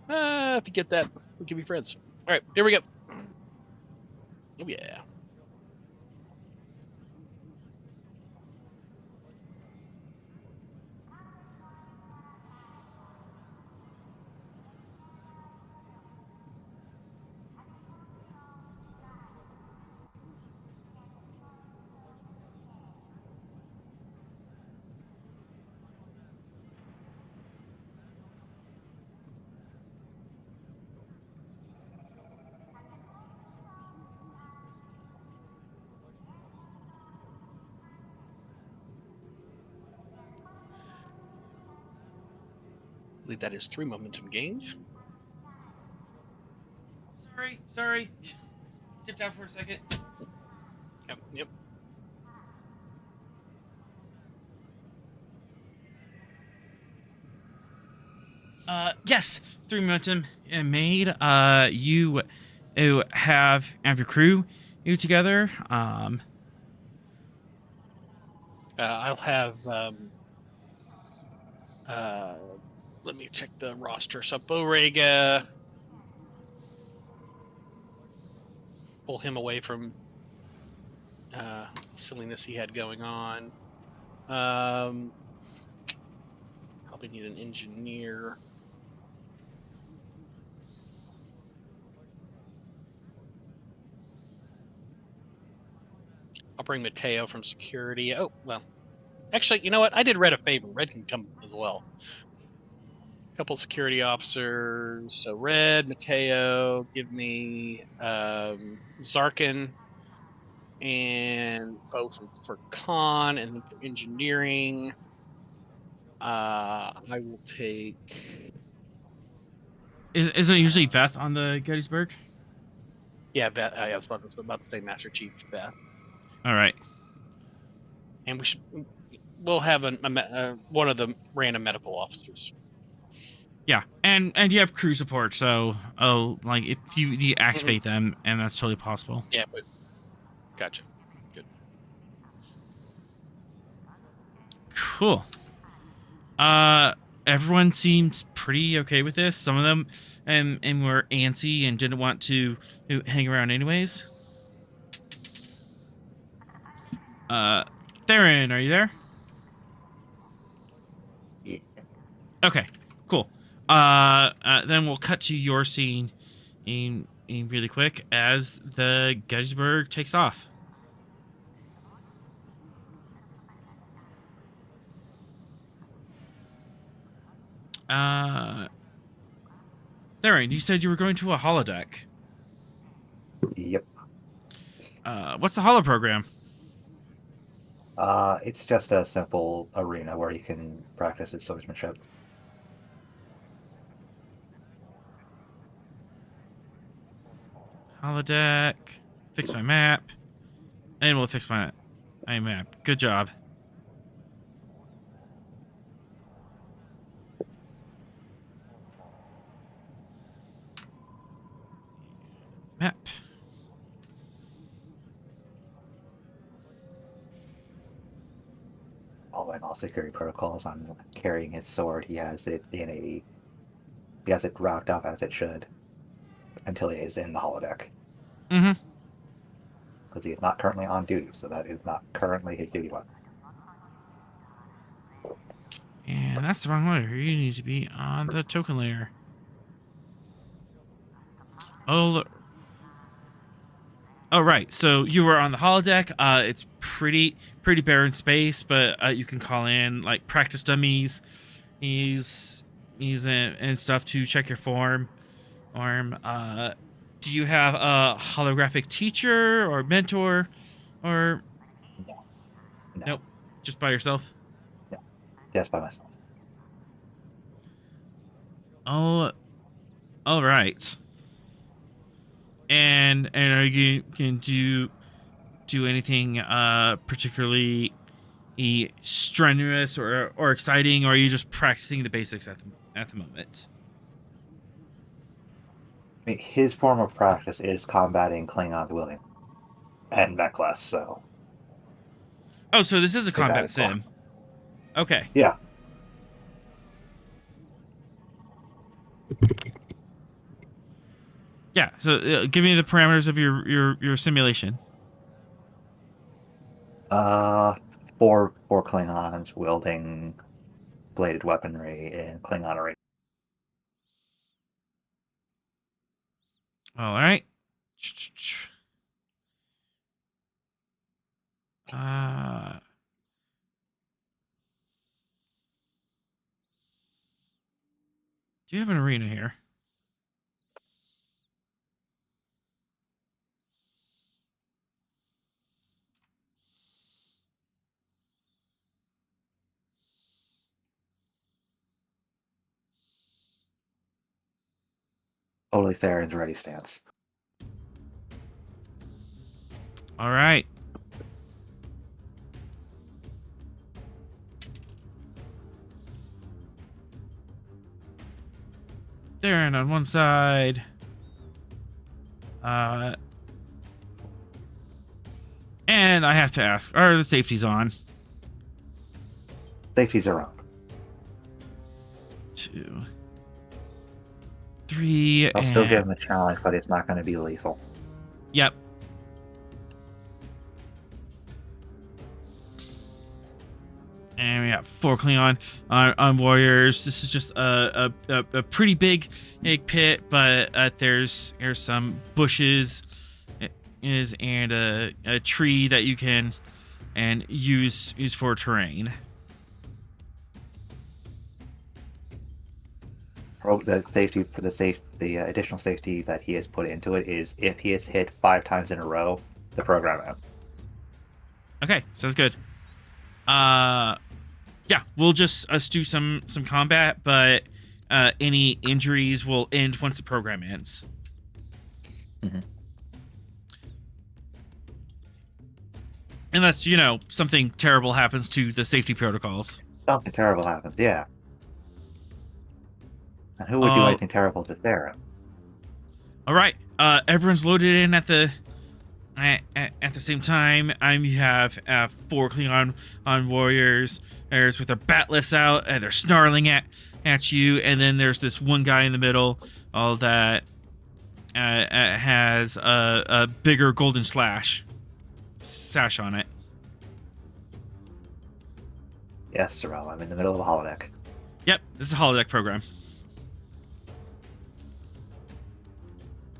If you get that, we can be friends. All right, here we go. Oh yeah. I believe that is 3 momentum gained. Sorry. Tipped out for a second. Yep. Yes, 3 momentum made. You have your crew you together. I'll have. Let me check the roster. So Borega, pull him away from silliness he had going on. Probably need an engineer. I'll bring Mateo from security. Oh, well. Actually, you know what? I did Red a favor. Red can come as well. Couple security officers. So Red, Mateo, give me Zarkin and Bo for con, and then for engineering. I will take. Isn't it usually Beth on the Gettysburg? Yeah, Beth. I was about to say Master Chief Beth, All right. and we'll have one of the random medical officers. Yeah, and you have crew support, so like if you deactivate them, and that's totally possible. Yeah, but gotcha. Good. Cool. Everyone seems pretty okay with this. Some of them and were antsy and didn't want to hang around anyways. Theron, are you there? Yeah. Okay, cool. Then we'll cut to your scene in really quick as the Gettysburg takes off. Theron, you said you were going to a holodeck. Yep. What's the holo program? It's just a simple arena where you can practice its swordsmanship. Holodeck. Fix my map. And we'll fix my map. Good job. Map. Following all security protocols on carrying his sword, he has it racked up as it should until he is in the holodeck. Mm-hmm. Because he is not currently on duty, so that is not currently his duty weapon. And that's the wrong layer. You need to be on the token layer. Oh, Oh, right. So you were on the holodeck. It's pretty barren space, but you can call in like practice dummies, he's and stuff to check your form. Do you have a holographic teacher or mentor, or No, no, nope, just by yourself? no, just by myself. Oh, all right. And are you can do anything particularly strenuous or exciting, or are you just practicing the basics at the moment? I mean, his form of practice is combating Klingons willing and Mechless, so Oh, so this is a take that combat as well. sim. Okay. Yeah. Yeah. So give me the parameters of your simulation. Four Klingons wielding bladed weaponry in Klingonery. All right. Do you have an arena here? Totally Theron's ready stance. All right. Darren on one side. And I have to ask, are the safeties on? Safeties are on. 2, 3, I'll and still give him a challenge, but it's not going to be lethal. yep. And we got 4 Klingon on warriors. This is just a pretty big pit, but there's some bushes and a tree that you can use for terrain. The additional safety that he has put into it is if he is hit 5 times in a row, the program ends. Okay, sounds good. Yeah, we'll just do some combat, but any injuries will end once the program ends. Mm-hmm. Unless, something terrible happens to the safety protocols. Something terrible happens, yeah. And who would do anything terrible to Theron? All right, everyone's loaded in at the same time. You have 4 Klingon on warriors. There's with their bat lifts out and they're snarling at you, and then there's this one guy in the middle, all that has a bigger golden sash on it. Yes, Sorrel, I'm in the middle of a holodeck. Yep, this is a holodeck program.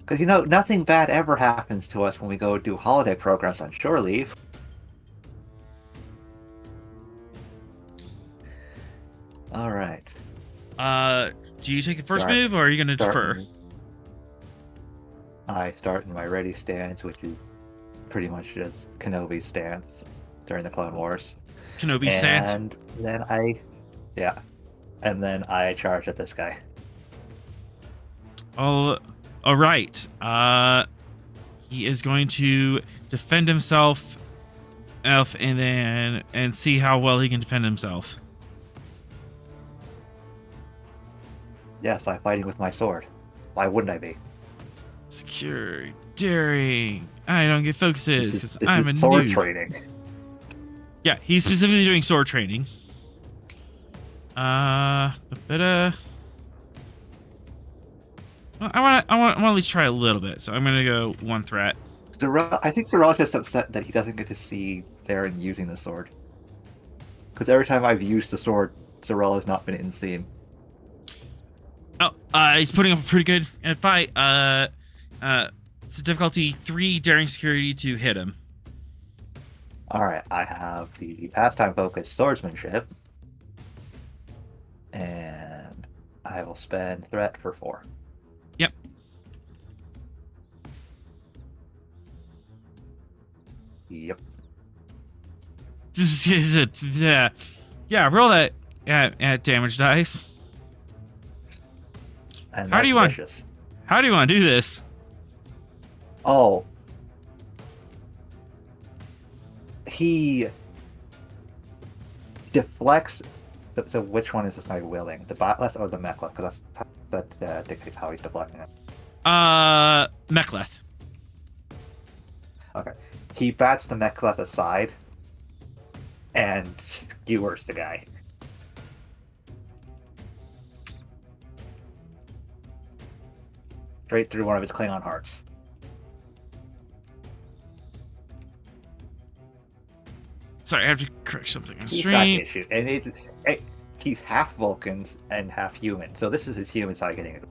Because, nothing bad ever happens to us when we go do holodeck programs on shore leave. Alright. Do you take the first move, or are you going to defer? I start in my ready stance, which is pretty much just Kenobi's stance during the Clone Wars. Kenobi stance? And then I charge at this guy. All right. He is going to defend himself, and see how well he can defend himself. Yes, I'm fighting with my sword. Why wouldn't I be? Secure, daring. I don't get focuses because This I'm is a sword noob. training. Yeah, he's specifically doing sword training. I want to at least try a little bit, so I'm gonna go 1 threat. I think Sorrel's just upset that he doesn't get to see Theron using the sword. Because every time I've used the sword, Sorrel has not been in scene. Oh, he's putting up a pretty good fight. It's a difficulty 3 daring security to hit him. Alright, I have the pastime focus swordsmanship. And I will spend threat for 4. Yep. Yep. Yeah, roll that at damage dice. And How do you want- vicious. How do you want to do this? Oh. He deflects. So which one is this guy willing? The Batleth or the Mechleth? Because that dictates how he's deflecting it. Mechleth. Okay. He bats the Mechleth aside and skewers the guy. Straight through one of his Klingon hearts. Sorry, I have to correct something on He's got the stream. issue. And he's half Vulcan and half human. So this is his human side getting it.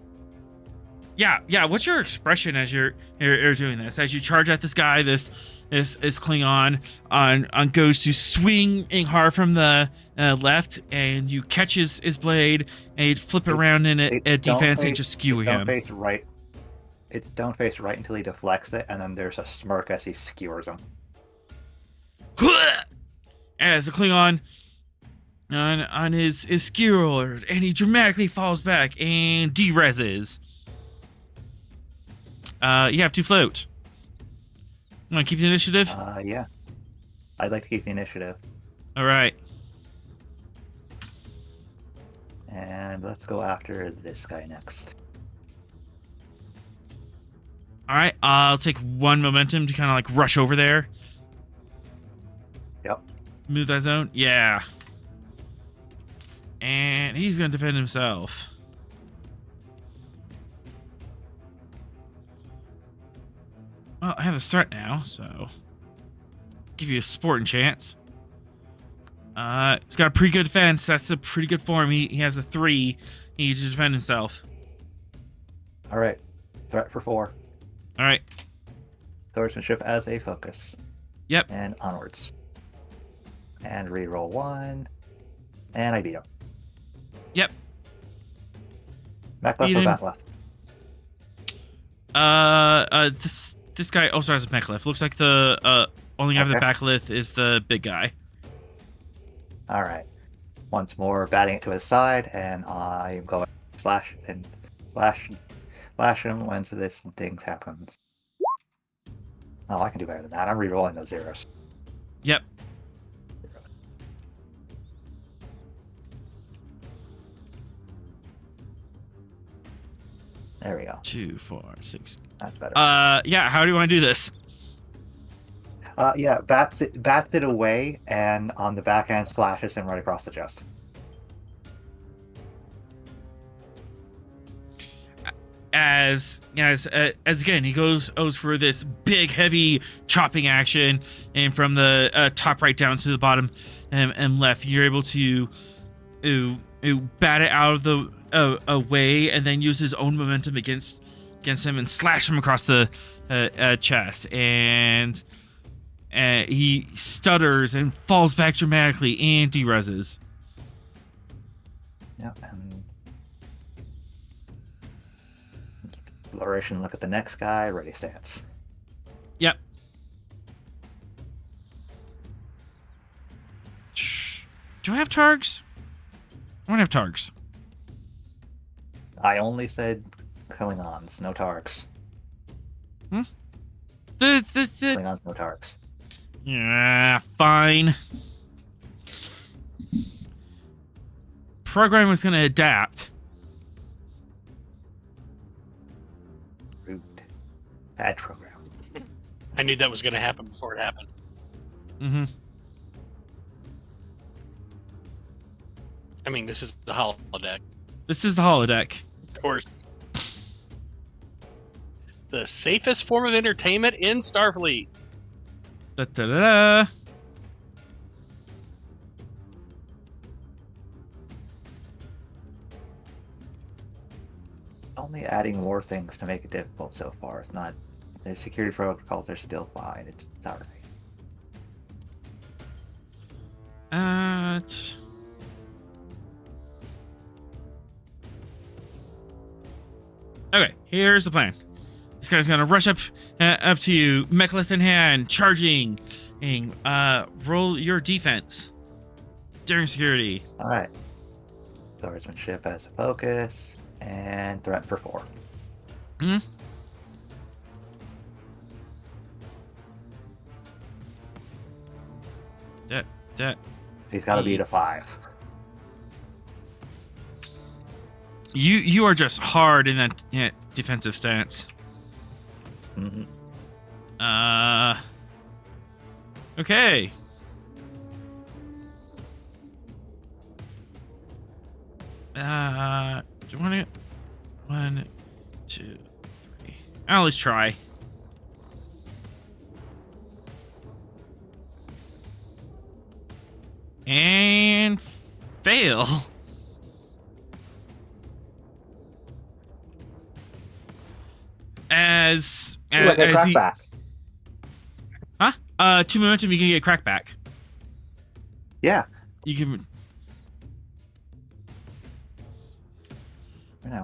Yeah. What's your expression as you're doing this? As you charge at this guy, this Klingon on goes to swinging hard from the left, and you catch his blade and you flip it around in a defense and just skew him. Don't face right. It's don't face right until he deflects it, and then there's a smirk as he skewers him. As the Klingon on his skewer, and he dramatically falls back and de-reses. You have to float. You want to keep the initiative? Yeah. I'd like to keep the initiative. All right. And let's go after this guy next. All right. I'll take 1 momentum to kind of like rush over there. Yep. Move that zone. Yeah. And he's going to defend himself. Well, I have a threat now, so give you a sporting chance. He's got a pretty good defense. That's a pretty good form. He has a 3. He needs to defend himself. All right. Threat for 4. All right. Swordsmanship as a focus. Yep. And onwards. And reroll 1. And I beat him. Yep. Back left Beat or him. back left? This guy also has a back lift. Looks like the only guy with the Okay. back lift is the big guy. All right. Once more, batting it to his side, and I'm going to slash him when this thing happens. Oh, I can do better than that. I'm re-rolling those zeros. Yep. There we go. 2, 4, 6. That's better. Yeah. How do you want to do this? Yeah, bats it away, and on the backhand slashes him right across the chest. As again, he goes for this big, heavy chopping action, and from the top right down to the bottom and left, you're able to bat it out of the away, and then use his own momentum against him and slash him across the chest, and he stutters and falls back dramatically and de-reses. Yeah, and exploration. Look at the next guy. Ready stance. Yep. Do I have targs? I don't have targs. I only said Klingons, no Targs. The Klingons, no Targs. yeah, fine. Program was gonna adapt. Rude. Bad program. I knew that was going to happen before it happened. Mm-hmm. I mean, this is the holodeck, This is the holodeck. of course. The safest form of entertainment in Starfleet. Da, da, da, da. Only adding more things to make it difficult so far. It's not The security protocols are still fine. It's all right. Okay, here's the plan. This guy's gonna rush up to you, mechlith in hand, charging, and roll your defense during security. All right. Swordsmanship as a focus, and threat for 4. Hmm. That. He's got to beat a 5. You are just hard in that defensive stance. Mm-hmm. Okay. Do you want to? 1, 2, 3. I'll let's try. And fail. As he, back. Huh? 2 momentum, you can get crack back. Yeah. You can.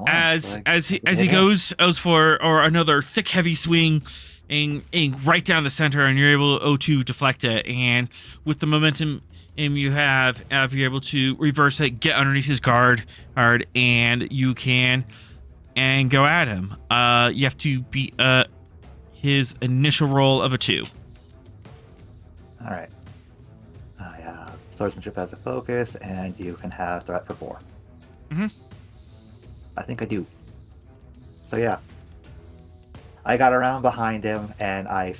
As he goes for another thick heavy swing, and right down the center, and you're able to deflect it, and with the momentum you have, you're able to reverse it, get underneath his guard, and you can go at him. You have to beat his initial roll of a 2. All right. I have swordsmanship as a focus, and you can have threat for 4. Mm-hmm. I think I do. So yeah, I got around behind him and I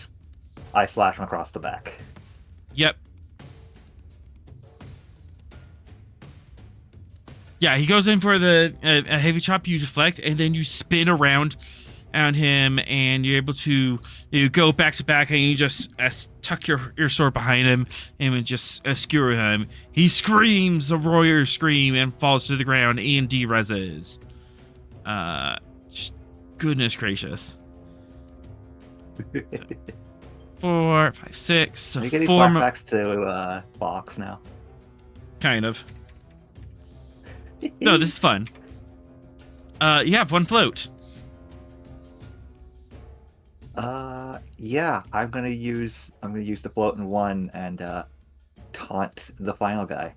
slash him across the back. Yep. Yeah, he goes in for the a heavy chop. You deflect, and then you spin around on him, and you're able to go back to back, and you just tuck your sword behind him and just skewer him. He screams a warrior scream and falls to the ground and de-reses. Goodness gracious. So, 4, 5, 6. So Are you getting 4 flashbacks to Fox now? kind of. No, this is fun. You have 1 float. Yeah, I'm gonna use the float in 1 and taunt the final guy.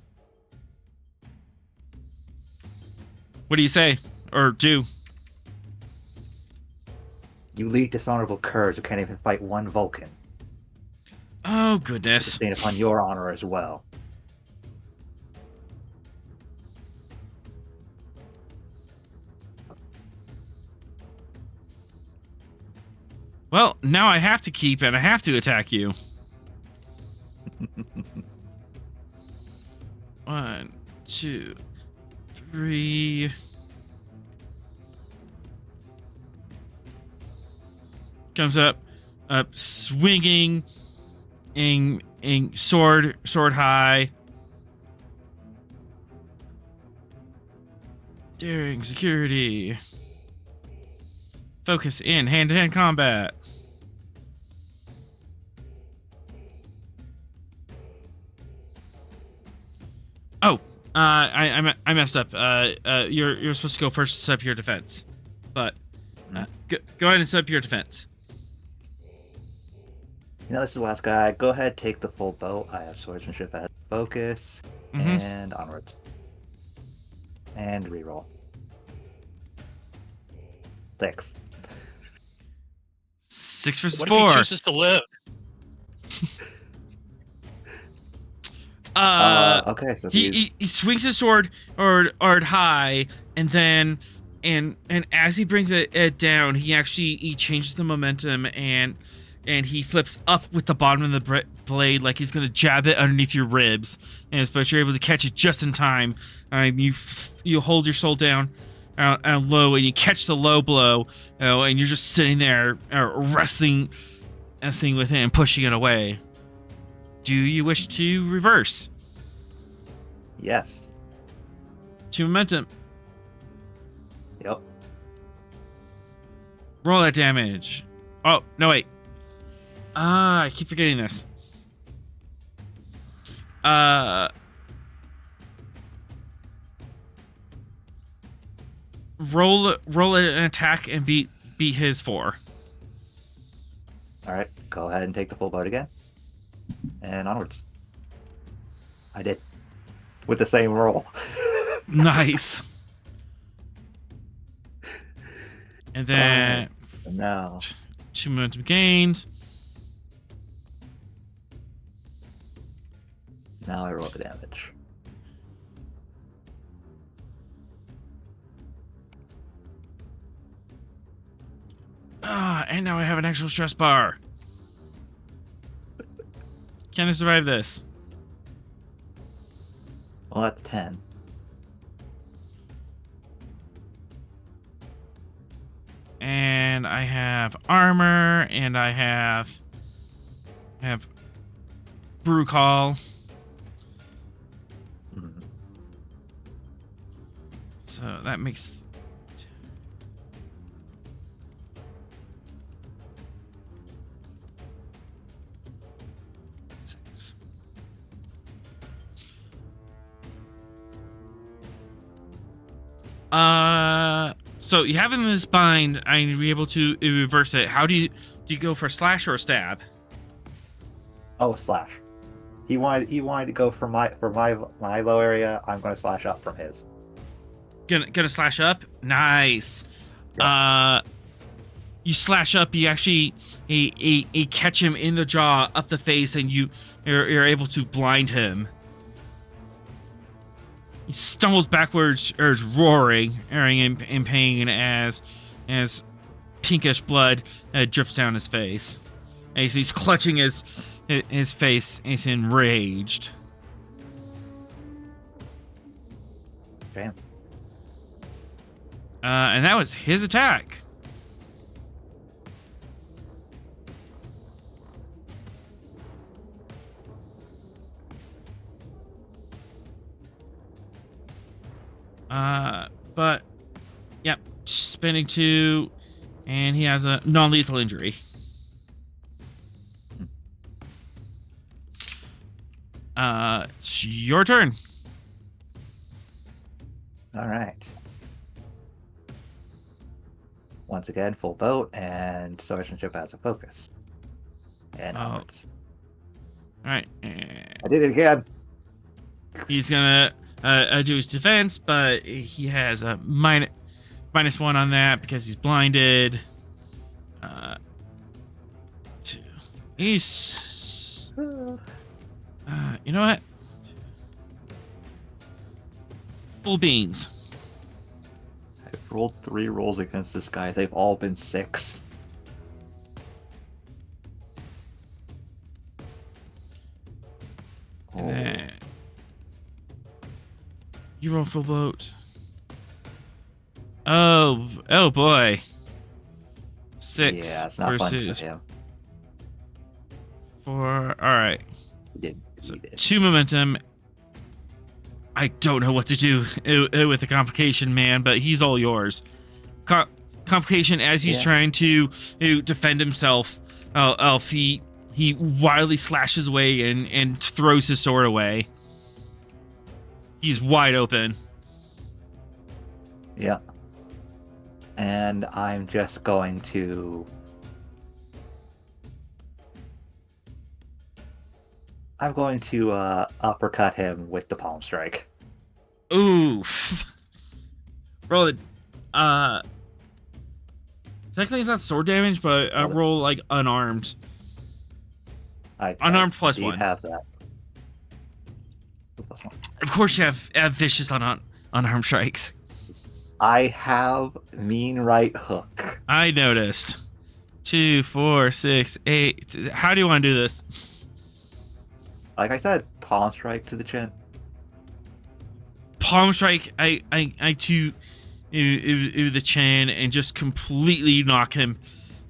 What do you say or do? You lead dishonorable curs who can't even fight 1 Vulcan. Oh goodness. Sustain upon your honor as well. Well, now I have to keep and I have to attack you. 1, 2, 3. Comes up, swinging, sword high. Daring, security. Focus in hand-to-hand combat. Oh, I messed up. You're supposed to go first to set up your defense, but go ahead and set up your defense. You know, this is the last guy. Go ahead, take the full bow. I have swordsmanship as focus, and onwards. And reroll. 6. 6 versus What 4. if he chooses to live? Okay, so he swings his sword or high, and then and as he brings it down, he changes the momentum and he flips up with the bottom of the blade like he's gonna jab it underneath your ribs, but you're able to catch it just in time. You hold your soul down low, and you catch the low blow, and you're just sitting there wrestling with it and pushing it away. Do you wish to reverse? Yes. 2 momentum. Yep. Roll that damage. Oh, no, wait. I keep forgetting this. Roll an attack and beat his 4. All right, go ahead and take the full boat again, and onwards. I did with the same roll. Nice. And then No. 2 momentum gains. Now I roll the damage. And now I have an actual stress bar. Can I survive this? Well, that's 10. And I have armor, and I have brew call. Mhm. So that makes six. So you have him in this bind. I need to be able to reverse it. How do you go for a slash or a stab? Oh, slash. He wanted to go for my low area. I'm going to slash up from his. Gonna slash up. Nice. You slash up. You actually you catch him in the jaw, up the face, and you're able to blind him. He stumbles backwards, or is roaring in pain as pinkish blood drips down his face. And he's clutching his face. He's enraged. Damn. And that was his attack. But yep, spinning 2, and he has a non-lethal injury. It's your turn. All right. Once again, full boat and swordsmanship as a focus. And onwards. All right. I did it again. He's gonna do his defense, but he has a -1 on that because he's blinded. 2. He's. You know what? Full beans. I've rolled 3 rolls against this guy. They've all been 6. And then you roll full boat. Oh boy. 6 Yeah, it's not fun versus for him. 4. All right. He did. So He did. 2 momentum. I don't know what to do with the complication, man, but he's all yours. Complication as he's trying to defend himself. He wildly slashes away and throws his sword away. He's wide open. Yeah. And I'm just going to... uppercut him with the palm strike. Oof. Roll it. Technically it's not sword damage, but roll like unarmed. Unarmed plus I 1. have that. Of course you have vicious unarmed strikes. I have mean right hook. I noticed. 2, 4, 6, 8. How do you want to do this? Like I said, palm strike to the chin. Palm strike. I to the chin and just completely knock him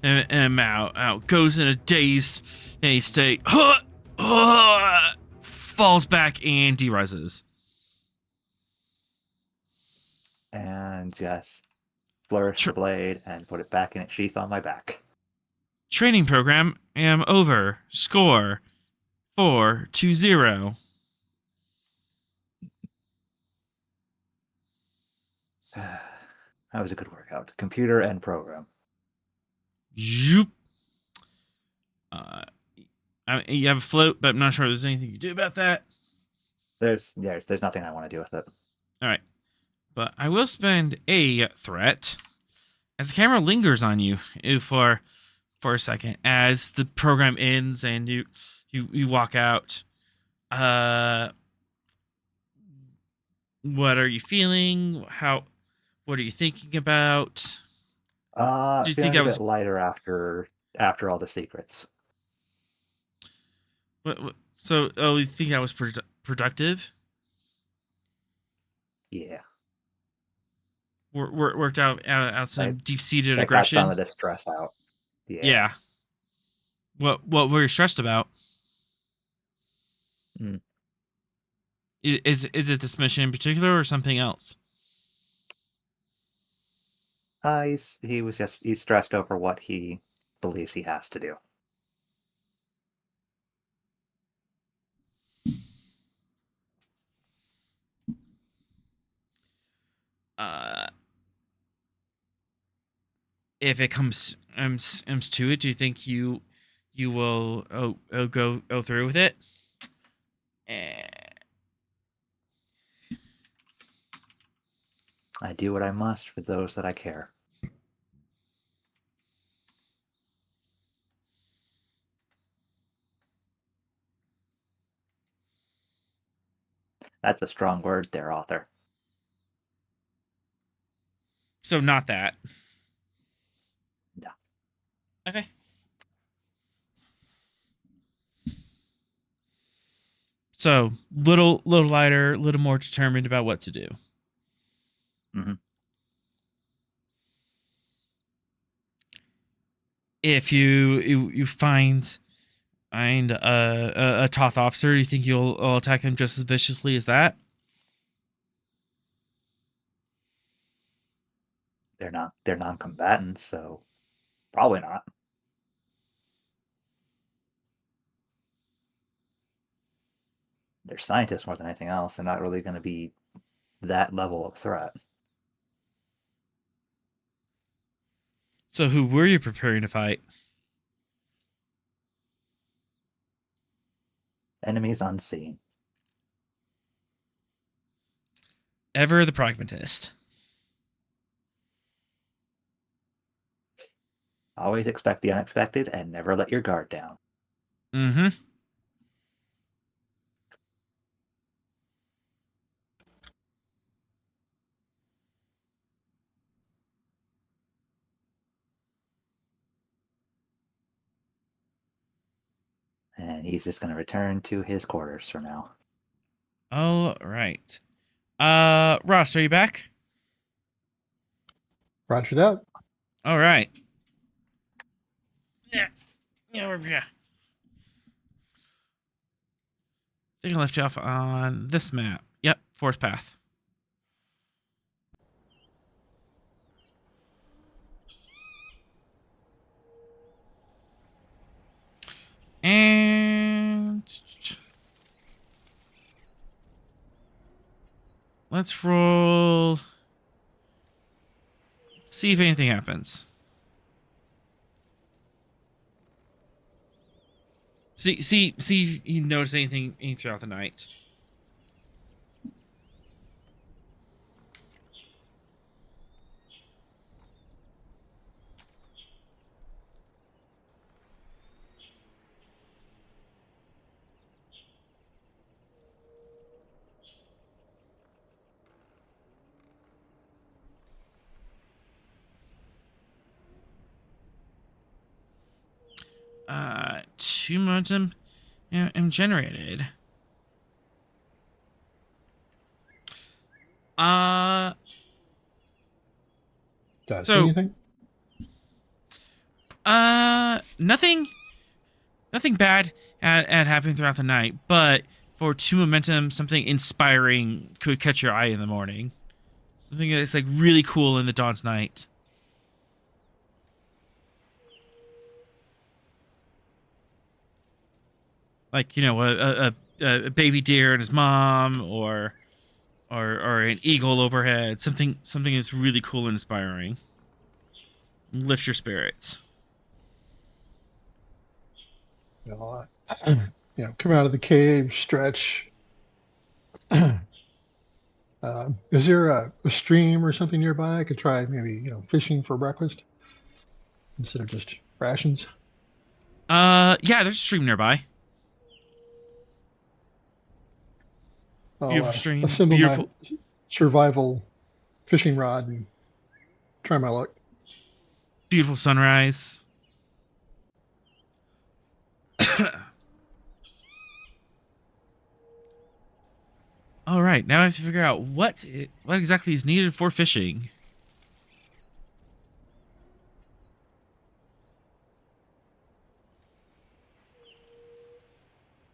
out. Goes in a dazed state. Falls back and de-reses. And just flourish the blade and put it back in its sheath on my back. Training program am over. Score 4-0. That was a good workout. Computer and program. Zoop. You have a float, but I'm not sure there's anything you do about that. There's nothing I want to do with it. All right. But I will spend a threat as the camera lingers on you for a second as the program ends and you walk out. What are you feeling? What are you thinking about? Do you think Feeling that a was bit lighter after all the secrets. what so? Oh, you think that was productive? Yeah. Worked out some deep seated That got some aggression. of the stress out. Yeah. What were you stressed about? Mm. Is it this mission in particular or something else? He's stressed over what he believes he has to do. Uh, if it comes to it, do you think you will go through with it? I do what I must for those that I care. That's a strong word there, author. So not that. No. Okay. So little lighter, little more determined about what to do. Mm-hmm. If you find a Toth officer, do you think you'll attack them just as viciously as that? They're non-combatants, so probably not. They're scientists more than anything else. They're not really going to be that level of threat. So who were you preparing to fight? Enemies unseen. Ever the pragmatist. Always expect the unexpected and never let your guard down. Mm-hmm. And he's just going to return to his quarters for now. All right. Ross, are you back? Roger that. All right. Yeah. Yeah. I think I left you off on this map. Yep, Forest Path. And let's roll. See if anything happens. See if you notice anything throughout the night. Two momentum am generated. Did I see So anything? nothing bad at happening throughout the night, but for two momentum, something inspiring could catch your eye in the morning. Something that's like really cool in the dawn's night. like a baby deer and his mom, or an eagle overhead. Something is really cool and inspiring. Lift your spirits. Come out of the cave, stretch. Is there a stream or something nearby? I could try maybe, fishing for breakfast instead of just rations. Yeah, there's a stream nearby. I'll Beautiful stream. assemble my Beautiful. survival fishing rod and try my luck. Beautiful sunrise. All right, now I have to figure out what exactly is needed for fishing.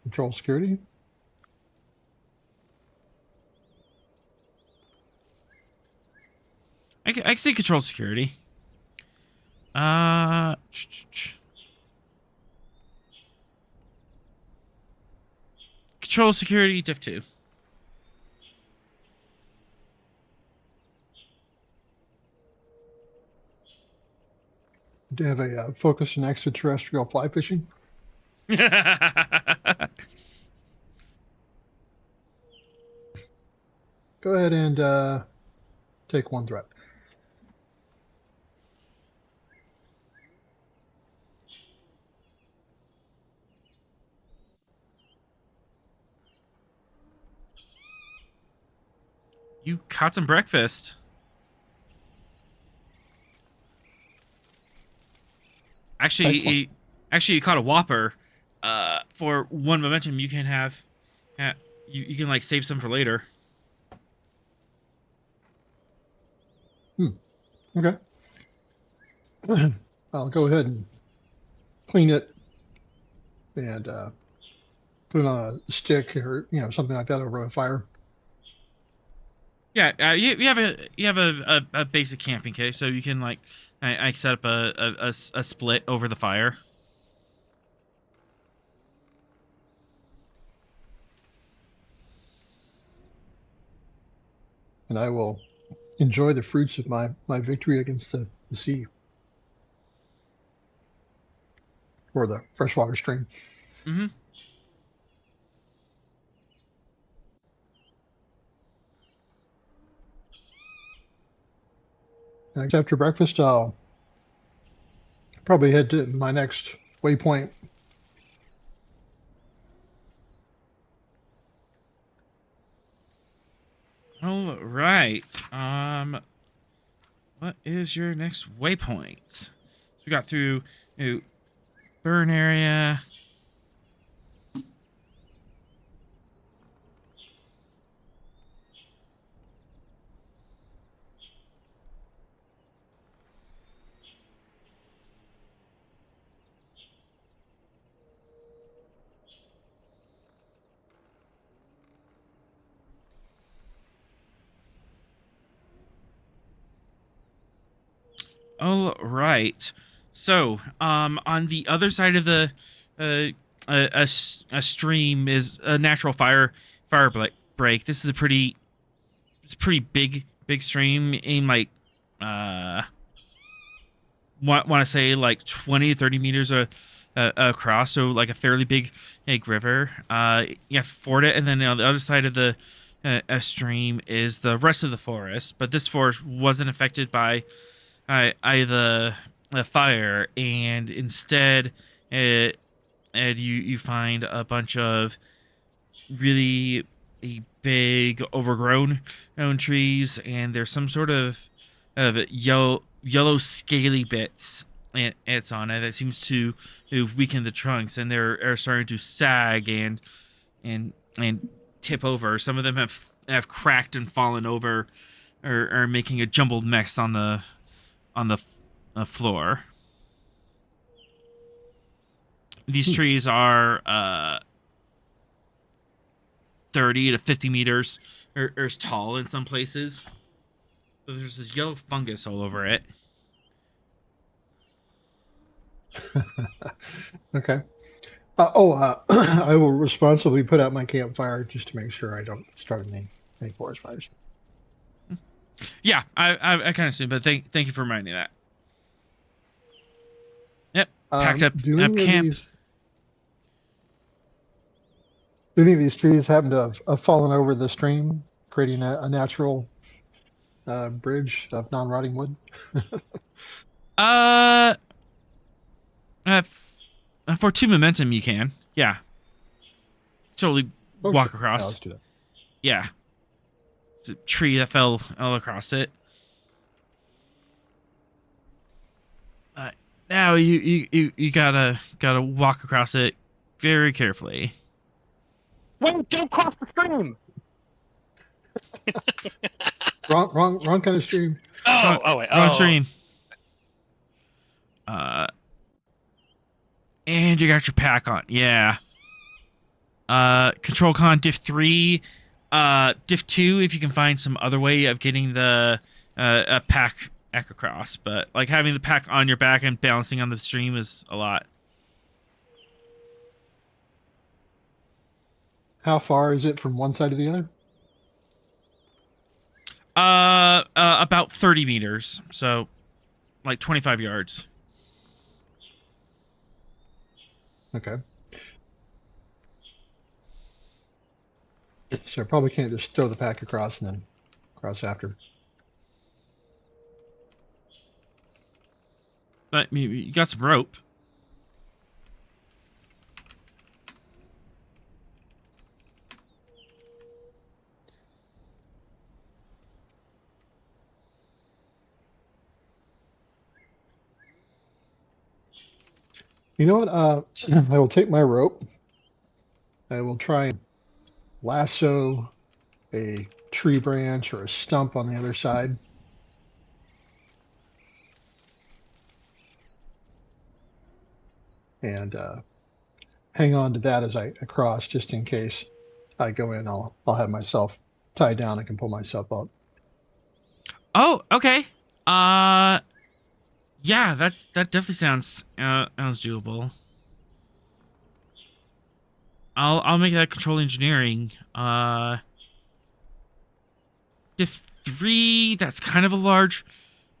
Control security. I can see control security. Control security diff 2. Do you have a focus on extraterrestrial fly fishing? Go ahead and take one threat. You caught some breakfast. Actually, you caught a whopper. For one momentum, you can have, you can like save some for later. Okay. I'll go ahead and clean it and put it on a stick or something like that over a fire. Yeah, you have a basic camping kit, so you can like I set up a split over the fire. And I will enjoy the fruits of my victory against the sea or the freshwater stream. Mm-hmm. And after breakfast, I'll probably head to my next waypoint. All right. What is your next waypoint? So we got through burn area. All right. So, on the other side of the a stream is a natural fire break. This is it's pretty big stream in like want to say like 20 to 30 meters across, so like a fairly big river. You have to ford it, and then on the other side of the a stream is the rest of the forest, but this forest wasn't affected by the fire, and instead you find a bunch of really big overgrown trees, and there's some sort of yellow scaly bits it's on it that seems to weaken the trunks, and they're starting to sag and tip over. Some of them have cracked and fallen over, or making a jumbled mess on the floor. These trees are 30 to 50 meters or as tall in some places. So there's this yellow fungus all over it. Okay. I will responsibly put out my campfire just to make sure I don't start any forest fires. Yeah, I kind of assumed, but thank you for reminding me that. Yep, packed up Do any of camp. do any of these trees happen to have fallen over the stream, creating a natural bridge of non-rotting wood? Uh, for 2 momentum, you can. Yeah, totally Oh, walk sure. Yeah, across. let's do that. Yeah, it's a tree that fell all across it. Now you gotta walk across it very carefully. Wait, don't cross the stream. Wrong kind of stream. Wrong stream. And you got your pack on. Yeah. Control con diff 3. Diff 2 if you can find some other way of getting the a pack across. But like having the pack on your back and balancing on the stream is a lot. How far is it from one side to the other? About 30 meters. So like 25 yards. Okay. So I probably can't just throw the pack across and then cross after. But you got some rope. You know what? I will take my rope. I will try and lasso a tree branch or a stump on the other side. And hang on to that as I cross, just in case I go in. I'll have myself tied down. I can pull myself up. Oh, okay. Yeah, that definitely sounds doable. I'll make that control engineering. Diff 3, that's kind of a large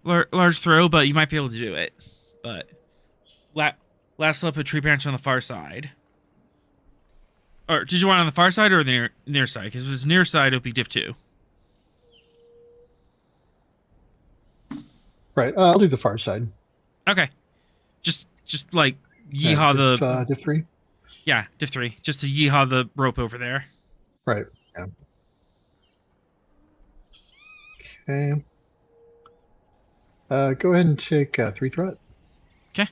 throw, but you might be able to do it. But last up a tree branch on the far side. Or did you want it on the far side or the near side? Because if it was near side, it would be diff 2. Right. I'll do the far side. Okay. Just like yeehaw the diff 3. Yeah, diff 3. Just to yeehaw the rope over there. Right. Yeah. Okay. Go ahead and take 3 threat. Okay.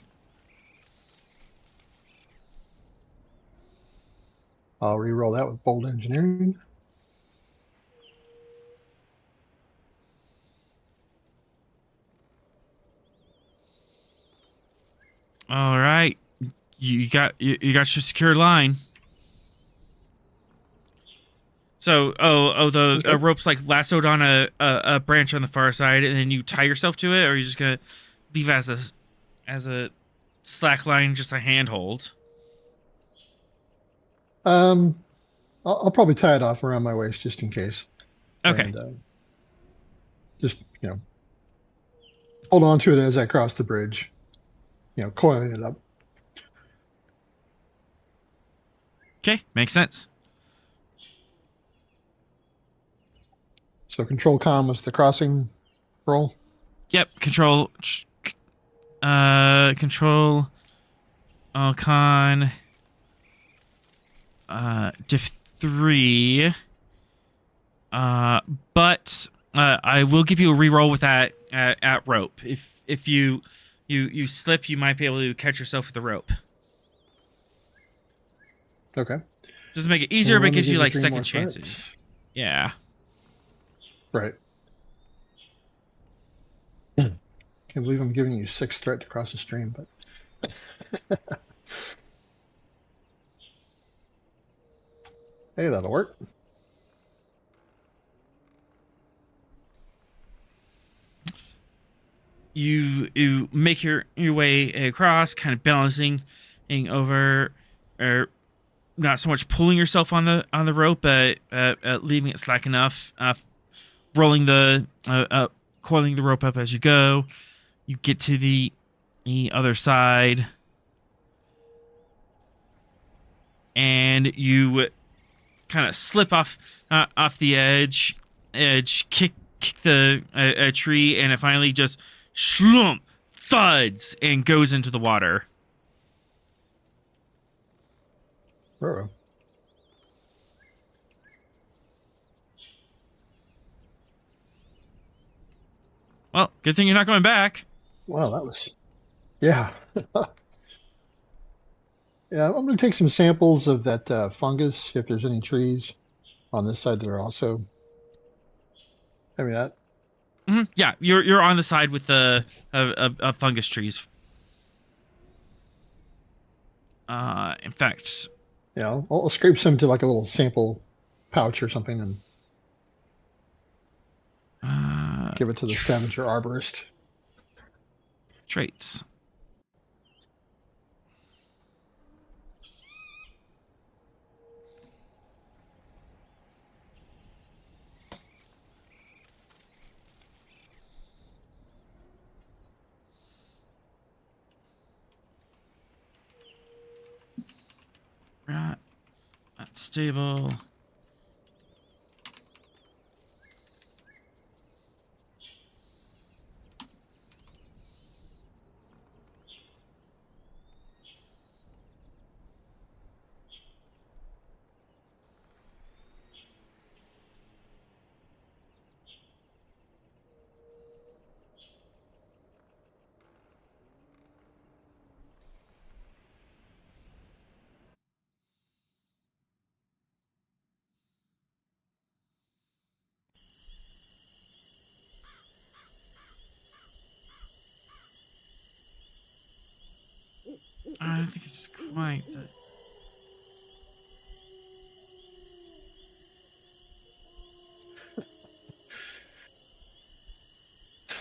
I'll re-roll that with bold engineering. All right. You got your secure line. So, the Okay. rope's like lassoed on a branch on the far side, and then you tie yourself to it, or are you just gonna leave it as a slack line, just a handhold? I'll probably tie it off around my waist just in case. Okay. And, just hold on to it as I cross the bridge. Coiling it up. Okay, makes sense. So control com was the crossing roll. Yep. Control. Con. Diff 3. But I will give you a reroll with that at rope. If you slip, you might be able to catch yourself with the rope. Okay. Doesn't make it easier, Well, but let me gives you give like 3 second more chances. threats. Yeah. Right. Can't believe I'm giving you 6 threat to cross the stream, but hey, that'll work. You make your way across, kind of balancing over not so much pulling yourself on the rope, but leaving it slack enough, rolling coiling the rope up as you go. You get to the other side, and you kind of slip off the edge, kick the a tree, and it finally just slump, thuds, and goes into the water. Uh-oh. Well, good thing you're not going back. Wow, that was, yeah. Yeah, I'm going to take some samples of that fungus, if there's any trees on this side that are also having that. Yeah, you're on the side with the of fungus trees. In fact, Yeah, I'll scrape some to like a little sample pouch or something and give it to the scavenger arborist. Traits. Right. That's stable. I don't think it's quite the...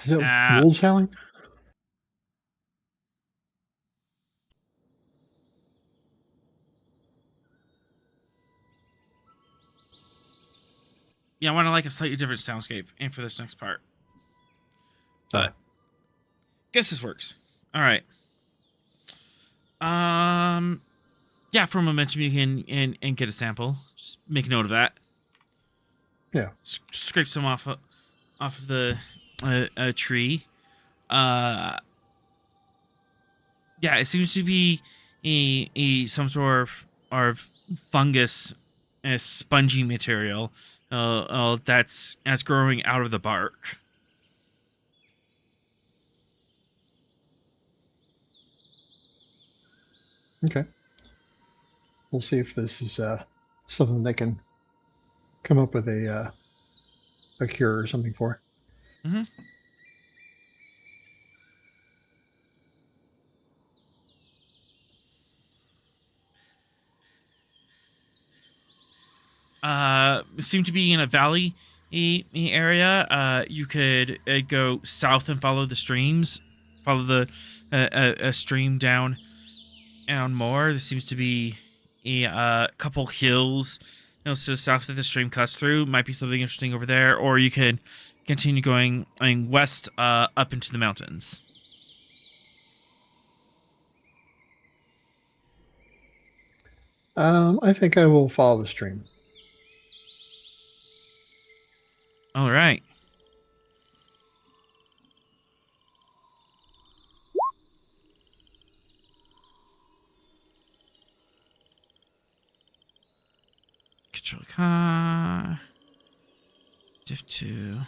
Is that wolves howling? Yeah, I want to like a slightly different soundscape and for this next part. But guess this works. All right. Yeah, for momentum you can and get a sample. Just make a note of that. Yeah. Scrape some off of the tree. Yeah, it seems to be some sort of fungus, a spongy material that's growing out of the bark. Okay. We'll see if this is something they can come up with a cure or something for. Mm-hmm. Seem to be in a valley area. You could go south and follow the streams, follow the a stream down more. There seems to be a couple hills, to the south that the stream cuts through. Might be something interesting over there, or you could continue going west up into the mountains. I think I will follow the stream. All right. Control car. Diff 2.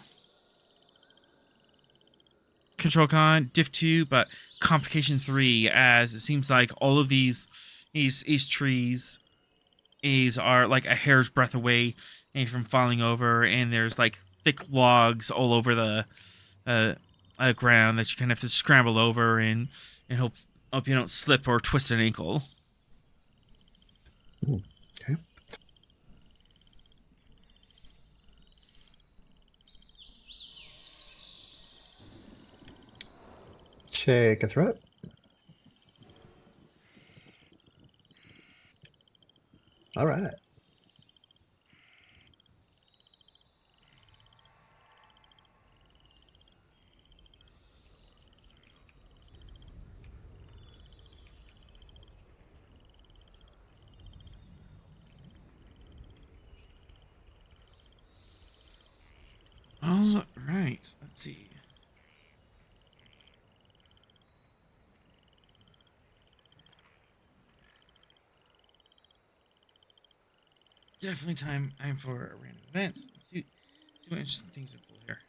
Control con, diff 2, but complication 3, as it seems like all of these trees are like a hair's breadth away from falling over, and there's like thick logs all over the ground that you kind of have to scramble over and hope you don't slip or twist an ankle. Okay. Take a threat. All right. All right. Let's see. Definitely time for a random event. Let's see what interesting things are pulled here.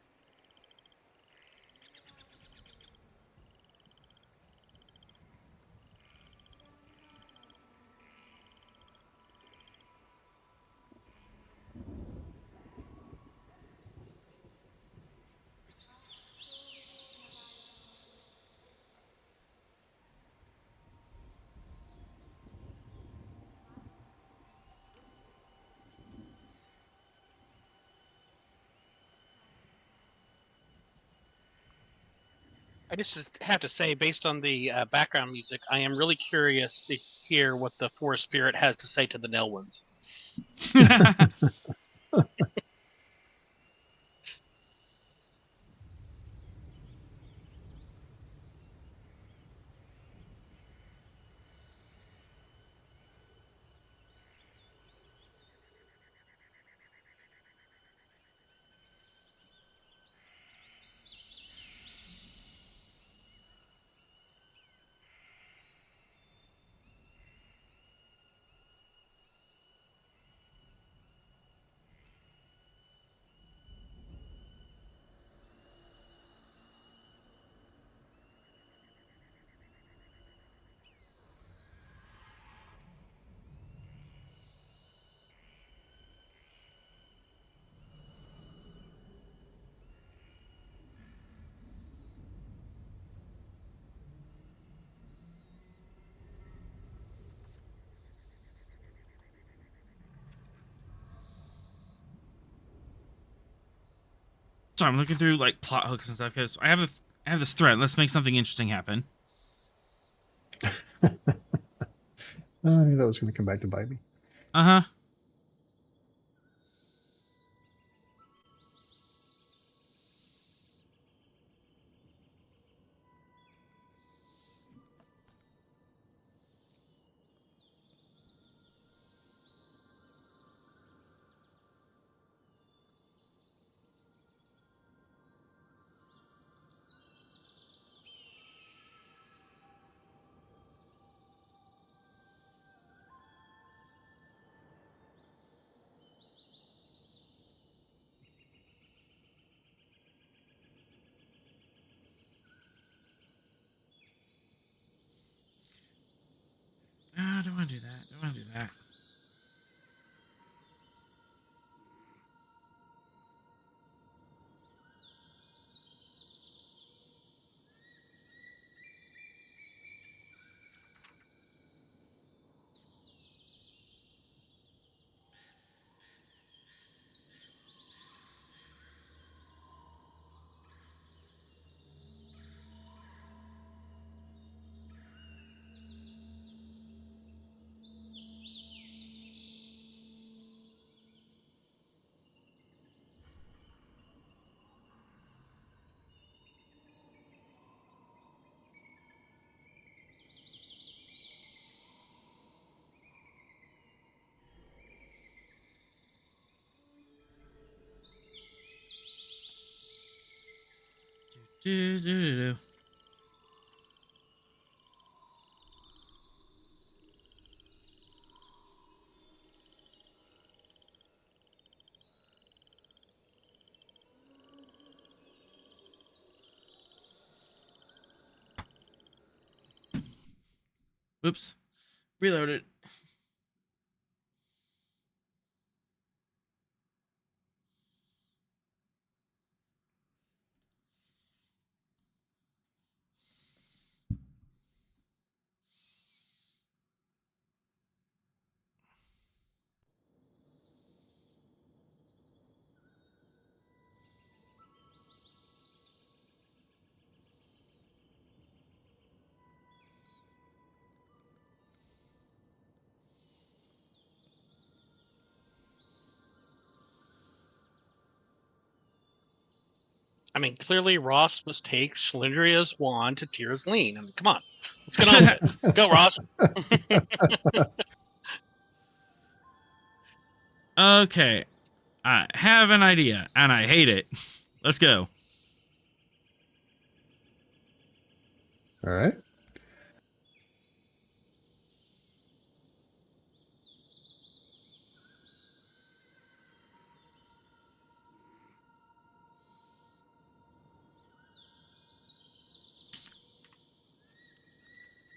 I just have to say, based on the background music, I am really curious to hear what the forest spirit has to say to the Nelwynds. So I'm looking through like plot hooks and stuff because I have this thread. Let's make something interesting happen. I knew that was going to come back to bite me. Uh huh. I don't want to do that. Don't want to do that. Do. Oops. Reload it. I mean, clearly Ross must take Shlendria's wand to Tira's lean. I mean, come on. Let's get on with it. Go, Ross. Okay, I have an idea, and I hate it. Let's go. All right.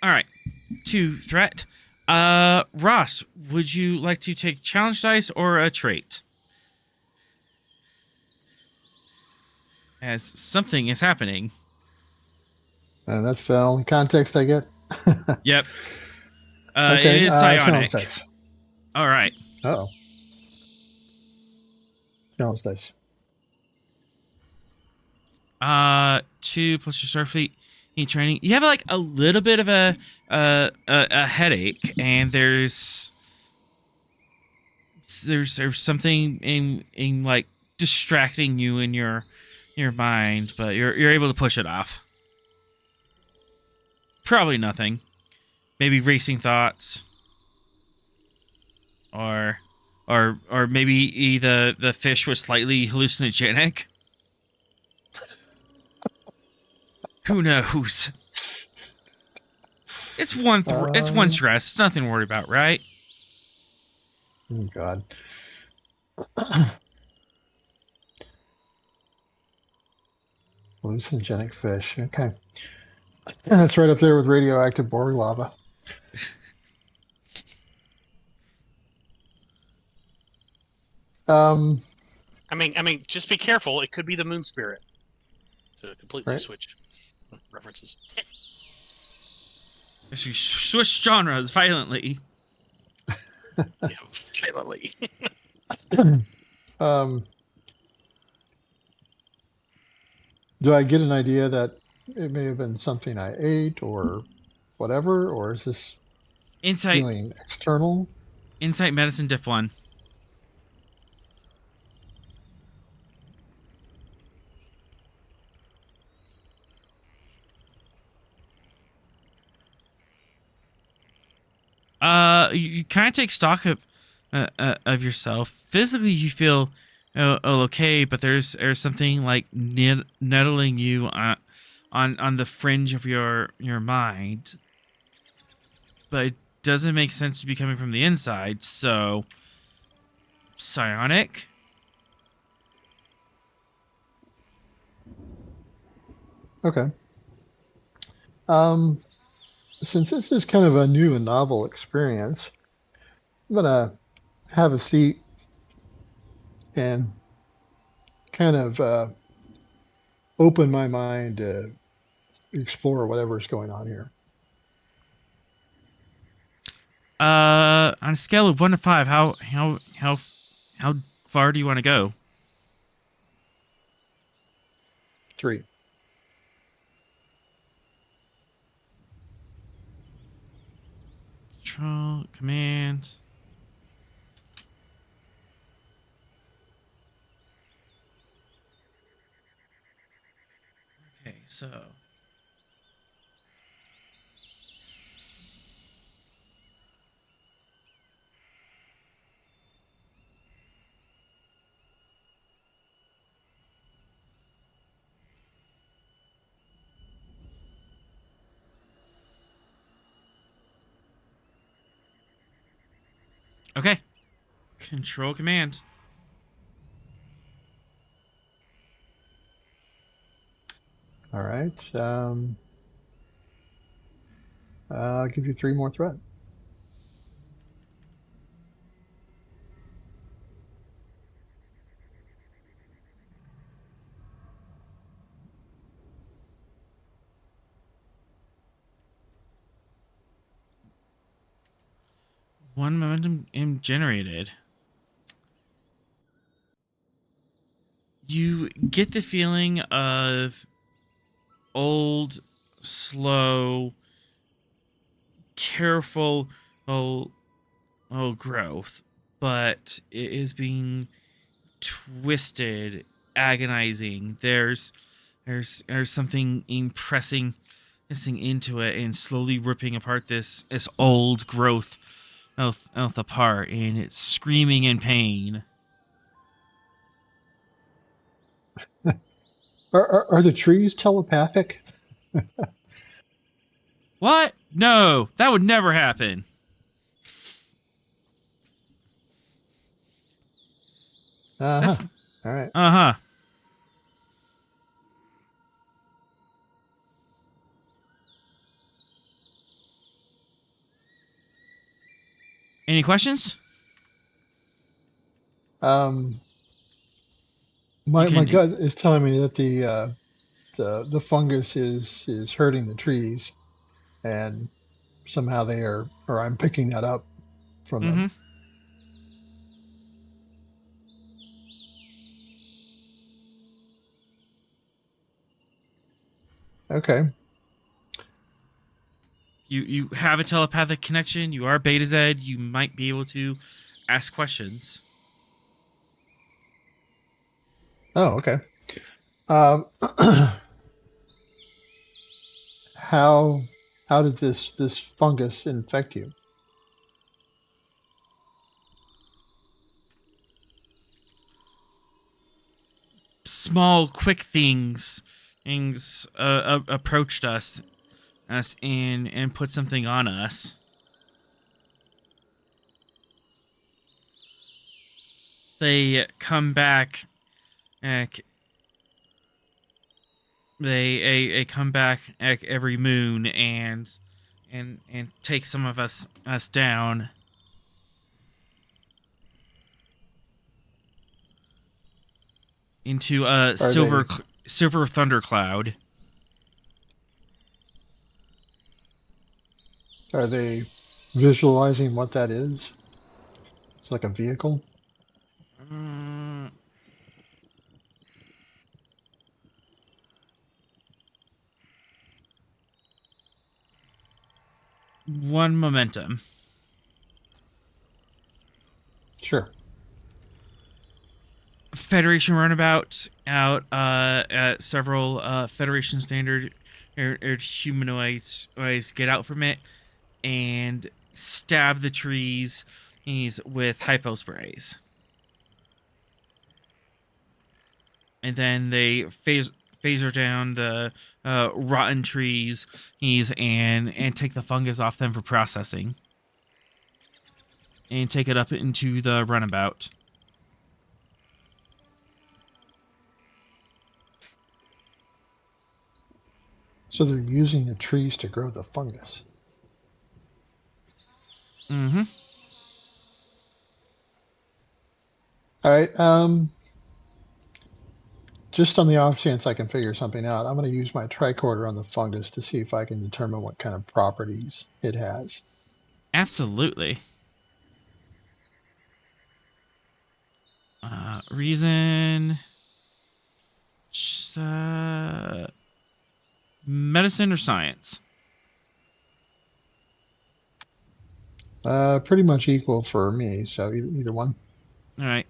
All right, 2 threat. Ross, would you like to take challenge dice or a trait? As something is happening. And that's the only context I get. Yep. Okay. It is Challenge psionic. dice. All right. Uh-oh. Challenge dice. 2 plus your Starfleet training. You have like a little bit of a headache, and there's something in like distracting you in your mind, but you're able to push it off. Probably nothing. Maybe racing thoughts, or maybe the fish was slightly hallucinogenic. Who knows? It's it's one stress. It's nothing to worry about, right? Oh, God. Hallucinogenic fish. Okay. That's right up there with radioactive boring lava. I mean, just be careful. It could be the moon spirit. To completely Right. switch references. If you switch genres violently. Yeah, violently. Do I get an idea that it may have been something I ate or whatever, or is this Insight feeling external? medicine diff 1. You kind of take stock of yourself. Physically, you feel okay, but there's something like nettling you on the fringe of your mind. But it doesn't make sense to be coming from the inside. So, psionic. Okay. Since this is kind of a new and novel experience, I'm gonna have a seat and kind of open my mind to explore whatever's going on here. On a scale of 1 to 5, how far do you want to go? 3. Control, command. Okay, so. Okay. Control command. All right. I'll give you 3 more threat. One momentum generated. You get the feeling of old, slow, careful, growth, but it is being twisted agonizing. There's something pressing into it and slowly ripping apart this old growth out apart, and it's screaming in pain. Are the trees telepathic? What? No, that would never happen. Uh-huh. All right. Uh-huh. Any questions? My You can- gut is telling me that the fungus is hurting the trees, and somehow they are, or I'm picking that up from Mm-hmm. them. Okay. You have a telepathic connection. You are Beta Z. You might be able to ask questions. Oh, okay. Um, how how did this fungus infect you? Small, quick things approached us and put something on us. They come back. Uh, they come back every moon and take some of us down. Into a Are they silver thundercloud. are they visualizing what that is? It's like a vehicle. Mm, one momentum. Sure. Federation runabout out at several Federation standard humanoids get out from it and stab the trees with hypo sprays. And then they phaser down the rotten trees and take the fungus off them for processing. And take it up into the runabout. So they're using the trees to grow the fungus. Mm-hmm. All right. Just on the off chance I can figure something out, I'm going to use my tricorder on the fungus to see if I can determine what kind of properties it has. Absolutely. Reason. Medicine or science? Pretty much equal for me, so either one. All right.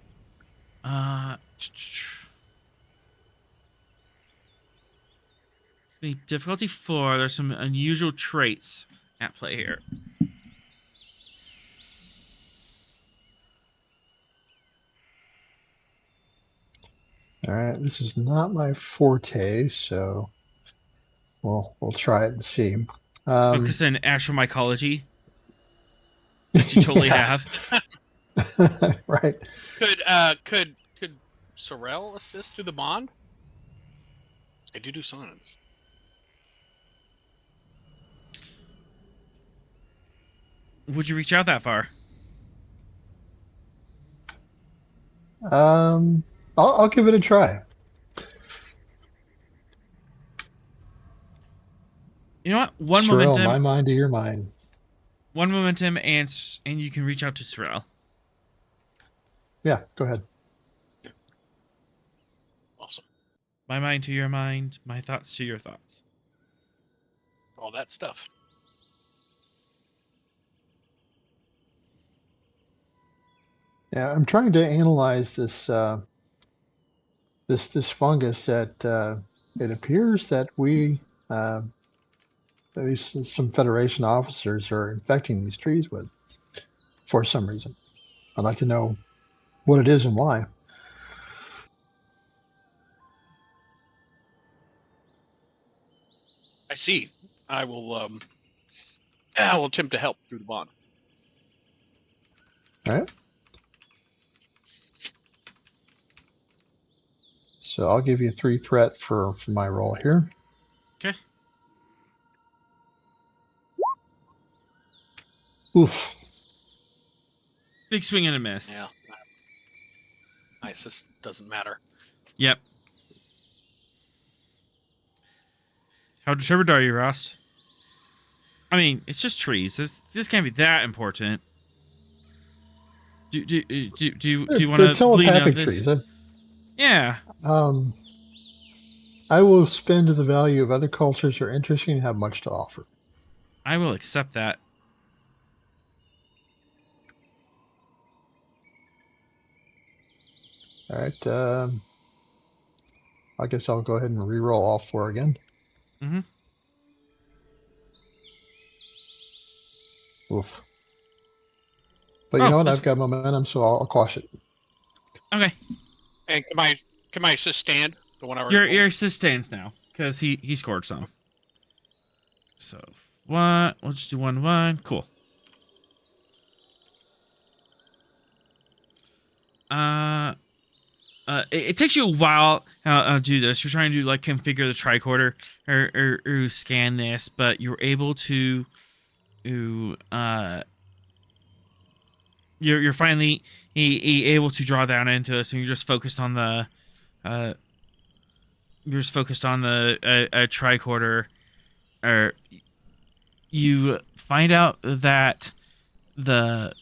Difficulty 4. There's some unusual traits at play here. All right, this is not my forte, so we'll try it and see. Focus on astromycology. Yes, you totally Yeah. have. Right. Could Sorrel assist through the bond? I do science. Would you reach out that far? I'll give it a try. You know what? One Sorrel, momentum. my mind to your mind. One momentum, and you can reach out to Sorrel. Yeah, go ahead. Awesome. My mind to your mind. My thoughts to your thoughts. All that stuff. Yeah, I'm trying to analyze this this fungus that it appears that we at least some Federation officers are infecting these trees with for some reason. I'd like to know what it is and why. I see. I will attempt to help through the bond. All right. So I'll give you 3 threat for my roll here. Okay. Oof. Big swing and a miss. Yeah. Nice. This doesn't matter. Yep. How determined are you, Rost? I mean, it's just trees. This can't be that important. Do you want They're to lean on telepathic this? trees. Yeah. I will spend the value of other cultures are interesting and have much to offer. I will accept that. All right. I guess I'll go ahead and re-roll all 4 again. Mm-hmm. Oof. But you know what? that's I've got momentum, so I'll quash it. Okay. And can my assist stand? The one I already Your rolled? your assist stands now because he scored some. So what? We'll just do 1-1. Cool. It takes you a while to do this. You're trying to like configure the tricorder or scan this, but you're able to you're finally able to draw down into it. So you're just focused on the tricorder. Or you find out that the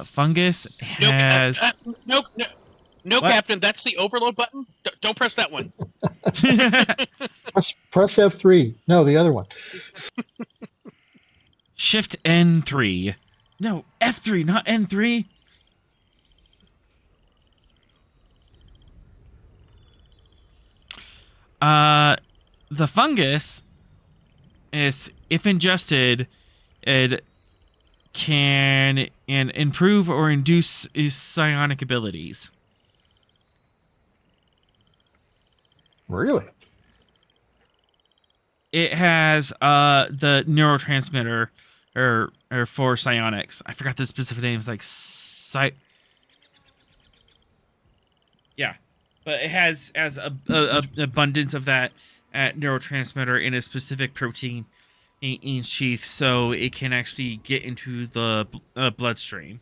fungus has No, What? Captain. That's the overload button. Don't press that one. Press F3. No, the other one. Shift N3. No, F3, not N3. The fungus is, if ingested, it can improve or induce psionic abilities. Really? It has the neurotransmitter or for psionics. I forgot the specific names, like yeah, but it has a abundance of that neurotransmitter in a specific protein in sheath, so it can actually get into the bloodstream.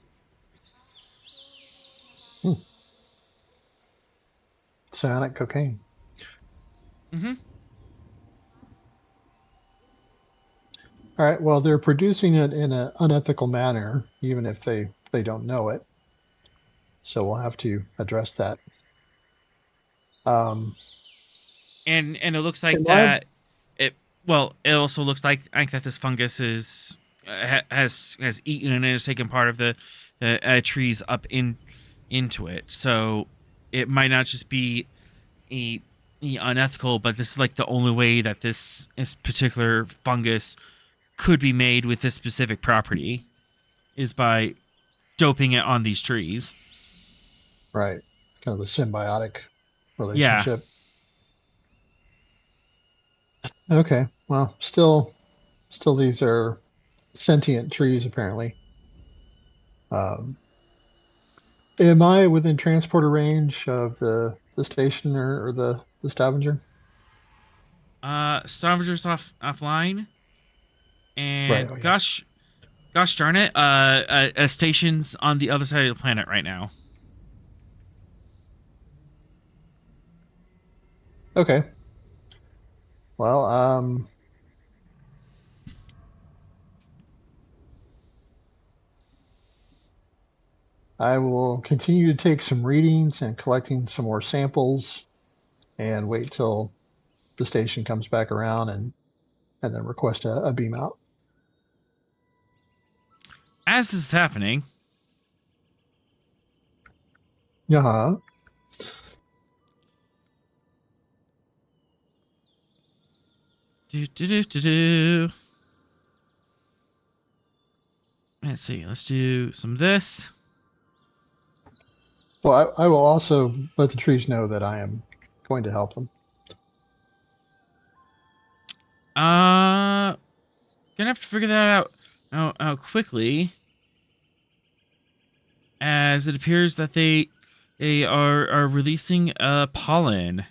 Psionic cocaine. Mm-hmm. All right. Well, they're producing it in an unethical manner, even if they don't know it. So we'll have to address that. And it looks like Am I- that. It also looks like that this fungus is has eaten and has taken part of the trees up into it. So it might not just be a unethical, but this is like the only way that this particular fungus could be made with this specific property is by doping it on these trees. Right. Kind of a symbiotic Yeah. relationship. Okay. Well, still these are sentient trees, apparently. Am I within transporter range of the station or the Stavanger? Stavenger's offline, and Right. Oh, yeah. gosh darn it, a station's on the other side of the planet right now. Okay. Well, I will continue to take some readings and collecting some more samples and wait till the station comes back around and then request a beam out. As this is happening, Yeah. Do. Let's see. Let's do some of this. Well, I will also let the trees know that I am going to help them. Gonna have to figure that out quickly, as it appears that they are releasing pollen.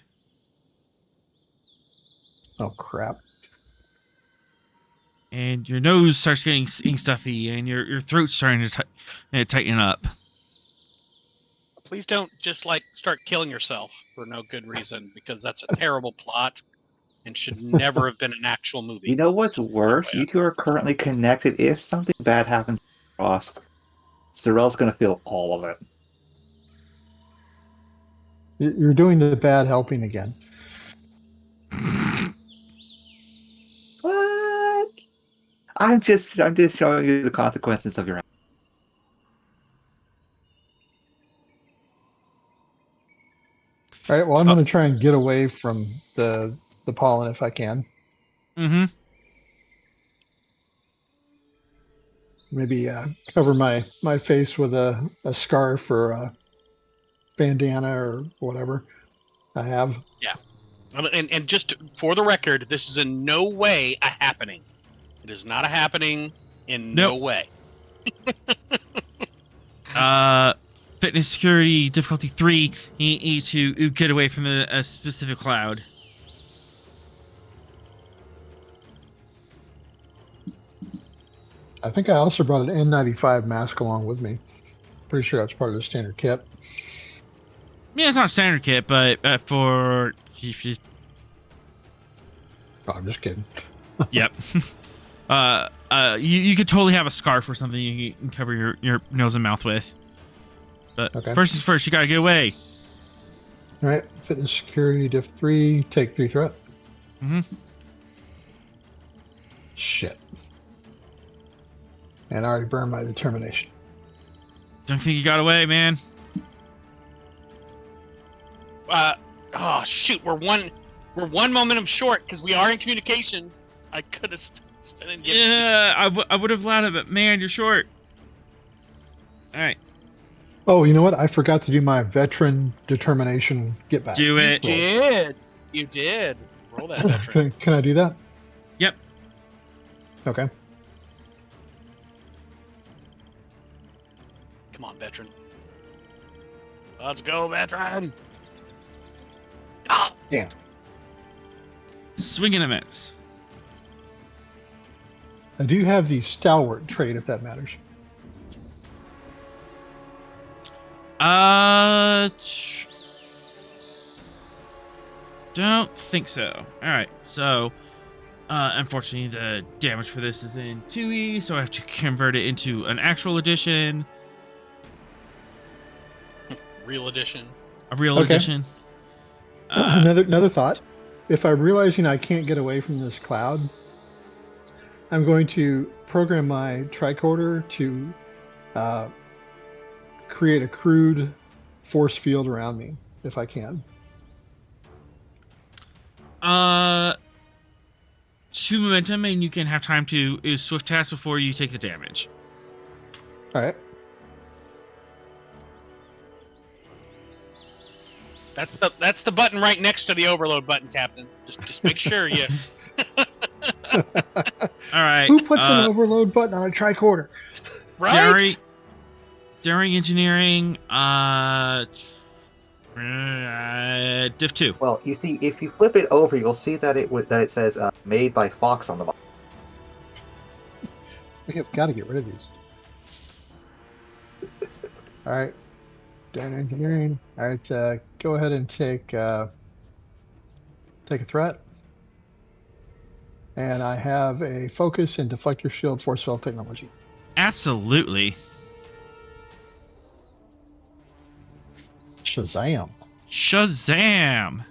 Oh crap! And your nose starts getting stuffy, and your throat's starting to tighten up. Please don't just like start killing yourself for no good reason, because that's a terrible plot and should never have been an actual movie. You know what's worse? You two are currently connected. If something bad happens to Frost, Sorrel's gonna feel all of it. You're doing the bad helping again. What? I'm just showing you the consequences of your actions. All right. Well, I'm going to try and get away from the pollen if I can. Mm-hmm. Maybe cover my face with a scarf or a bandana or whatever I have. Yeah. And just for the record, this is in no way a happening. It is not a happening in no way. Fitness security difficulty 3. You need to get away from a specific cloud. I think I also brought an N95 mask along with me. Pretty sure that's part of the standard kit. Yeah, it's not standard kit, but for Oh, I'm just kidding. yep. You could totally have a scarf or something you can cover your nose and mouth with. But Okay. First things first, you gotta get away. All right. Fitness security diff 3. Take 3 threat. Mm-hmm. Shit. And I already burned my determination. Don't think you got away, man. Oh shoot, we're one momentum short because we are in communication. I could have spent and given Yeah, I would have allowed it, but man, you're short. All right. Oh, you know what? I forgot to do my veteran determination get back. Do it. You did. Roll that veteran. Can I do that? Yep. Okay. Come on, veteran. Let's go, veteran. Ah, Damn. Swing and a miss. I do have the stalwart trait, if that matters. Don't think so. All right, so unfortunately the damage for this is in 2E, so I have to convert it into an actual edition. real edition. A real Okay. edition. Another thought. If I'm realizing I can't get away from this cloud, I'm going to program my tricorder to create a crude force field around me, if I can. 2 momentum, and you can have time to swift task before you take the damage. All right. That's the button right next to the overload button, Captain. Just make sure you. All right. Who puts an overload button on a tricorder? Right. During engineering, diff 2. Well, you see, if you flip it over, you'll see that it says "Made by Fox" on the bottom. We have got to get rid of these. All right. Down engineering. All right. Go ahead and take a threat. And I have a focus and deflector shield force field technology. Absolutely. Shazam. Shazam.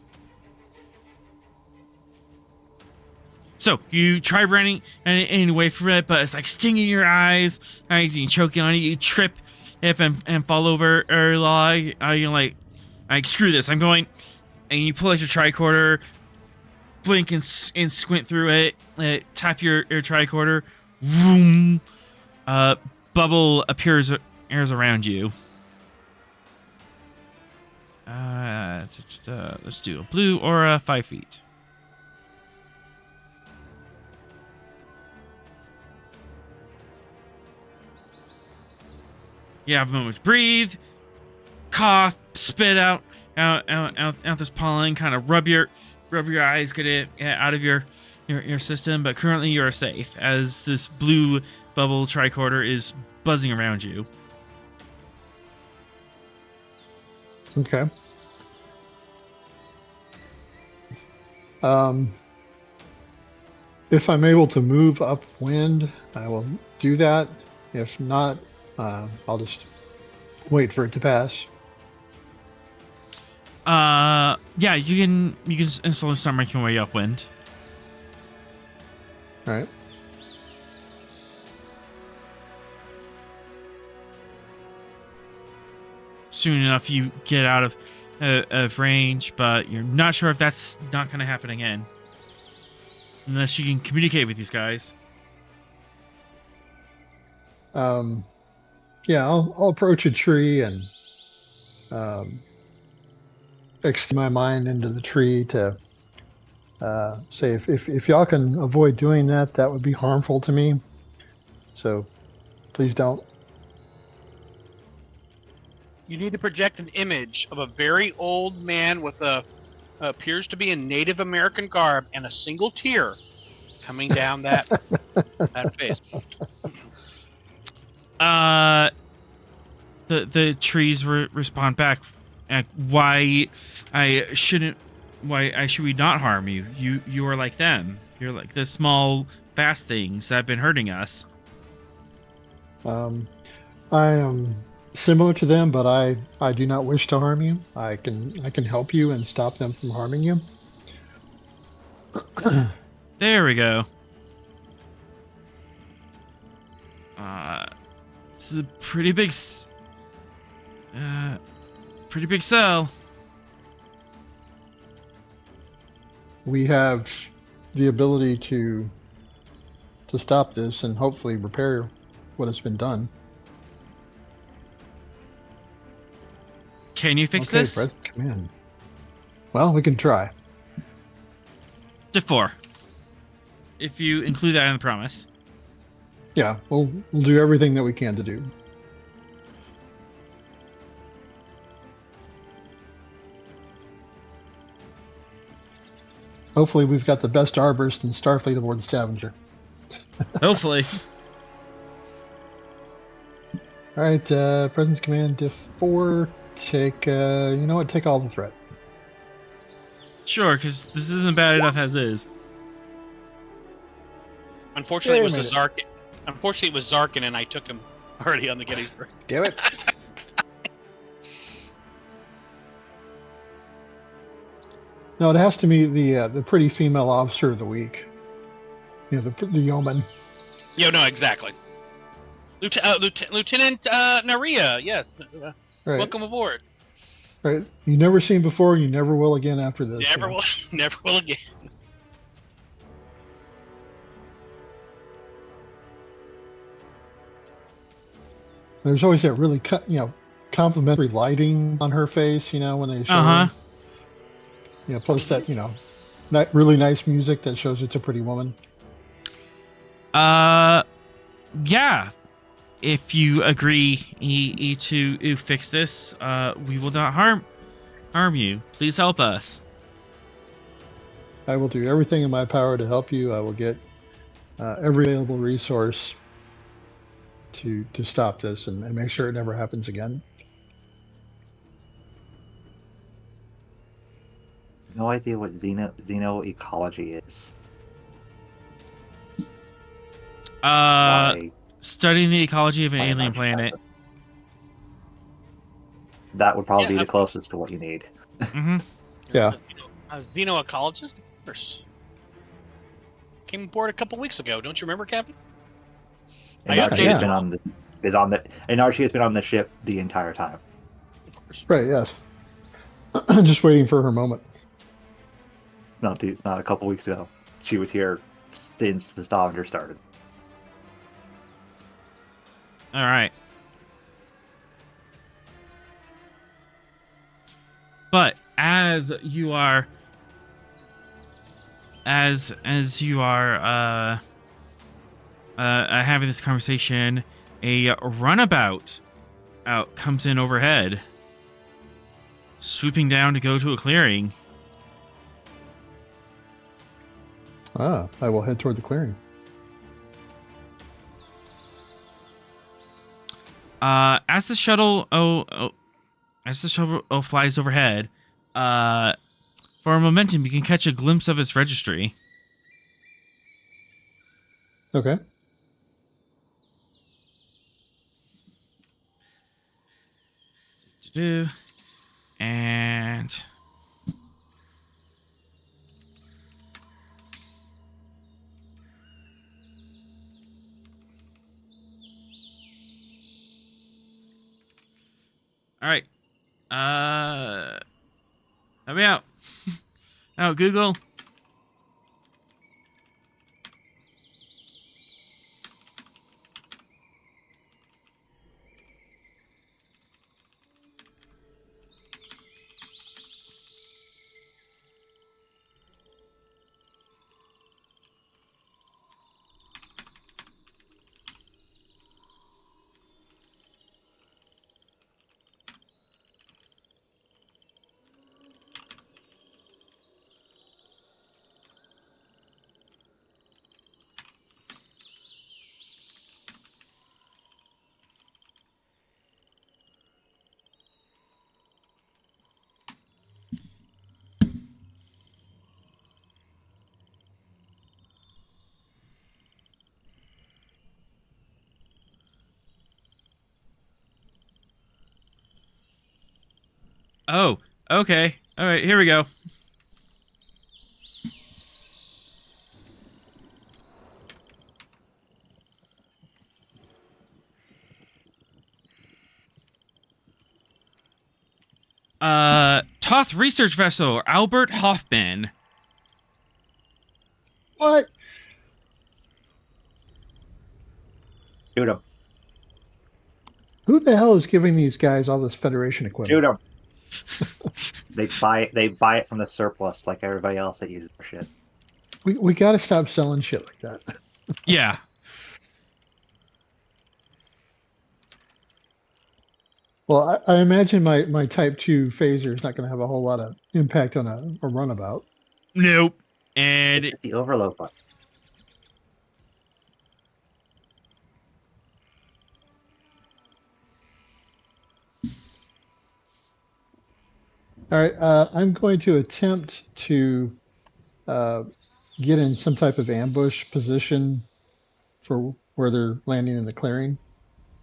So you try running and away from it, but it's like stinging your eyes, you choking on it, you trip and fall over or log. You're like screw this, I'm going, and you pull out your tricorder, blink and squint through it. Tap your tricorder. Vroom. Bubble appears around you. Let's do a blue aura, 5 feet. You have a moment to breathe, cough, spit out this pollen, kind of rub your eyes, get it out of your system. But currently you are safe as this blue bubble tricorder is buzzing around you. Okay. If I'm able to move upwind, I will do that. If not, I'll just wait for it to pass. Yeah, you can instantly start making your way upwind. All right. Soon enough, you get out of range, but you're not sure if that's not going to happen again, unless you can communicate with these guys. Yeah, I'll approach a tree and extend my mind into the tree to say if y'all can avoid doing that, that would be harmful to me. So please don't. You need to project an image of a very old man with appears to be in Native American garb and a single tear coming down that face. The trees respond back. Why should we not harm you? You are like them. You're like the small fast things that have been hurting us. I am similar to them, but I do not wish to harm you. I can help you and stop them from harming you. There we go. It's a pretty big cell. We have the ability to stop this and hopefully repair what has been done. Can you fix Okay, this? Present command. Well, we can try. To 4. If you include that in the promise. Yeah, we'll do everything that we can to do. Hopefully we've got the best arborist in Starfleet aboard Stavanger. Hopefully. All right, presence command diff 4. Take, you know what? Take all the threat. Sure, because this isn't bad enough as is. Unfortunately, Yeah, it was Zarkin. Unfortunately, it was Zarkin, and I took him already on the Gettysburg. Damn it. No, it has to be the pretty female officer of the week. You know, the yeoman. Yeah, no, exactly. Lieutenant Naria, yes. Right. Welcome aboard. Right. You never seen before, you never will again after this. Never will, never will again. There's always that really, complimentary lighting on her face, when they show her. Plus that, really nice music that shows it's a pretty woman. Yeah. If you agree to fix this, we will not harm you. Please help us. I will do everything in my power to help you. I will get every available resource to stop this and make sure it never happens again. No idea what xenoecology is. Why? Studying the ecology of an alien planet. That would probably be the closest to what you need. Mm-hmm. Yeah. A xenoecologist, of course. Came aboard a couple weeks ago. Don't you remember, Captain? And Archie has been on the ship the entire time. Right. Yes. Just waiting for her moment. not a couple weeks ago. She was here since the Stavanger started. All right. But as you are having this conversation, a runabout out comes in overhead, swooping down to go to a clearing. Ah, I will head toward the clearing. As the shuttle flies overhead, for a momentum, you can catch a glimpse of its registry. Okay. And all right. Help me out. Oh, Google. Oh, okay. All right, here we go. Toth research vessel, Albert Hoffman. What? Shoot him. Who the hell is giving these guys all this Federation equipment? Shoot him. They buy it from the surplus like everybody else that uses their shit. We got to stop selling shit like that. Yeah. Well, I imagine my Type 2 phaser is not going to have a whole lot of impact on a runabout. Nope. And Hit the overload button. All right, I'm going to attempt to get in some type of ambush position for where they're landing in the clearing.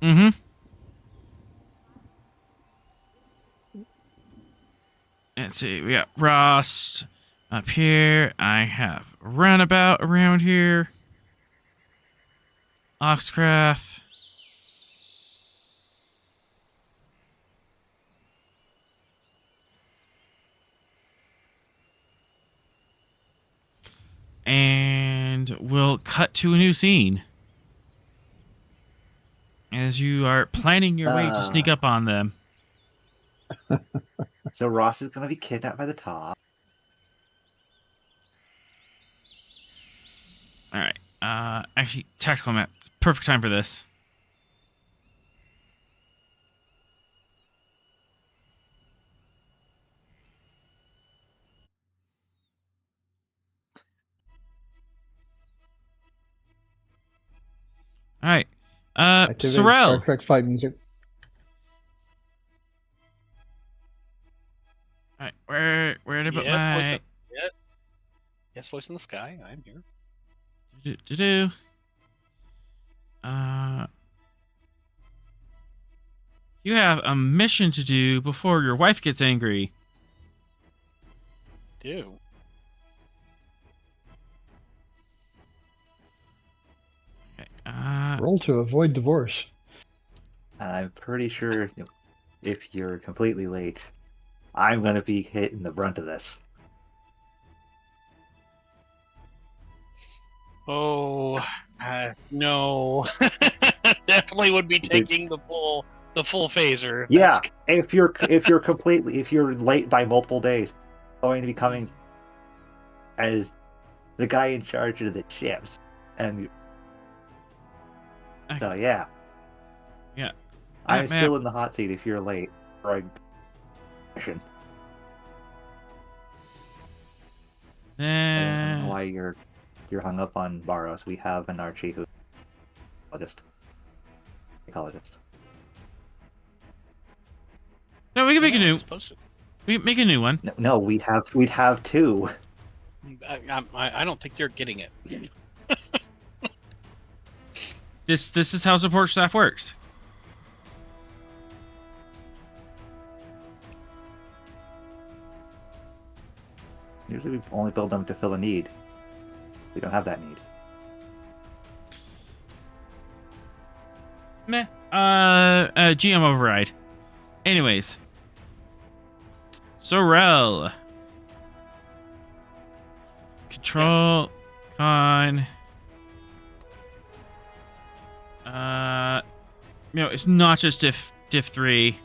mm-hmm. Let's see. We got Rost up here. I have Runabout around here. Oxcraft. And we'll cut to a new scene. As you are planning your way to sneak up on them. So Ross is going to be kidnapped by the top. All right. Actually, tactical map. Perfect time for this. All right. Activate Star Sorrel. Trek fight music. All right. Where did I put Yes, my... yes. Yes, voice in the sky. I'm here. You have a mission to do before your wife gets angry. Do. Okay, Roll to avoid divorce. I'm pretty sure if you're completely late, I'm going to be hitting the brunt of this. Oh, no. Definitely would be taking the full phaser. Yeah, if you're late by multiple days, going to be coming as the guy in charge of the ships, and so yeah, Yeah. I'm Man. still in the hot seat if you're late for a mission. I don't know why you're hung up on Baros. We have an Archie who's ecologist. No, we can make a new. Supposed to. We can make a new one. No, we'd have two. I don't think you're getting it. This is how support staff works. Usually we only build them to fill a need. We don't have that need. Meh. GM override. Anyways. Sorel. Control. Yes. Con. It's not just diff 3.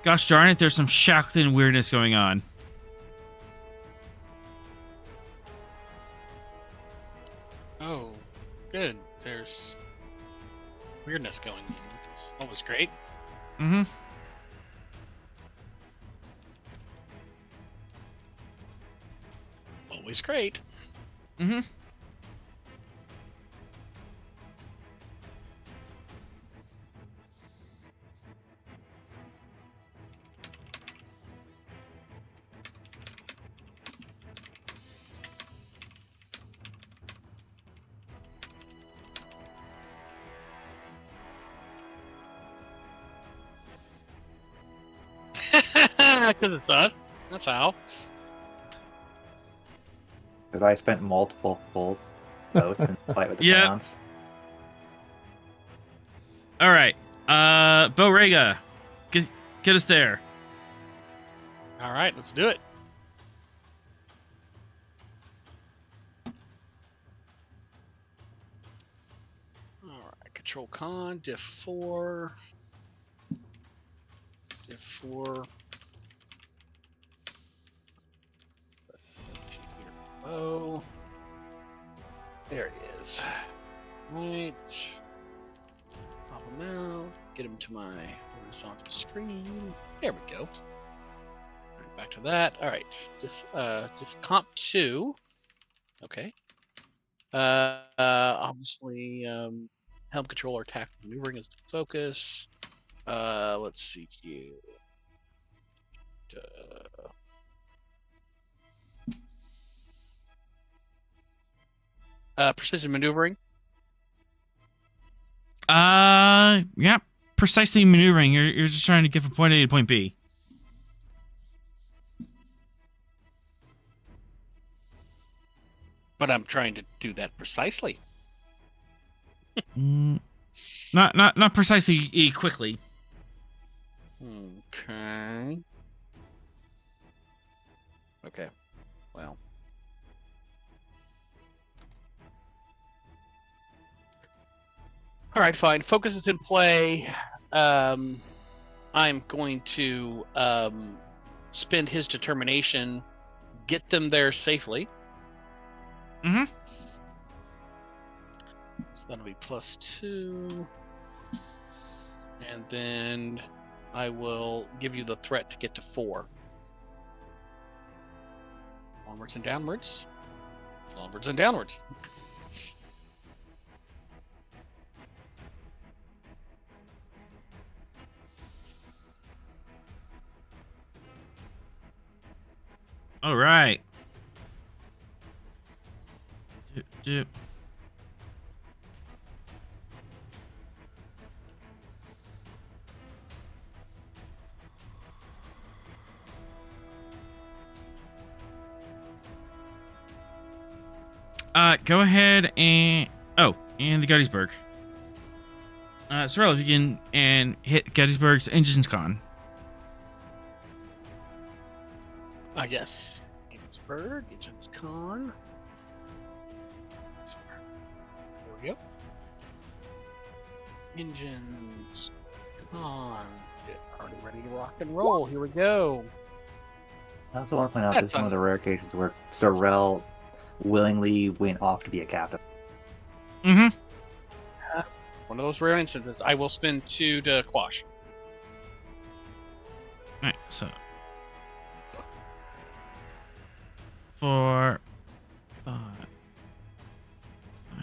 Gosh darn it, there's some Shackleton weirdness going on. Oh, good. There's weirdness going on. It's always great. Mm-hmm. Always great. Mm-hmm. Because it's us. That's how. Because I spent multiple full votes in the fight with the Yep. Browns. All right. Borrega. Get us there. All right, let's do it. All right, control con, diff 4. Diff 4. Oh. There he is. Right. Pop him out. Get him to my horizontal screen. There we go. Right, back to that. All right. Diff comp 2. Okay. Obviously, helm control or tactical maneuvering is the focus. Let's see here. Precision maneuvering. Yeah. Precisely maneuvering. You're just trying to get from point A to point B. But I'm trying to do that precisely. Not precisely quickly. Okay. Okay. Well. All right, fine. Focus is in play. I'm going to spend his determination, get them there safely. Mm-hmm. So that'll be +2. And then I will give you the threat to get to 4. Onwards and downwards. Onwards and downwards. All right. Dip. Go ahead and and the Gettysburg. Sorrel, if you can and hit Gettysburg's engines con. Yes. Gettysburg, Agent Con. we go. Engines. Already ready to rock and roll. Here we go. I also want to point out this is one of the rare cases where Sorrel willingly went off to be a captain. Mm-hmm. One of those rare instances. I will spend 2 to quash. All right, so 4, 5,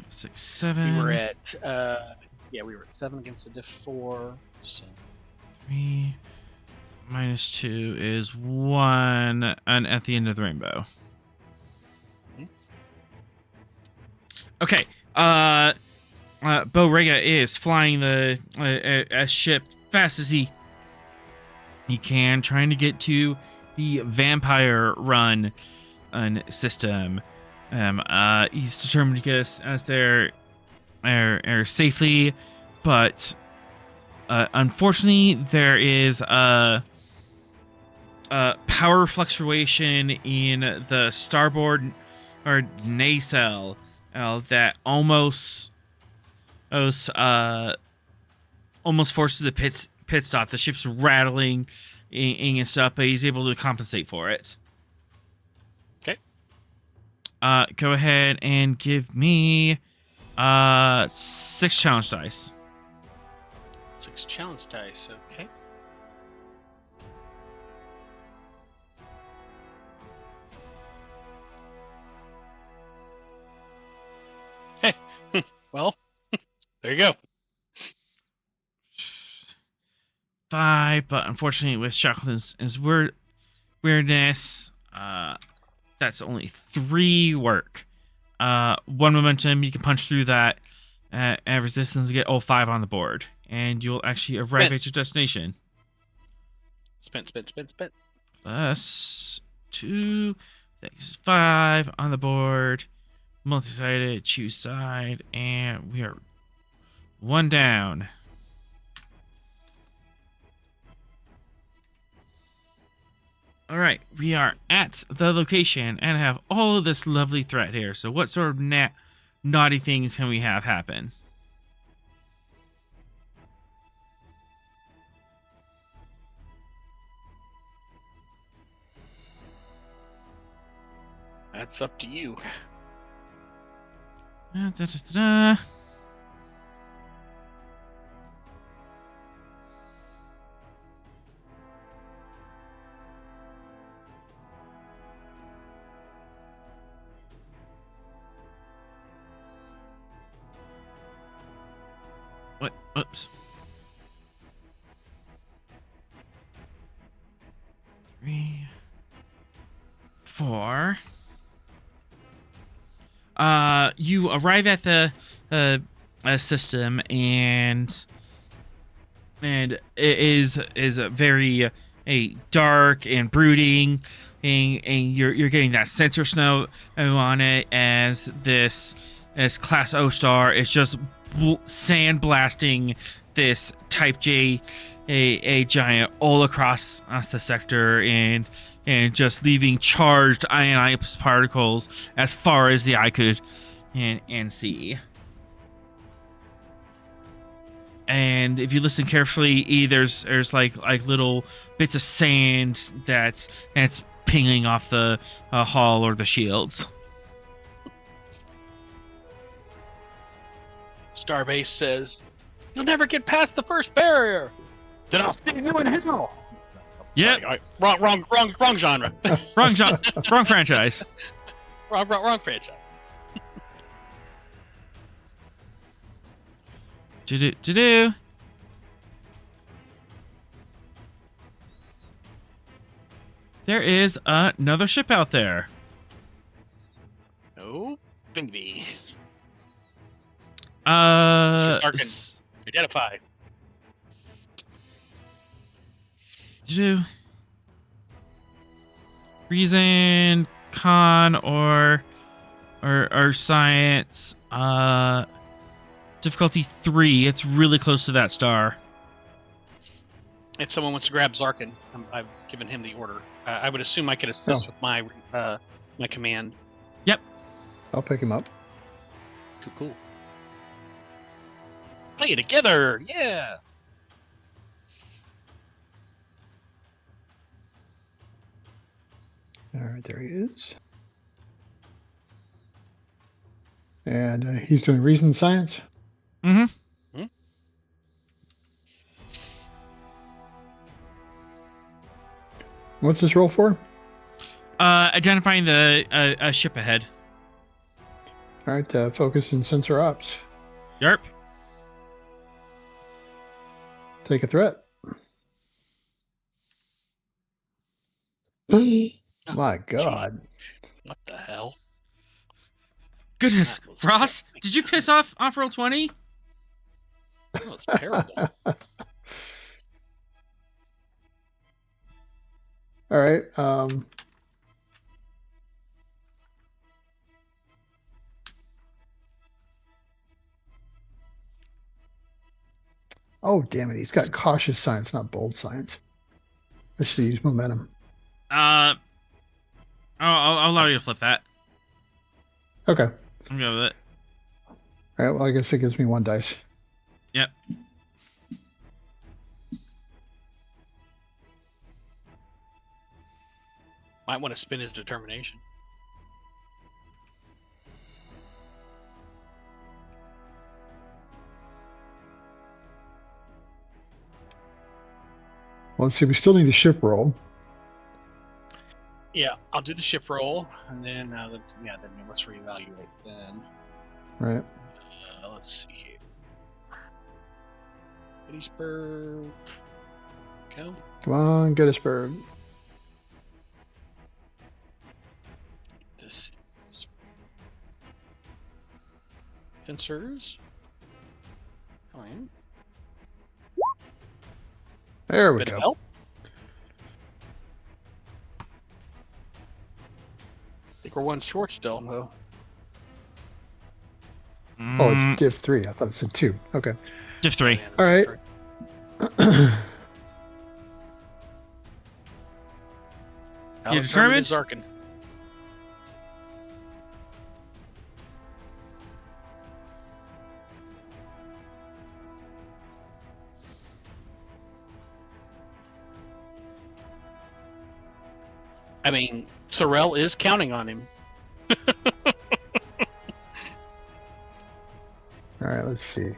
6, 7. We were at we were at 7 against a diff 4. So 3 minus 2 is 1, and at the end of the rainbow. Okay. Bo Rega is flying a ship fast as he can, trying to get to the vampire run system. He's determined to get us there safely, but unfortunately there is a power fluctuation in the starboard or nacelle that almost forces a pit stop. The ship's rattling and stuff, but he's able to compensate for it. Okay. Go ahead and give me 6 challenge dice. 6 challenge dice. Okay. Hey. Well, there you go. 5, but unfortunately with Shackleton's weirdness, that's only 3 work. 1 momentum, you can punch through that, and resistance get 5 on the board, and you'll actually arrive at your destination. Spent. Plus 2, 6, 5 on the board. Multi-sided, choose side, and we are 1 down. All right, we are at the location and have all of this lovely threat here. So what sort of naughty things can we have happen? That's up to you. What? Oops. 3, 4. You arrive at the system, and it is a very dark and brooding, and you're getting that sensor snow on it as Class O star is just sand blasting this Type J a giant all across the sector, and just leaving charged ionized particles as far as the eye could and see. And if you listen carefully, there's like little bits of sand that's pinging off the hull or the shields. Starbase says, "You'll never get past the first barrier. Then I'll see you in hell." Yep. Sorry, wrong genre. Wrong franchise. wrong franchise. Do. There is another ship out there. Oh, Bingby. Identify. Do reason, con, or science. Difficulty 3. It's really close to that star. If someone wants to grab Zarkin, I've given him the order. I would assume I could assist with my my command. Yep. I'll pick him up. Cool. Play together. Yeah. All right, there he is. And he's doing reason science. Mm-hmm. What's this roll for? Identifying the a ship ahead. All right, focus and sensor ops. Yarp. Take a threat. My God. What the hell? Goodness, That was Ross, definitely did you piss off roll 20? That was terrible. All right. Oh, damn it. He's got cautious science, not bold science. I should use momentum. I'll allow you to flip that. Okay. I'm good with it. All right. Well, I guess it gives me 1 dice. Yep. Might want to spin his determination. Well, let's see. We still need the ship roll. Yeah, I'll do the ship roll, and then then let's reevaluate then. Right. Let's see here. Gettysburg. Go. Come on, Gettysburg. This Fencers. Fine. There we Bit of go. help. I think we're 1 short still, though. Oh, it's div 3. I thought it said 2. Okay. Div 3. All right. You determined? Zarkin. I mean, Sorrel is counting on him. All right, let's see.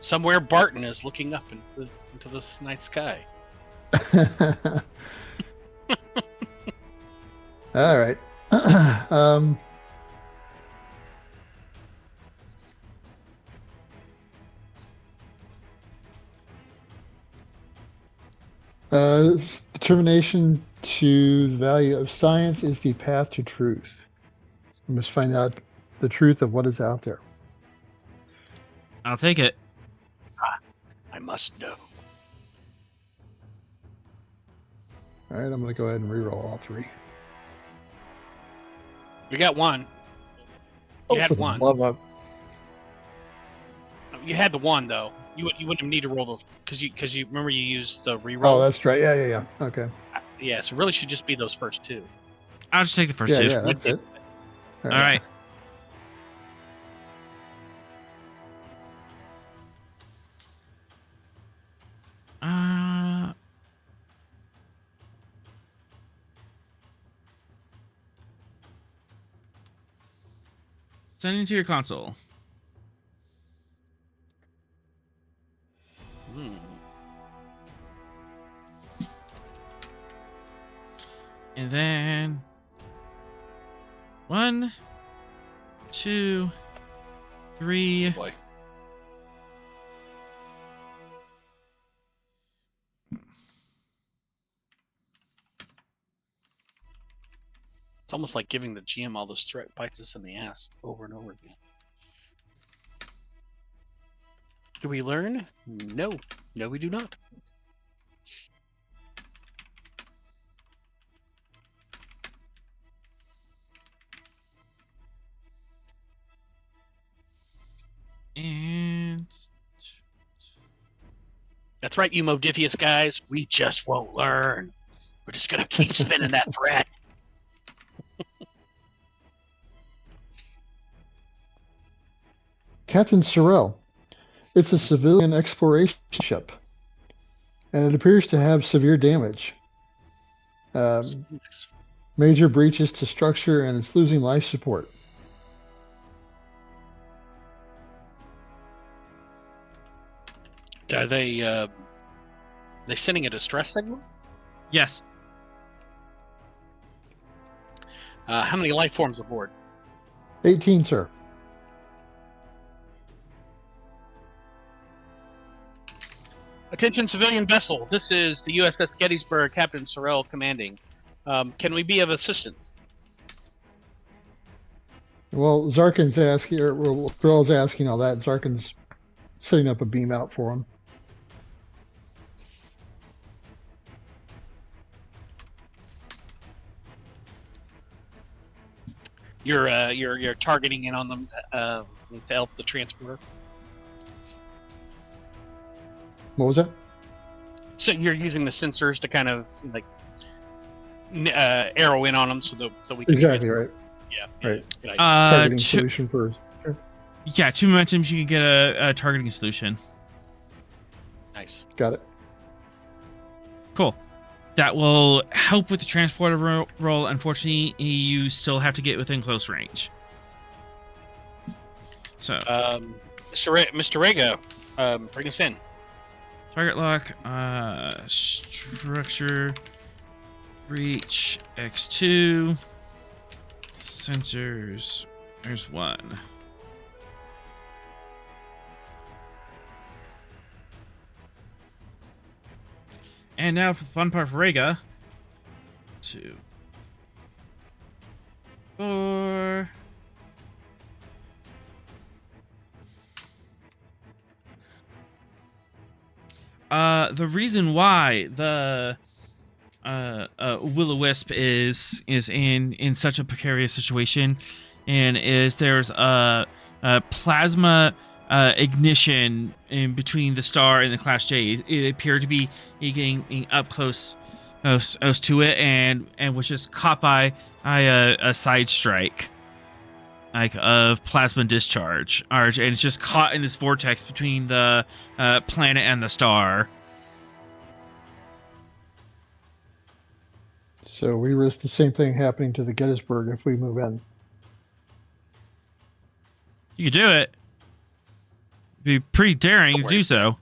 Somewhere Barton is looking up into this night sky. All right. Determination to the value of science is the path to truth. We must find out the truth of what is out there. I'll take it. I must know. All right, I'm going to go ahead and reroll all 3. You got 1. You had for the 1. love of- You had the 1 though. You wouldn't need to roll those because you remember you used the reroll. Oh, that's right. Yeah. Okay. Yeah, so really should just be those first 2. I'll just take the first 2. Yeah, that's it. All right. Sending to your console. And then 1, 2, 3. Boy. It's almost like giving the GM all those threat bites us in the ass over and over again. Do we learn? No. No, we do not. And That's right, you Modifius guys. We just won't learn. We're just gonna keep spinning that threat. Captain Sorrell, it's a civilian exploration ship, and it appears to have severe damage. Major breaches to structure, and it's losing life support. Are they sending a distress signal? Yes. How many life forms aboard? 18, sir. Attention, civilian vessel. This is the USS Gettysburg, Captain Sorrell commanding. Can we be of assistance? Well, Zarkin's asking, or Sorrell's asking all that. Zarkin's setting up a beam out for him. You're targeting in on them to help the transporter. What was that? So you're using the sensors to kind of like arrow in on them so that we can Exactly right. Yeah. Right. Good idea. Targeting solution first. Sure. Yeah, 2 momentums, you can get a targeting solution. Nice. Got it. Cool. That will help with the transporter roll. Unfortunately, you still have to get within close range. So, Mr. Rego, bring us in. target lock, structure, reach, X2, sensors. There's one. And now for the fun part for Rega. 2, 4. The reason why the Will-O-Wisp is in such a precarious situation, and is there's a plasma ignition in between the star and the Class J. It appeared to be getting up close to it, and was just caught by a side strike, like of plasma discharge, and it's just caught in this vortex between the planet and the star. So we risk the same thing happening to the Gettysburg if we move in. You could do it. Be pretty daring to Don't do worry. so.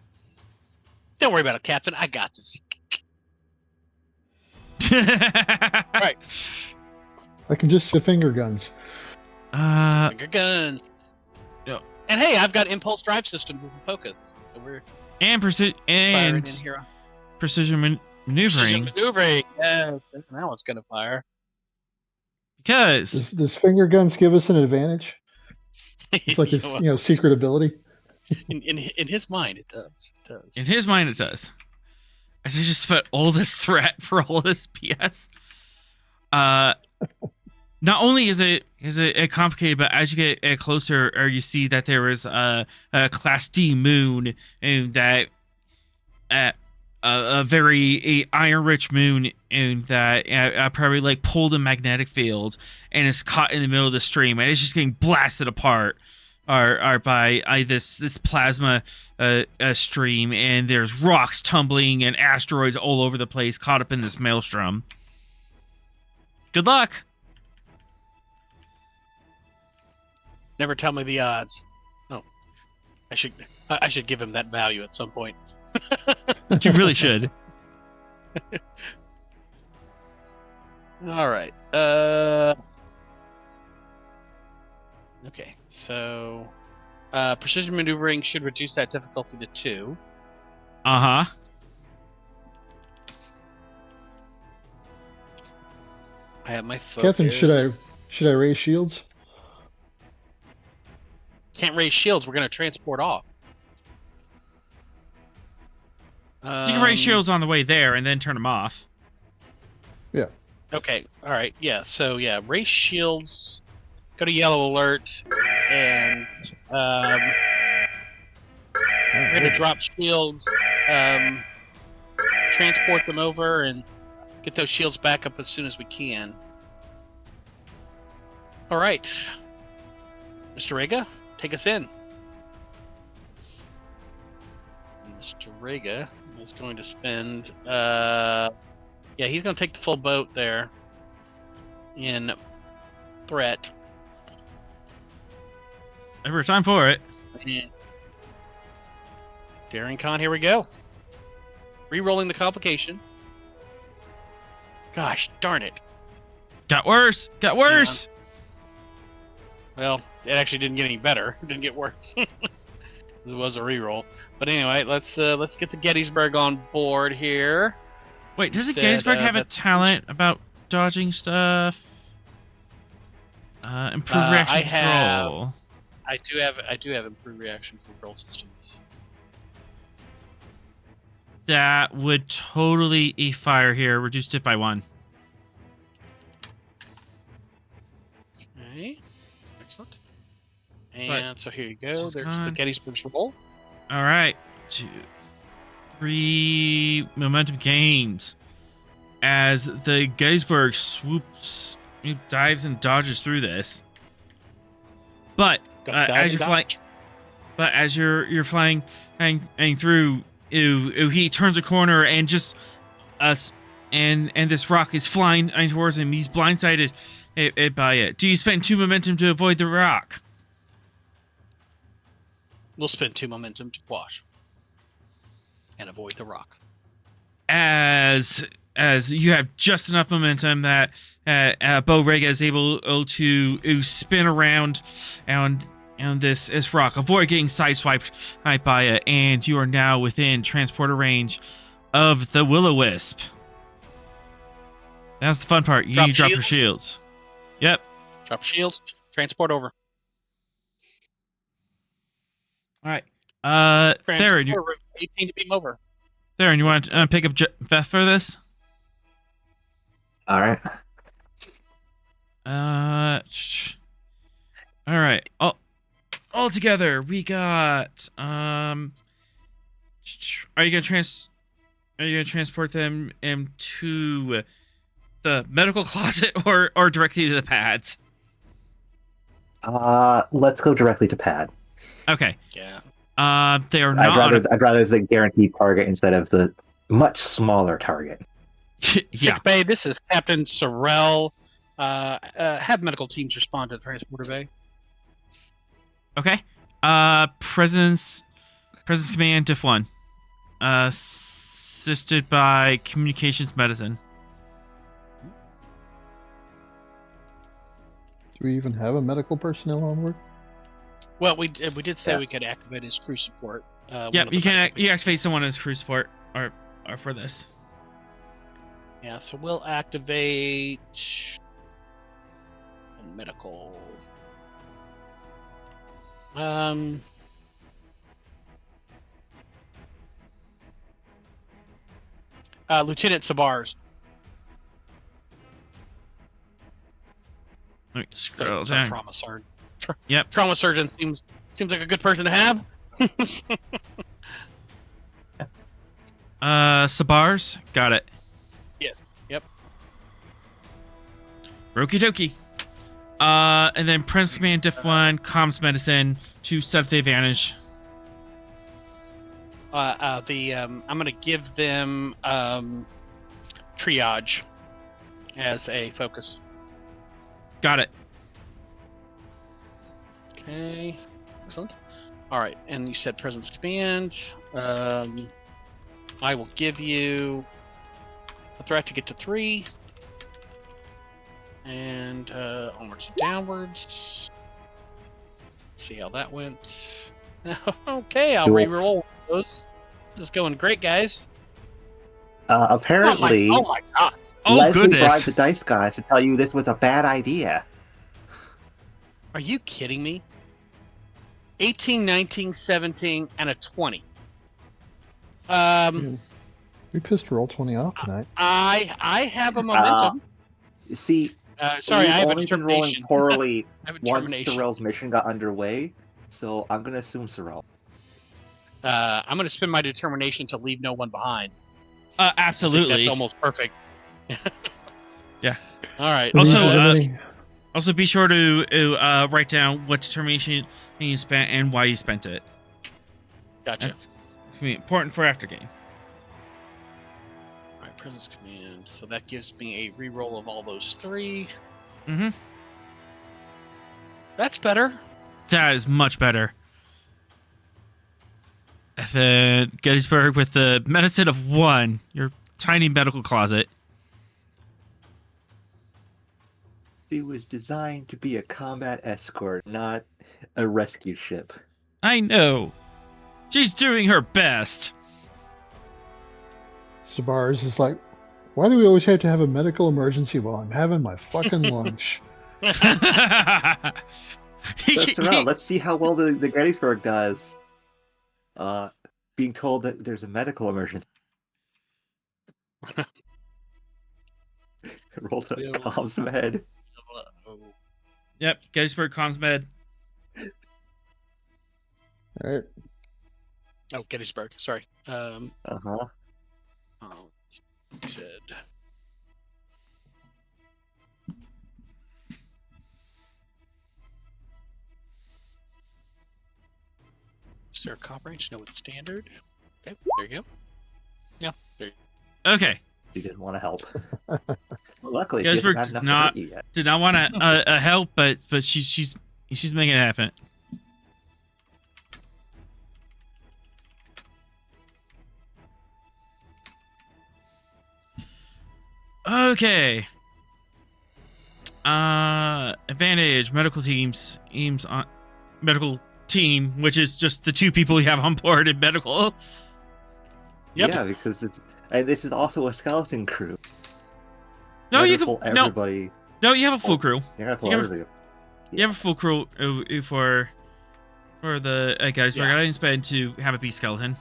Don't worry about it, Captain. I got this. Right. I can just see finger guns. Finger gun. Yeah. And hey, I've got impulse drive systems as a focus, so we're and firing in here. precision maneuvering. Precision maneuvering. Yes. Now it's gonna fire. Because Does finger guns give us an advantage? It's like his, secret ability. In his mind, it does. It does. in his mind it does. As I just put all this threat for all this PS. Not only is it complicated, but as you get closer, or you see that there is a Class D moon, and that a very iron-rich moon, and that probably like pulled a magnetic field and is caught in the middle of the stream, and it's just getting blasted apart, or by this plasma stream, and there's rocks tumbling and asteroids all over the place, caught up in this maelstrom. Good luck. Never tell me the odds. Oh, I should give him that value at some point. You really should. All right. Okay. So, precision maneuvering should reduce that difficulty to 2. Uh-huh. I have my focus. Captain, should I raise shields? Can't raise shields. We're gonna transport off. You can raise shields on the way there and then turn them off. Yeah. Okay. All right. Yeah. So yeah, raise shields. Go to yellow alert, and we're gonna drop shields, transport them over, and get those shields back up as soon as we can. All right, Mr. Rega, take us in. Mr. Rega is going to spend. Yeah, he's going to take the full boat there. In threat. Every time for it. And Daring Con, here we go. Re-rolling the complication. Gosh, darn it. Got worse. Got worse. Well, it actually didn't get any better. It didn't get worse. This was a re-roll. But anyway, let's get the Gettysburg on board here. Wait, doesn't Gettysburg have a talent about dodging stuff? Improve reaction control. I do have improved reaction control systems. That would totally fire here. Reduced it by 1. Okay. Excellent. And so here you go. There's the gone. Gettysburg's roll. All right. 2, 3 momentum gained as the Gettysburg swoops, dives and dodges through this. But as you're flying and through, he turns a corner and just and this rock is flying towards him. He's blindsided by it. Do you spend 2 momentum to avoid the rock? We'll spend 2 momentum to quash and avoid the rock. As you have just enough momentum that Bo Rega is able to spin around and this rock, avoid getting sideswiped by it, and you are now within transporter range of the Will-O-Wisp. That's the fun part. You need to drop your shields. Yep. Drop shields. Transport over. All right. Theron, 18 to beam over. Theron, you want to pick up Beth for this? All right. All right. All together, we got. Are you gonna transport them into the medical closet or directly to the pads? Let's go directly to pad. Okay. Yeah. They are not. I'd rather the guaranteed target instead of the much smaller target. Yeah. Sick Bay, this is Captain Sorrell. Have medical teams respond to Transporter Bay. Okay. Presence Command Diff 1. Assisted by Communications Medicine. Do we even have a medical personnel on board? Well, we did say we could activate his crew support. Yeah, you activate someone as crew support or for this. Yeah, so we'll activate medical. Lieutenant Sabars. Let me scroll down. Trauma surgeon. Yep. Trauma surgeon seems like a good person to have. Sabars, got it. Yes. Yep. Okie dokie. And then Prince Command Diff 1, Comms Medicine to set up the advantage. I'm gonna give them triage as a focus. Got it. Okay, excellent. All right, and you said presence command. I will give you a threat to get to 3, and onwards and downwards. See how that went. Okay, I'll re-roll those. This is going great, guys. Apparently, oh my god! Oh, Leslie goodness. bribed the dice guys to tell you this was a bad idea. Are you kidding me? 18, 19, 17, and a 20. We pissed roll 20 off tonight. I have a momentum. See, Sorry, I have a only been rolling determination. poorly I have a once determination. Sorrell's mission got underway, so I'm gonna assume Sorrell. I'm going to spend my determination to leave no one behind. Absolutely. That's almost perfect. Yeah. All right. Also, be sure to write down what determination you spent and why you spent it. Gotcha. That's It's gonna be important for after game. All right, presence command. So that gives me a reroll of all those 3. Mm-hmm. That's better. That is much better. The Gettysburg with the medicine of 1. Your tiny medical closet. She was designed to be a combat escort, not a rescue ship. I know. She's doing her best. Sabars is like, why do we always have to have a medical emergency while I'm having my fucking lunch? Let's around. Let's see how well the Gettysburg does. Being told that there's a medical emergency. Rolled up comms med. Yep, Gettysburg comms med. All right. Oh, Gettysburg. Sorry. Uh-huh. Oh, you said. Is there a comp range? No, it's standard. Okay, there you go. Yeah, there you go. Okay. She didn't want to help. Well, luckily, Gettysburg she hasn't had did enough to hurt you yet. Did not want to help, but she's making it happen. Okay. Advantage medical teams aims on medical team, which is just the 2 people we have on board in medical. Yep. Yeah, because this is also a skeleton crew. No, you pull can no. everybody. No, you have a full crew. You're gonna pull You have- everybody. You have a full crew for the Gettysburg. Yeah. I didn't expect to have it be skeleton.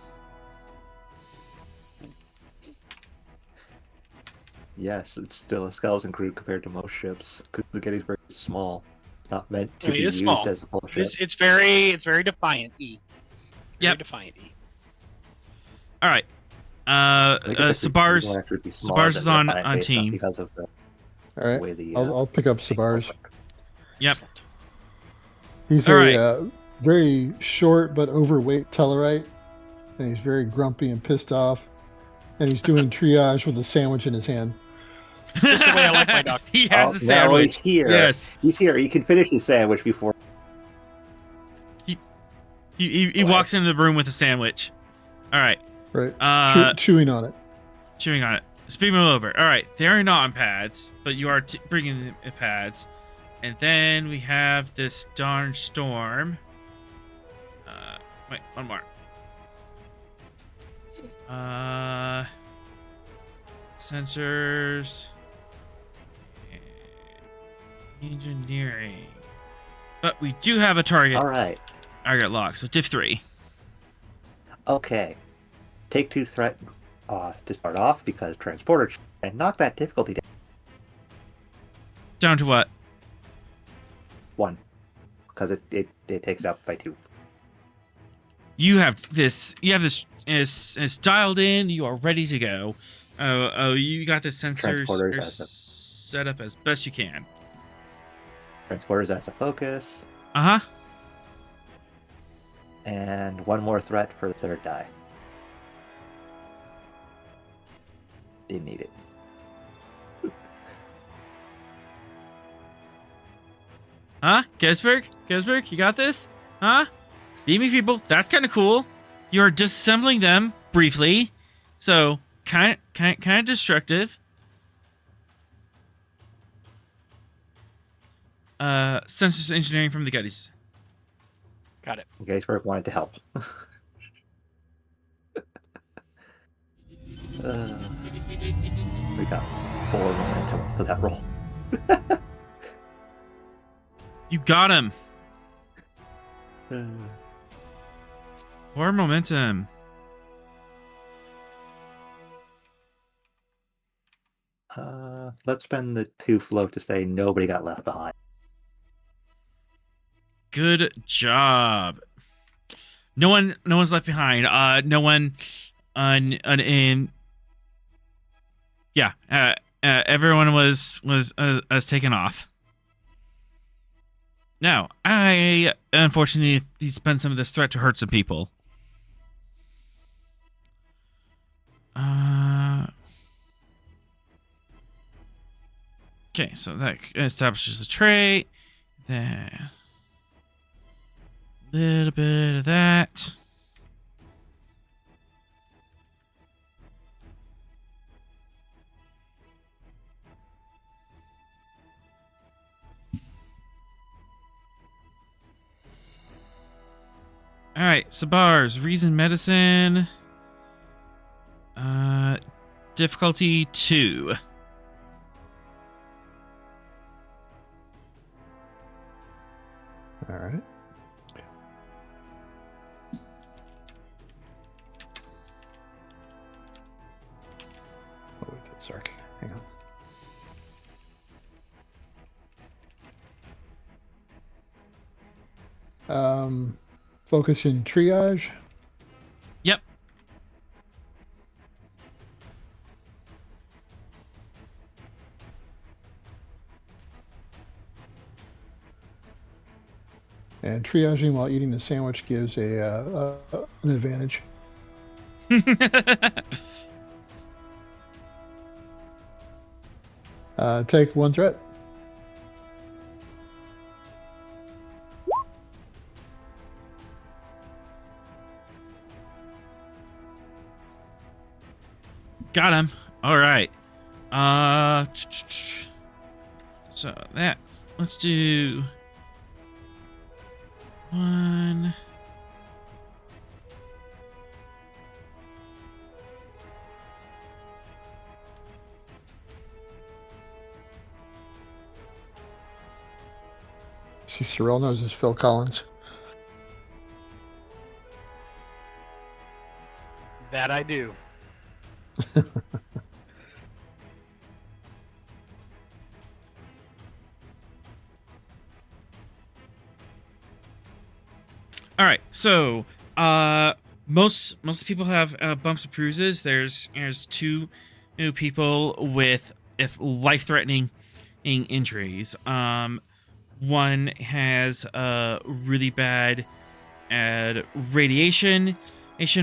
Yes, it's still a skeleton crew compared to most ships. Because the Gettysburg is small. It's not meant to I mean, be it's used small. as a full ship. It's very defiant. Very Yep. defiant. All right. I think the Sabars. will actually be smaller Sabars is than on the Defiant based team. because of the All right. way the. I'll pick up things Sabars. work. Yep. Excellent. He's All a very short but overweight Tellarite, and he's very grumpy and pissed off, and he's doing triage with a sandwich in his hand. Just the way I like my dog. He has Oh, the now sandwich. he's here. Yes. He's here. You can finish his sandwich before. He walks into the room with a sandwich. All right. Right. Chewing on it. Chewing on it. Speed move over. All right. They're not on pads, but you are bringing the pads. And then we have this darn storm. Wait, one more. Sensors. Engineering. But we do have a target. All right. Target lock. So diff 3. Okay. Take 2 threat to start off because transporter and knock that difficulty down. Down to what? 1. Because it takes it up by 2. You have this. You have this. It's dialed in. You are ready to go. Oh, you got the sensors Transporters as a- set up as best you can. Transporters as a focus. Uh huh. And 1 more threat for the 3rd die. Didn't need it. Huh? Gettysburg, you got this? Huh? Beaming people. That's kind of cool. You're disassembling them briefly, so kind of destructive. Sensors engineering from the Gettys. Got it. Gettysburg wanted to help. We got 4 momentum for that roll. You got him. 4 momentum. Let's spend the 2 float to say nobody got left behind. Good job. No one's left behind. No one yeah. Everyone was taken off. Now, I unfortunately spent some of this threat to hurt some people. Okay, so that establishes the trait. Then a little bit of that. All right, Sabars, reason medicine. Difficulty 2. All right. Oh, wait, that's dark. Hang on. Focus in triage. Yep. And triaging while eating the sandwich gives an advantage. Take 1 threat. Got him. All right. So let's do 1. See, Cyril knows it's Phil Collins. That I do. All right. So, most of the people have bumps and bruises. There's 2 new people with life-threatening injuries. One has a really bad radiation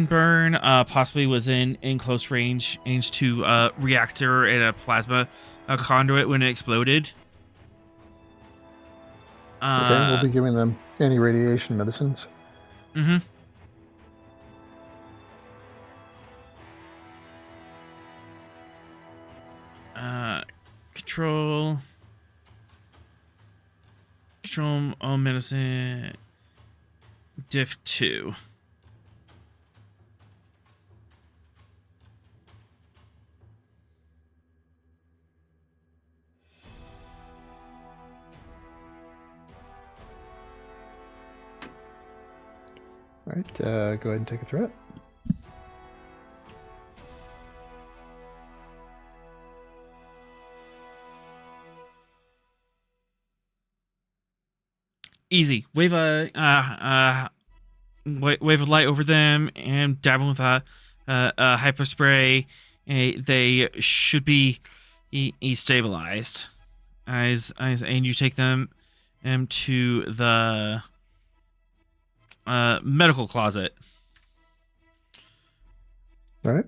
burn. Possibly was in close range to a reactor and a plasma conduit when it exploded. Okay, we'll be giving them anti-radiation medicines. Mm-hmm. Control all medicine. Diff 2. All right, go ahead and take a threat. Easy. Wave a light over them and dab them with a hyper spray. They should be stabilized. And you take them to the medical closet. All right.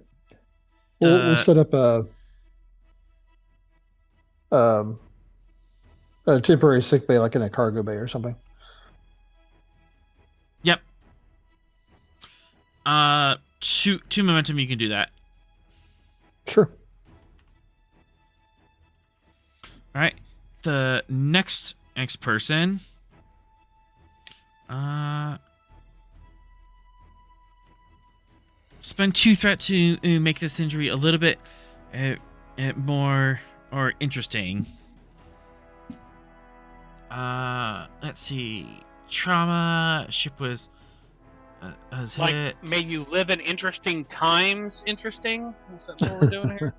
We'll set up a temporary sick bay, like in a cargo bay or something. Yep. 2 momentum. You can do that. Sure. All right. The next person. Spend 2 threat to make this injury a little bit more or interesting. Let's see. Trauma. Ship was hit. Like, may you live in interesting times. Interesting. Is that what we're doing here?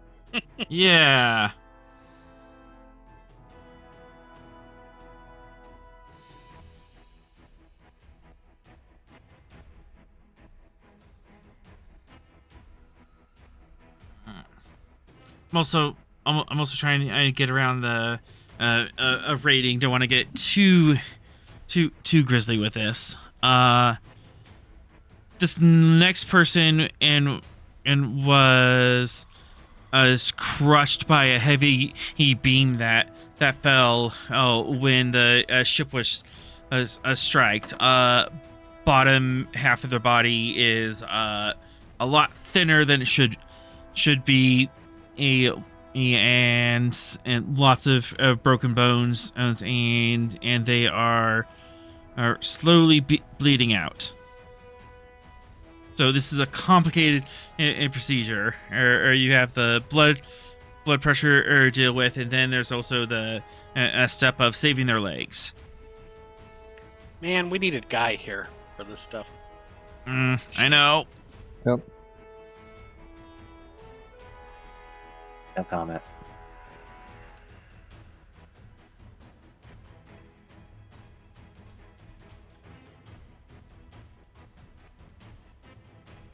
Yeah. I'm also trying to get around the rating. Don't want to get too grisly with this. This next person and was is crushed by a heavy beam that fell when the ship was striked. Bottom half of their body is a lot thinner than it should be, and lots of broken bones, and they are slowly bleeding out. So this is a complicated procedure, or you have the blood pressure to deal with, and then there's also the a step of saving their legs. Man, we need a guy here for this stuff. I know. Yep. No comment.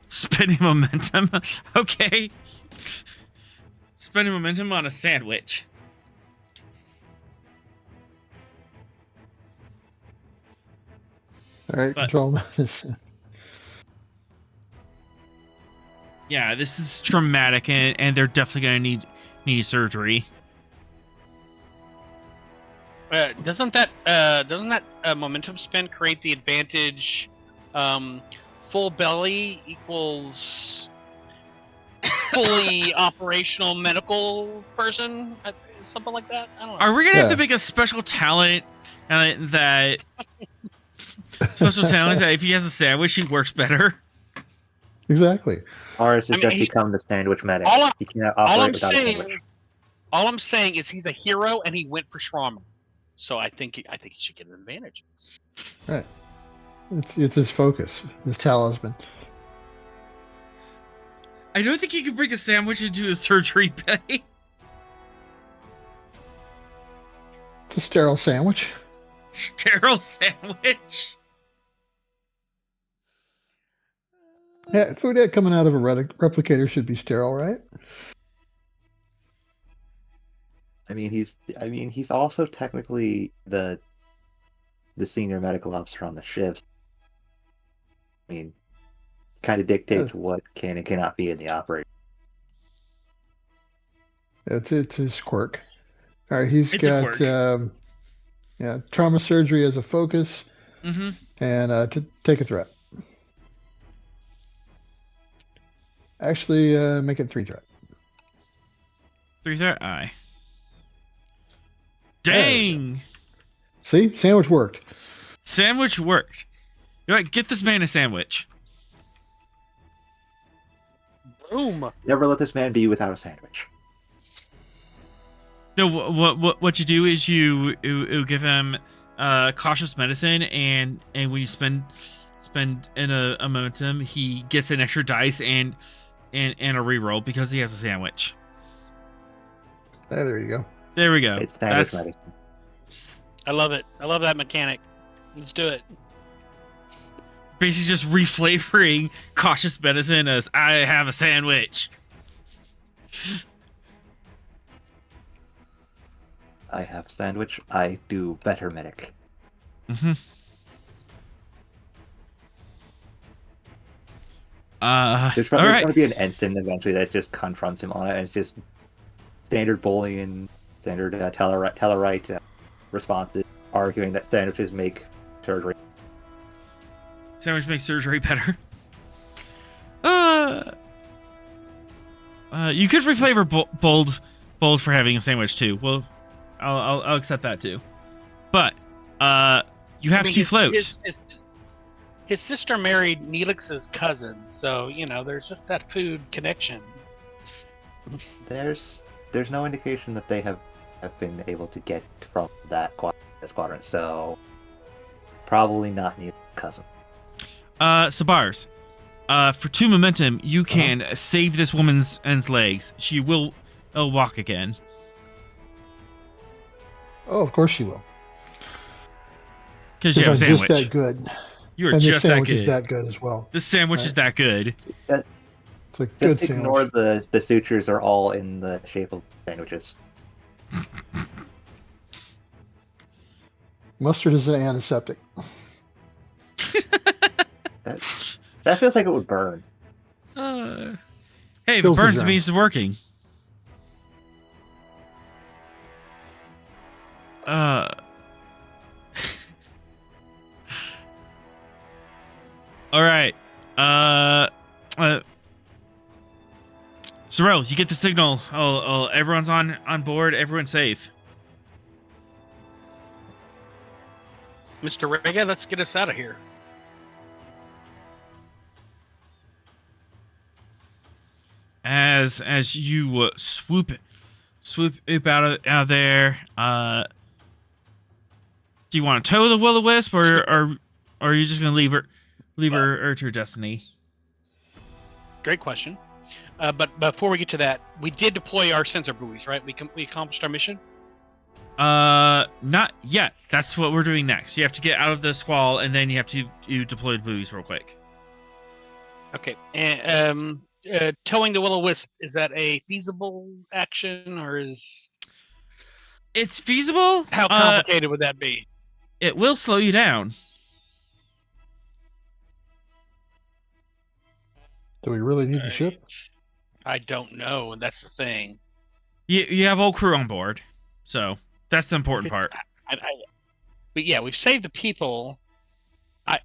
Spending momentum. Okay. Spending momentum on a sandwich. All right, But- control. Yeah, this is traumatic, and they're definitely gonna need surgery. Doesn't that momentum spin create the advantage? Full belly equals fully operational medical person, something like that. I don't know. Are we gonna have Yeah. to make a special talent that if he has a sandwich, he works better? Exactly. Ours has I mean, just he- become the sandwich medic. all He cannot all operate I'm without a saying, sandwich. all I'm saying is he's a hero and he went for trauma. So I think he should get an advantage. Right. It's his focus, his talisman. I don't think you can bring a sandwich into a surgery bay. It's a sterile sandwich. Sterile sandwich. Yeah, food coming out of a replicator should be sterile, right? I mean, he's also technically the senior medical officer on the ships. I mean, kind of dictates what can and cannot be in the operation. It's his quirk. All right, he's It's a got quirk. trauma surgery as a focus, Mm-hmm. and to take a threat. Actually, make it 3 threat. 3 threat. Aye. There we Dang. See, sandwich worked. Sandwich worked. You know what? Get this man a sandwich. Boom. Never let this man be without a sandwich. No, what you do is you give him cautious medicine, and when you spend in a momentum, he gets an extra dice and a reroll because he has a sandwich. There you go. There we go. It's sandwich That's medicine. I love it. I love that mechanic. Let's do it. basically just reflavoring cautious medicine as I have a sandwich. I have sandwich. I do better medic. Mm-hmm. There's All probably right. going to be an ensign eventually that just confronts him on it, and it's just standard bullying, standard Tellarite responses, arguing that sandwiches make surgery. Sandwich makes surgery better. You could reflavor bold for having a sandwich too. Well, I'll accept that too. But you have to float. His sister married Neelix's cousin, so there's just that food connection. There's no indication that they have been able to get from that squadron, so probably not near cousin. So bars, for 2 momentum, you can save this woman's legs. She will walk again. Oh, of course she will. Because you have a I'm sandwich. just that good. You are And just this that sandwich good. is that good as well. This sandwich is that good. It's a good Just ignore sandwich. the sutures are all in the shape of sandwiches. Mustard is an antiseptic. That feels like it would burn. Hey, if it Kills the burns, it germ. means it's working. Uh. All right. Sorrel, you get the signal. Everyone's on board. Everyone's safe. Mr. Rega, let's get us out of here. As you swoop out of there, do you want to tow the will-o-wisp, or are you just gonna leave her to her destiny? Great question. But before we get to that, we did deploy our sensor buoys, right? We accomplished our mission. Not yet. That's what we're doing next. You have to get out of the squall, and then you have to deploy the buoys real quick. Okay. And towing the will-o-wisp, is that a feasible action, or is It's feasible. how complicated would that be? It will slow you down. Do we really need the ship? I don't know, and that's the thing. You have all crew on board, so that's the important part. But yeah, we've saved the people. I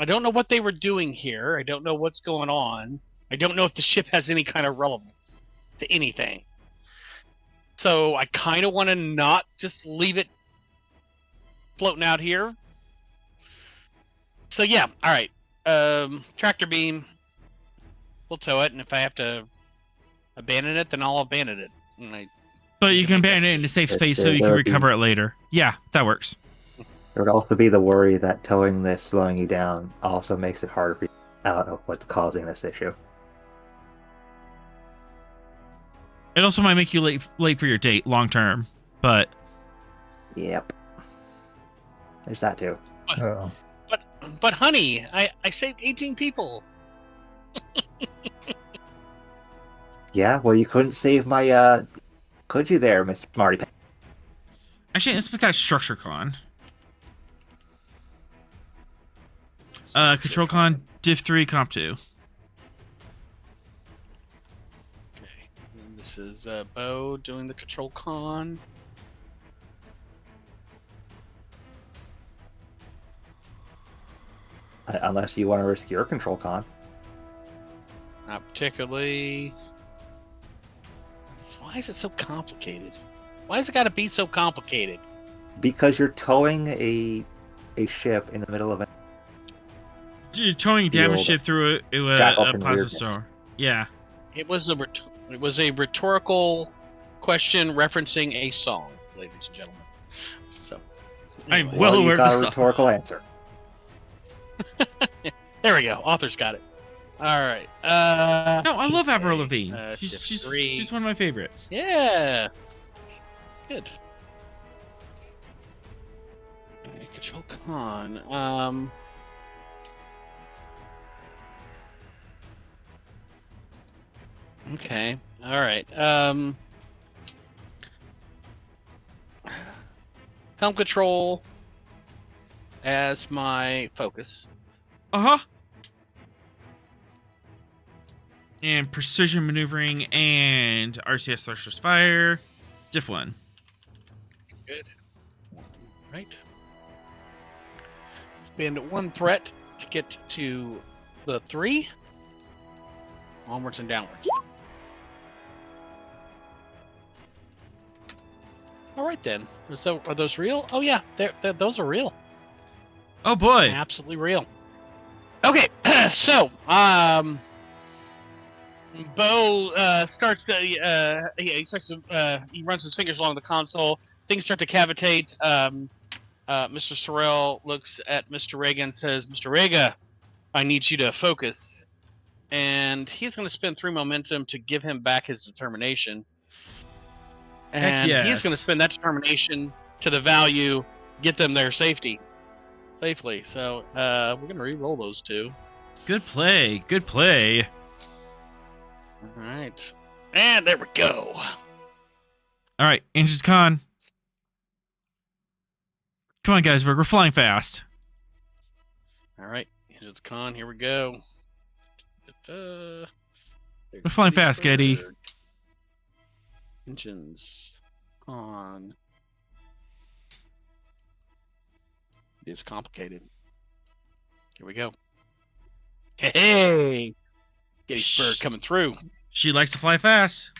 don't know what they were doing here. I don't know what's going on. I don't know if the ship has any kind of relevance to anything. So I kind of want to not just leave it floating out here. So yeah, all right. Tractor beam. We'll tow it, and if I have to abandon it, then I'll abandon it. But you can abandon it in a safe space so you can recover it later. Yeah, that works. There would also be the worry that towing this, slowing you down, also makes it harder for you to get out of what's causing this issue. It also might make you late for your date long term, but Yep. There's that too. But honey, I saved 18 people. Yeah, well, you couldn't save my, could you there, Mr. Marty? actually, let's pick that structure con. Control con, diff 3, comp 2. Okay, and this is Bo doing the control con. Unless you want to risk your control con. Not particularly. Why is it so complicated? Why has it got to be so complicated? Because you're towing a ship in the middle of a You're towing a damaged ship through a Shackleton plasma weirdness. storm. Yeah. It was a rhetorical question referencing a song, ladies and gentlemen. So, I'm anyway. well you aware of got the a song. rhetorical answer. There we go. Author's got it. All right. No, I love Avril Lavigne. Shift She's 3. one of my favorites. Yeah. Good. Alright, control con. Okay. All right. Helm control as my focus. Uh-huh. And precision maneuvering and RCS thrusters fire. Diff 1. Good. Right. Spend one threat to get to the 3. Onwards and downwards. All right then. So are those real? Oh yeah, those are real. Oh boy. Absolutely real. Okay, so Bo starts to he runs his fingers along the console. Things start to cavitate. Mr. Sorrel looks at Mr. Rega and says, "Mr. Rega, I need you to focus." And he's going to spend 3 momentum to give him back his determination. And Heck he's going to yes. spend that determination to the value, get them there safely. So we're going to re-roll those 2. Good play. Good play. All right. And there we go. All right, engines con. Come on, guys, we're flying fast. All right. Here's the con. Here we go. We're flying fast, Getty. Engines on. is complicated. Here we go. Hey, Gettysburg coming through. She likes to fly fast.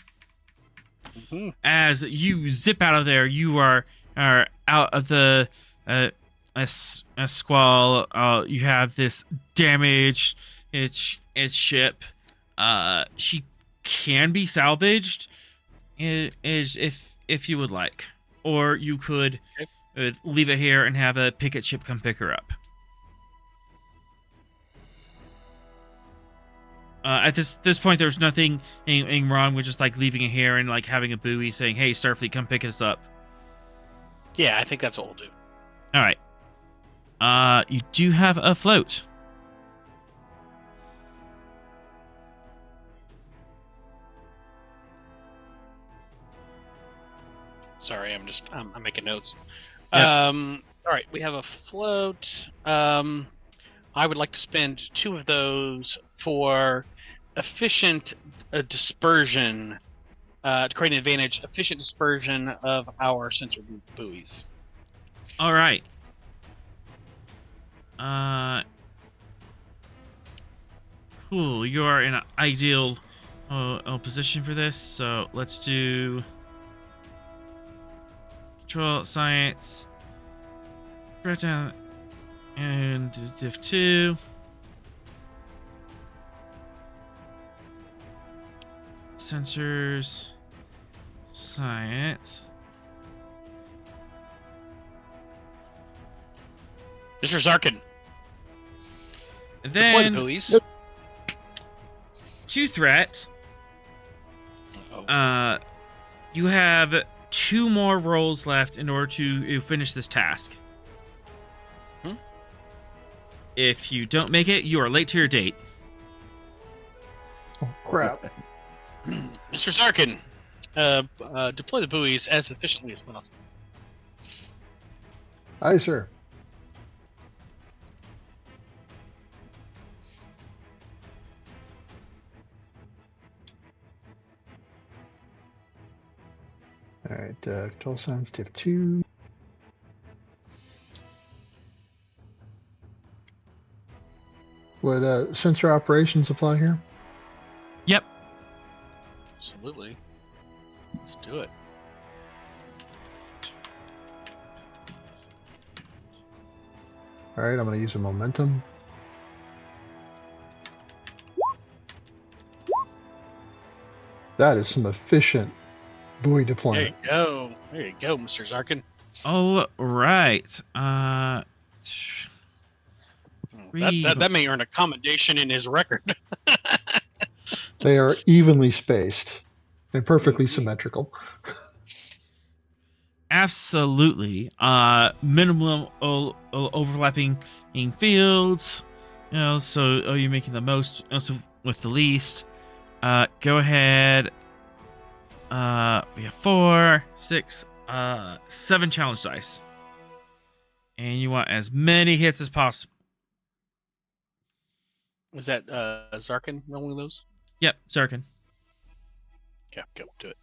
Mm-hmm. As you zip out of there, you are out of the a squall. You have this damaged its ship. She can be salvaged, if you would like, or you could leave it here and have a picket ship come pick her up. At this point, there's nothing wrong with just like leaving it here and like having a buoy saying, "Hey, Starfleet, come pick us up." Yeah, I think that's what we'll do. All right. You do have a float. Sorry, I'm making notes. Yep. All right, we have a float. I would like to spend 2 of those for efficient dispersion, to create an advantage, efficient dispersion of our sensor buoys. All right. Cool. You are in an ideal position for this. So let's do control science, right down, and diff 2. Sensors, science. Mr. Zarkin, And deploy the then buoys. 2 threat. Uh-oh. You have 2 more rolls left in order to finish this task. If you don't make it, you are late to your date. Oh, crap. Mr. Zarkin, deploy the buoys as efficiently as possible. Aye, sir. All right, control science diff 2. Would sensor operations apply here? Yep. Absolutely. Let's do it. All right, I'm going to use a momentum. That is some efficient buoy There deployment. you go. There you go, Mr. Zarkin. All right. That may earn a commendation in his record. They are evenly spaced and perfectly symmetrical. Absolutely. Minimum overlapping in fields. You know, so you're making the most also with the least. Go ahead. We have 4, 6, 7 challenge dice. And you want as many hits as possible. Is that Zarkin rolling those? Yep, Zarkin. Okay, go do it.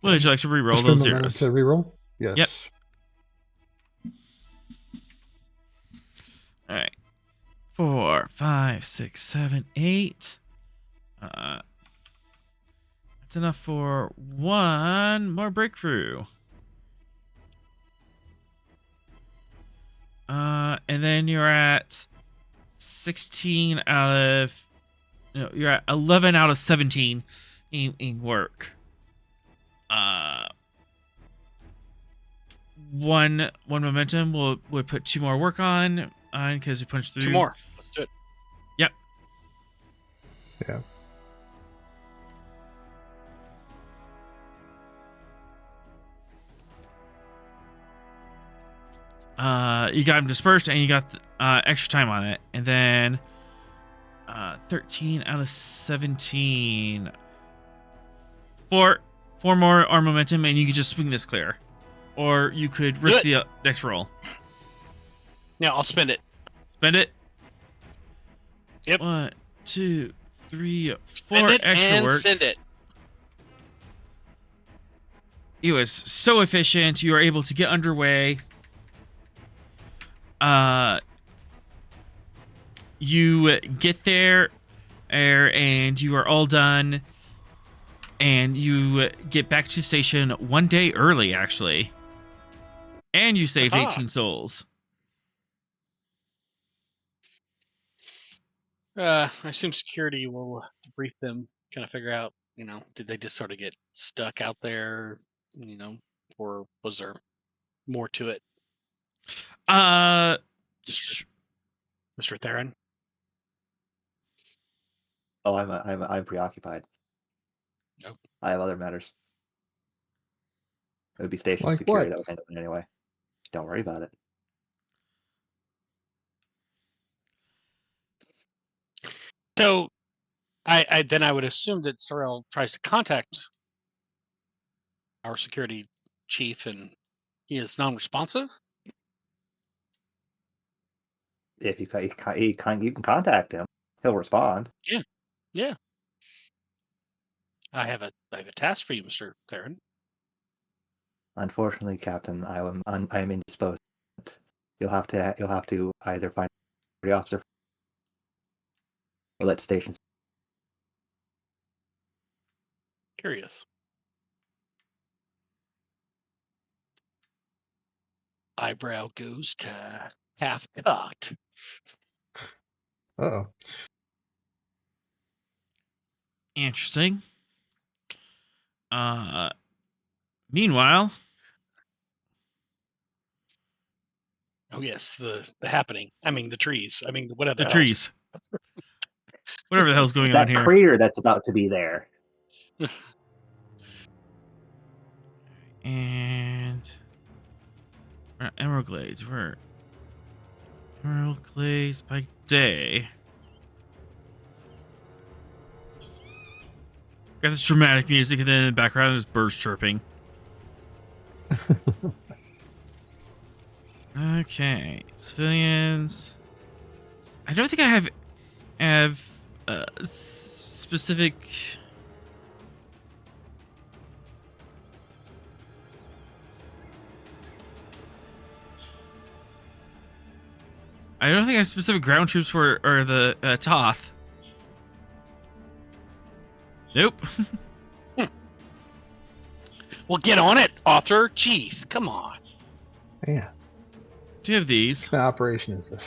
Would you like to re-roll Spend those momentum zeros? to reroll? Yes. Yep. All right. 4, 5, 6, 7, 8. That's enough for 1 more breakthrough. And then you're at 16 out of... No, you're at 11 out of 17 in work. One momentum would put 2 more work on because you punched through. 2 more. Let's do it. Yep. Yeah. You got them dispersed and you got extra time on it, and then 13 out of 17. 4 more arm momentum, and you could just swing this clear, or you could risk the next roll. Yeah, I'll spend it. Spend it. Yep. 1, 2, 3, 4 Spend it extra and work. send it. it was so efficient. You were able to get underway. You get there, and you are all done, and you get back to station 1 day early, actually. And you saved Aha. 18 souls. I assume security will debrief them, kind of figure out, did they just sort of get stuck out there, or was there more to it, Uh, Mr. Theron? Oh, I'm preoccupied. No. I have other matters. It would be station Like security what? that would handle it anyway. Don't worry about it. So, I would assume that Sorrel tries to contact our security chief, and he is non-responsive. If you can contact him, he'll respond. Yeah. I have a task for you, Mr. Theron. Unfortunately, Captain, I am indisposed. You'll have to either find a security officer or let station. Curious. Eyebrow goes to half cocked. Oh, interesting. Meanwhile, Oh yes, the happening. I mean the trees. I mean whatever the the hell. trees. Whatever the hell's going on That here. crater that's about to be there. And Emerald Glades. Where? Emerald Glades by day. Got this dramatic music, and then in the background is birds chirping. Okay, civilians. I don't think I have specific. I don't think I have specific ground troops for or the Toth. Nope. Well, get on it, author. Jeez, come on. yeah. Do you have these? What kind of operation is this?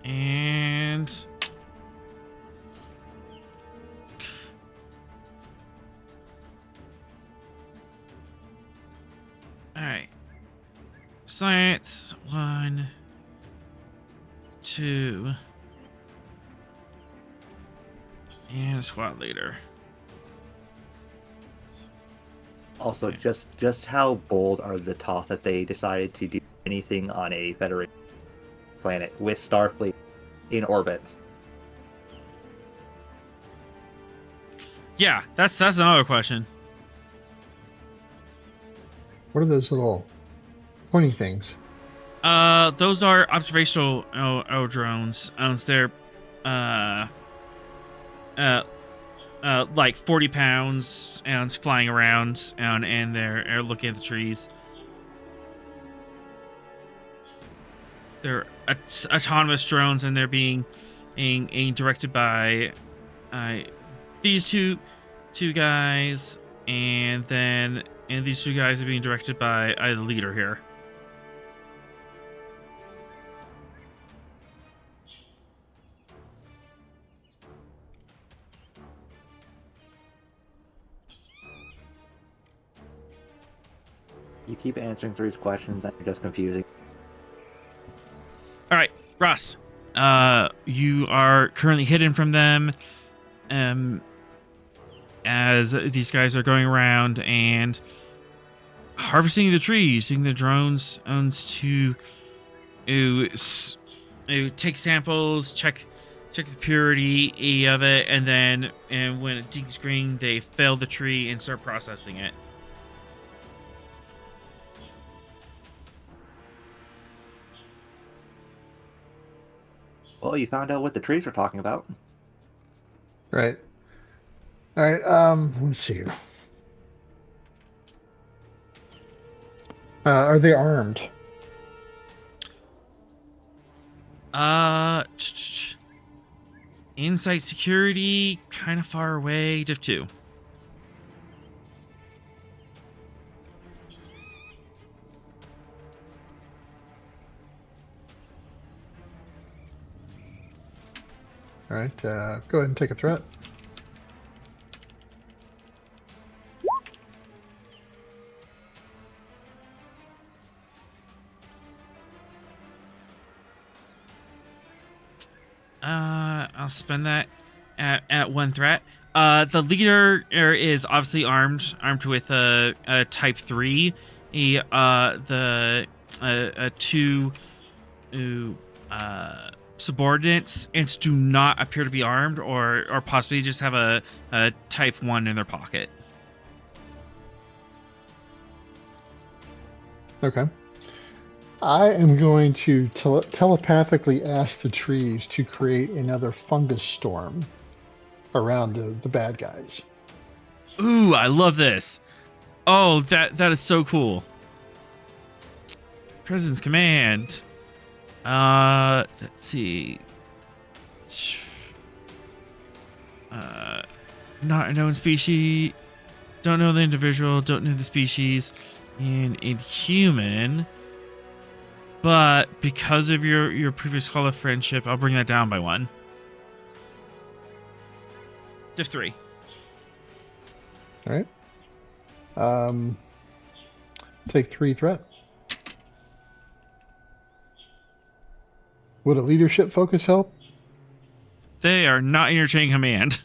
And all right, science 1, 2, and a squad leader. Also, just how bold are the Toth that they decided to do anything on a Federation planet with Starfleet in orbit? Yeah, that's another question. What are those little pointy things? Those are observational drones. They're like 40 pounds and flying around and they're looking at the trees. They're autonomous drones, and they're being directed by these two guys, and these two guys are being directed by the leader here. You keep answering through his questions, and you're just confusing. All right, Ross. You are currently hidden from them, as these guys are going around and harvesting the trees, using the drones to take samples, check the purity of it, and when it deems green, they fell the tree and start processing it. Well, you found out what the trees were talking about. Right. All right. Let's see here. Are they armed? Insight security, kind of far away. Div 2. All right. Go ahead and take a threat. I'll spend that at one threat. The leader is obviously armed with a type 3. The two subordinates and do not appear to be armed, or possibly just have a type 1 in their pocket. Okay. I am going to telepathically ask the trees to create another fungus storm around the bad guys. Ooh, I love this. Oh, that is so cool. President's command. Let's see. Not a known species. Don't know the individual. Don't know the species. And inhuman. But because of your previous call of friendship, I'll bring that down by 1. Div 3. All right. Take 3 threat. Would a leadership focus help? They are not in your chain command.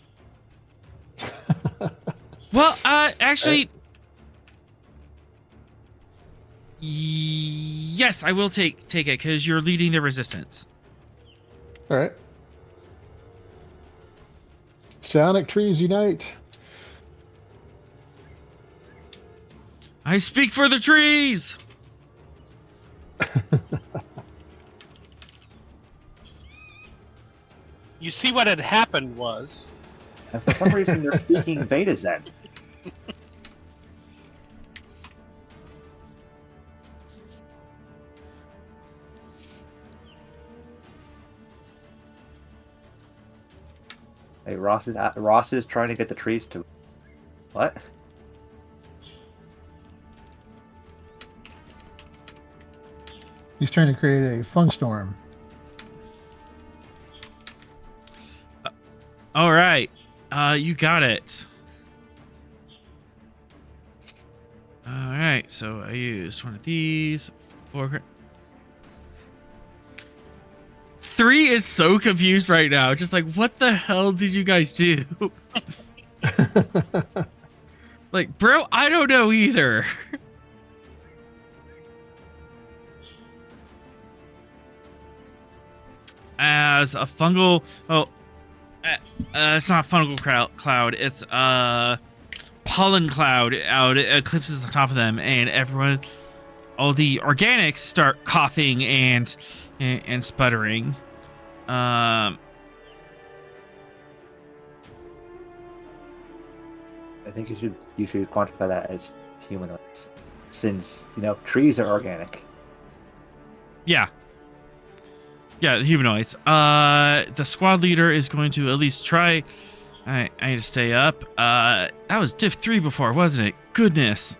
Well, actually, yes, I will take it because you're leading the resistance. All right. Psionic trees unite. I speak for the trees. You see what had happened was. And for some reason, they're speaking Beta Zen. Hey, Ross is trying to get the trees to. What? He's trying to create a funk storm. All right, you got it. All right, so I used one of these. 4. 3 is so confused right now. Just like, what the hell did you guys do? Like, bro, I don't know either. As a fungal, it's not fungal cloud. It's pollen cloud out. It eclipses on top of them, and everyone, all the organics start coughing and sputtering. I think you should quantify that as humanoids, since trees are organic. Yeah. Yeah, the humanoids. The squad leader is going to at least try. I need to stay up. That was Div 3 before, wasn't it? Goodness.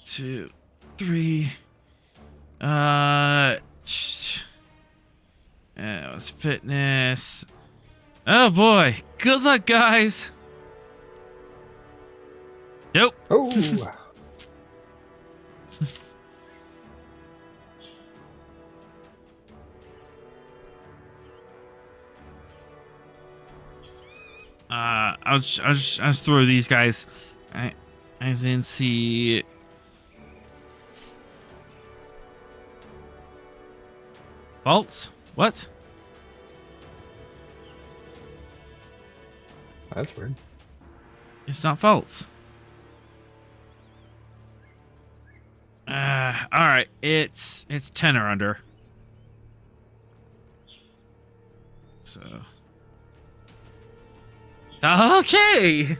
2, 3. That was fitness. Oh boy. Good luck, guys. Nope. Oh. I'll just throw these guys. As in see. Vaults? What? That's weird. It's not vaults. All right. It's 10 or under. So Okay.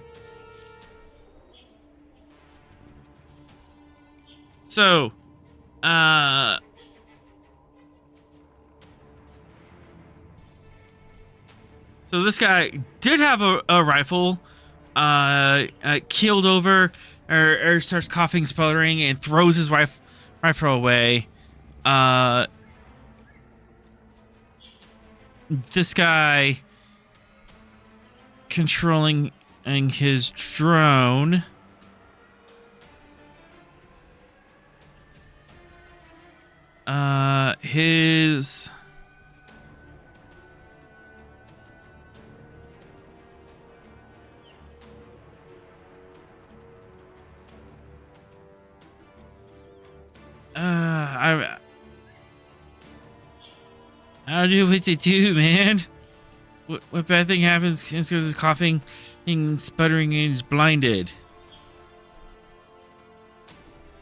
So, so this guy did have a rifle, keeled over, or starts coughing, sputtering, and throws his rifle away. This guy controlling his drone. His I don't know what to do, man. What bad thing happens because he's coughing and sputtering and he's blinded?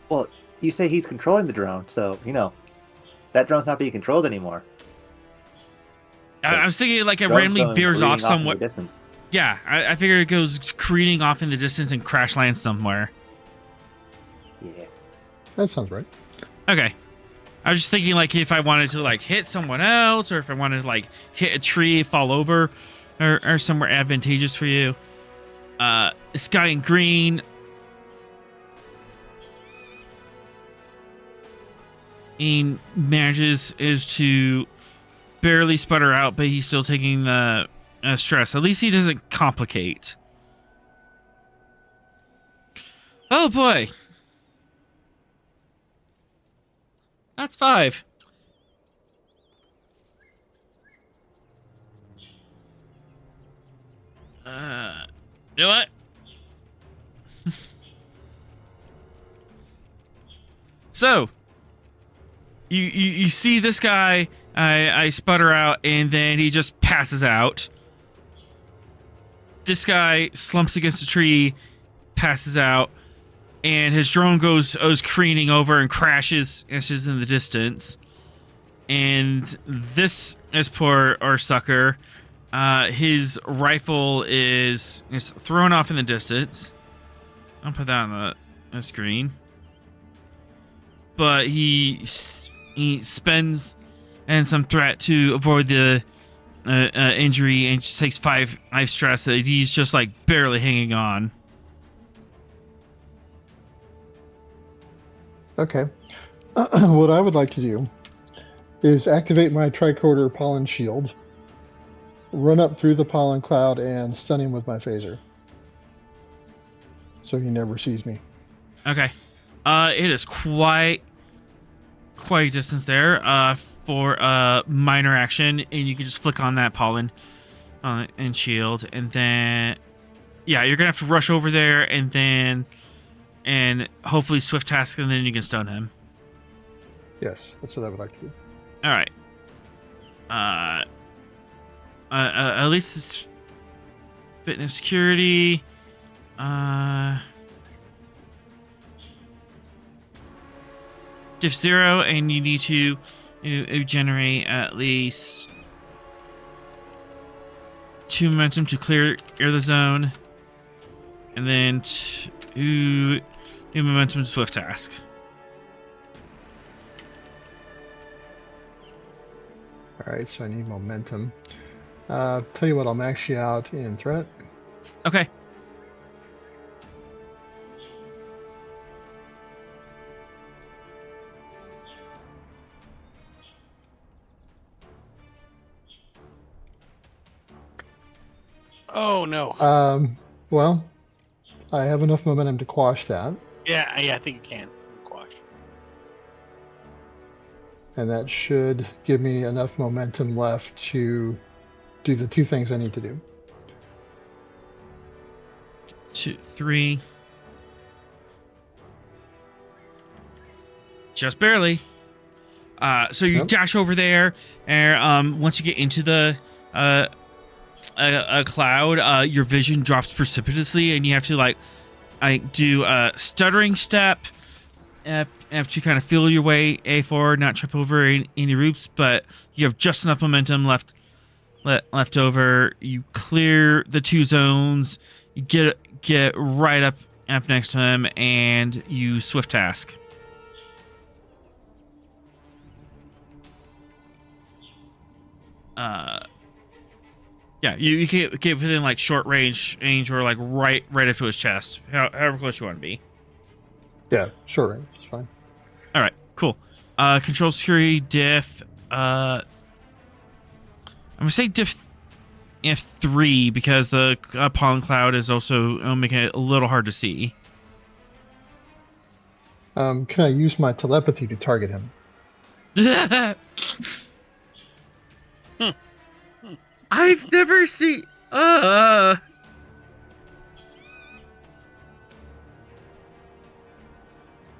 Well, you say he's controlling the drone, so, that drone's not being controlled anymore. I was thinking like it Drone's randomly going veers careening off in the somewhere. distance. Yeah, I figured it goes careening off in the distance and crash lands somewhere. Yeah. That sounds right. Okay. I was just thinking like if I wanted to like hit someone else or if I wanted to like hit a tree, fall over, or somewhere advantageous for you. This guy in green. He manages to barely sputter out, but he's still taking the stress. At least he doesn't complicate. Oh boy. That's 5. You know what? So, you see this guy, I sputter out, and then he just passes out. This guy slumps against a tree, passes out, and his drone goes careening over and crashes in the distance. And this is poor or sucker. His rifle is thrown off in the distance. I'll put that on the screen. But he spends and some threat to avoid the injury and just takes 5 life stress. He's just like barely hanging on. Okay. What I would like to do is activate my tricorder pollen shield, run up through the pollen cloud, and stun him with my phaser, so he never sees me. Okay. It is quite a distance there for a minor action, and you can just flick on that pollen and shield, and then yeah, you're gonna have to rush over there and hopefully swift task, and then you can stun him. Yes, that's what I would like to do. All right. At least it's fitness security. Diff 0, and you need to generate at least 2 momentum to clear the zone, and then 2 momentum to swift task. All right, so I need momentum. Tell you what, I'll max you out in threat. Okay. Oh no. Well, I have enough momentum to quash that, Yeah, I think you can. Quash. and that should give me enough momentum left to do the 2 things I need to do. 2, 3. Just barely. So you Yep. dash over there, and once you get into the a cloud, your vision drops precipitously, and you have to like do a stuttering step after you kind of feel your way forward, not trip over any roots, but you have just enough momentum left over. You clear the 2 zones. You get right up next to him, and you swift task. Yeah, you can get within like short range or like right up to his chest, however close you want to be. Yeah, short range. It's fine. All right, cool. Control security diff. I'm gonna say diff F3 because the pollen cloud is also making it a little hard to see. Can I use my telepathy to target him? I've never seen.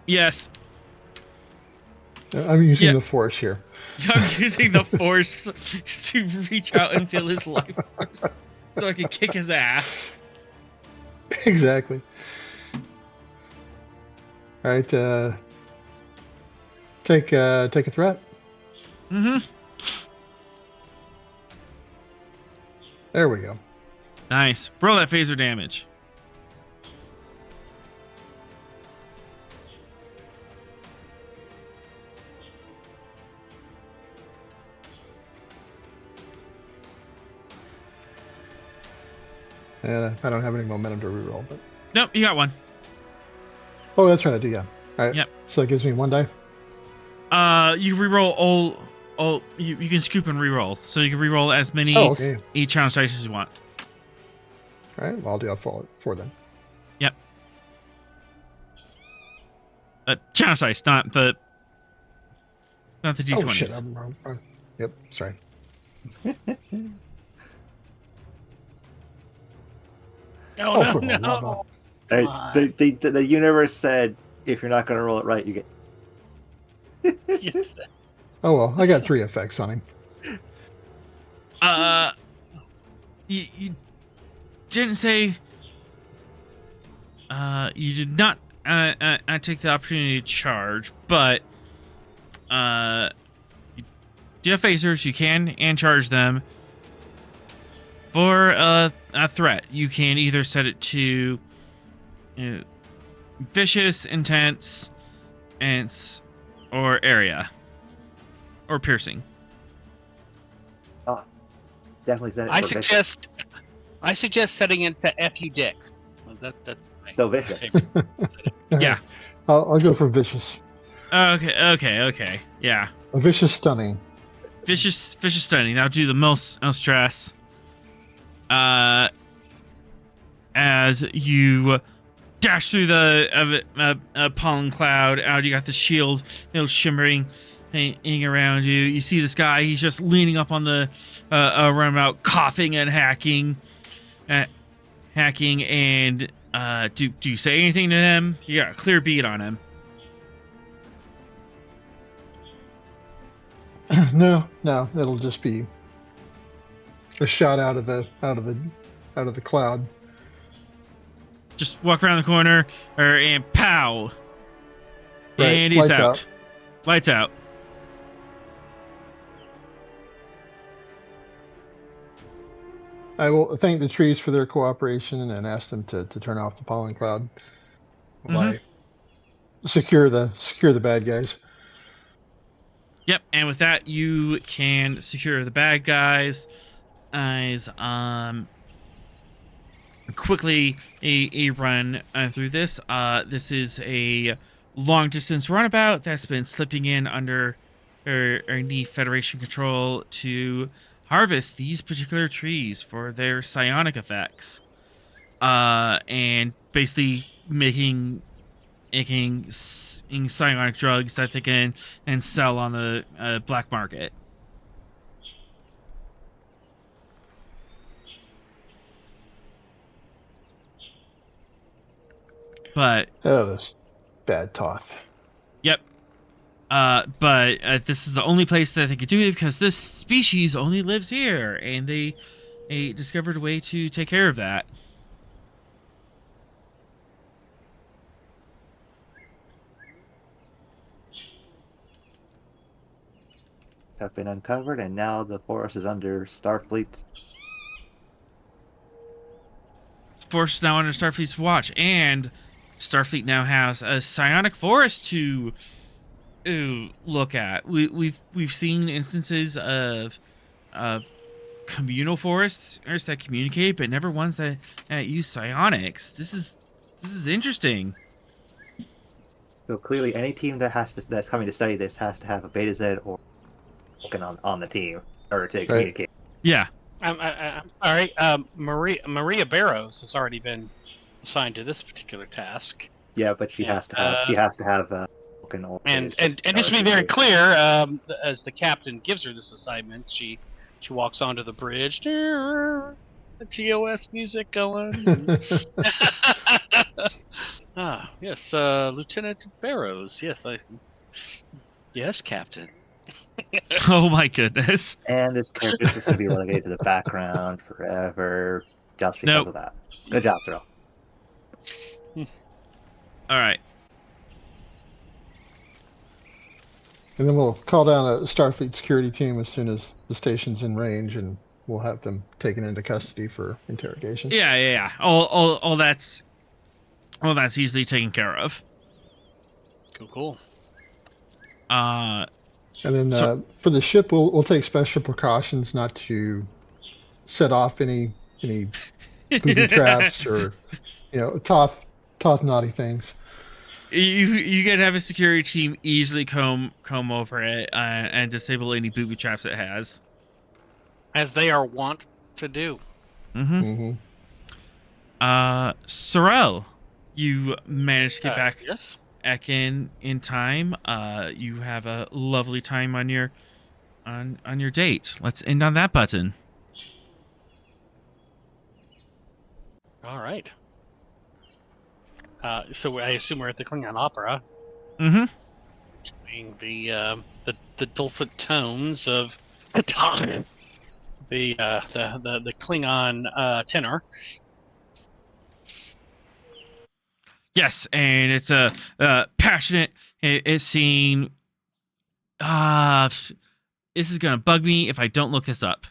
Yes. I'm using the force here. I'm using the force to reach out and feel his life force so I can kick his ass. Exactly. All right. Take a threat. Mm-hmm. There we go. Nice. Roll that phaser damage. And I don't have any momentum to reroll, but Nope, you got one. oh, that's right, I do. Yeah. All right. Yep. So that gives me 1 die. You reroll all. You can scoop and reroll, so you can reroll as many Oh, okay. each challenge dice as you want. All right. Well, I'll do up four then. Yep. Challenge dice, not the d20s. Oh shit! I'm wrong. Yep. Sorry. Oh, no, for the love no. Right, the universe said if you're not going to roll it right, you get. Oh well, I got 3 effects on him. You didn't say. You did not. I take the opportunity to charge, but you do have phasers. You can and charge them. For a threat, you can either set it to vicious, intense, or area, or piercing. Oh, definitely send it. I suggest setting it to F you dick. Well, that's So vicious. Yeah. I'll go for vicious. Okay. Yeah. A vicious stunning. Vicious stunning. That'll do the most stress. As you dash through the pollen cloud out, you got the shield, shimmering around you. You see this guy. He's just leaning up on the runabout, coughing and hacking. And do you say anything to him? You got a clear bead on him. No, it'll just be a shot out of the cloud. Just walk around the corner, and pow, Right, and he's lights out. out. Lights out. I will thank the trees for their cooperation and ask them to turn off the pollen cloud. While I secure the bad guys. Yep, and with that, you can secure the bad guys. Quickly a run through this. This is a long distance runabout that's been slipping in under underneath Federation control to harvest these particular trees for their psionic effects, and basically making psionic drugs that they can and sell on the black market. But this bad Toth. Yep. But this is the only place that they could do it because this species only lives here, and they discovered a way to take care of that. Have been uncovered, and now the forest is under Starfleet's force now under Starfleet's watch, and Starfleet now has a psionic forest to look at. We've seen instances of communal forests that communicate, but never ones that use psionics. This is interesting. So clearly, any team that's coming to study this has to have a Beta Z or working on the team or to communicate. Yeah. I'm sorry. Maria Barrows has already been assigned to this particular task. Yeah, but she has to have working on. And just to be very clear, as the captain gives her this assignment, she walks onto the bridge. The TOS music going. Yes, Lieutenant Barrows. Yes, Captain. Oh my goodness. And this character is just going to be relegated to the background forever, just because of that. Good job, Thrill. All right. And then we'll call down a Starfleet security team as soon as the station's in range, and we'll have them taken into custody for interrogation. Yeah. All that's easily taken care of. Cool. And then for the ship, we'll take special precautions not to set off any booby traps or tough naughty things. You can have a security team easily comb over it and disable any booby traps it has, as they are wont to do. Sorrel, you managed to get back. Yes. Back in time. You have a lovely time on your date. Let's end on that button. All right. So I assume we're at the Klingon Opera. Mm-hmm. The dulcet tones of the Klingon tenor. Yes, and it's a passionate scene. This is gonna bug me if I don't look this up.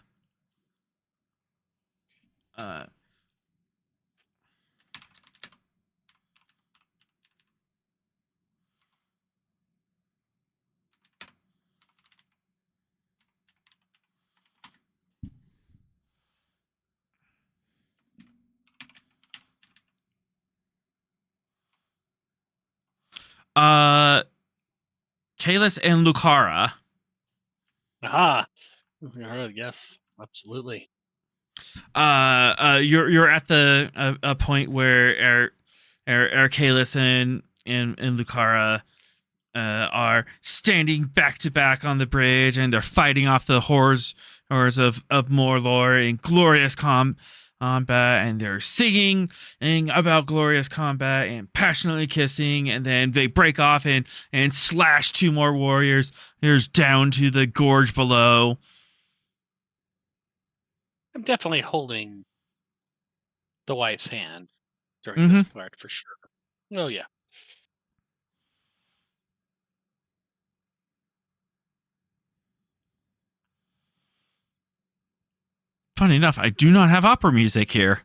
Kalis and Lucara. Aha. Yes, absolutely. You're at the a point where Kalis and Lucara are standing back to back on the bridge, and they're fighting off the horrors of Morlor in glorious combat, and they're singing about glorious combat and passionately kissing, and then they break off and slash two more warriors down to the gorge below. I'm definitely holding the wife's hand during this part for sure. Oh yeah. Funny enough, I do not have opera music here.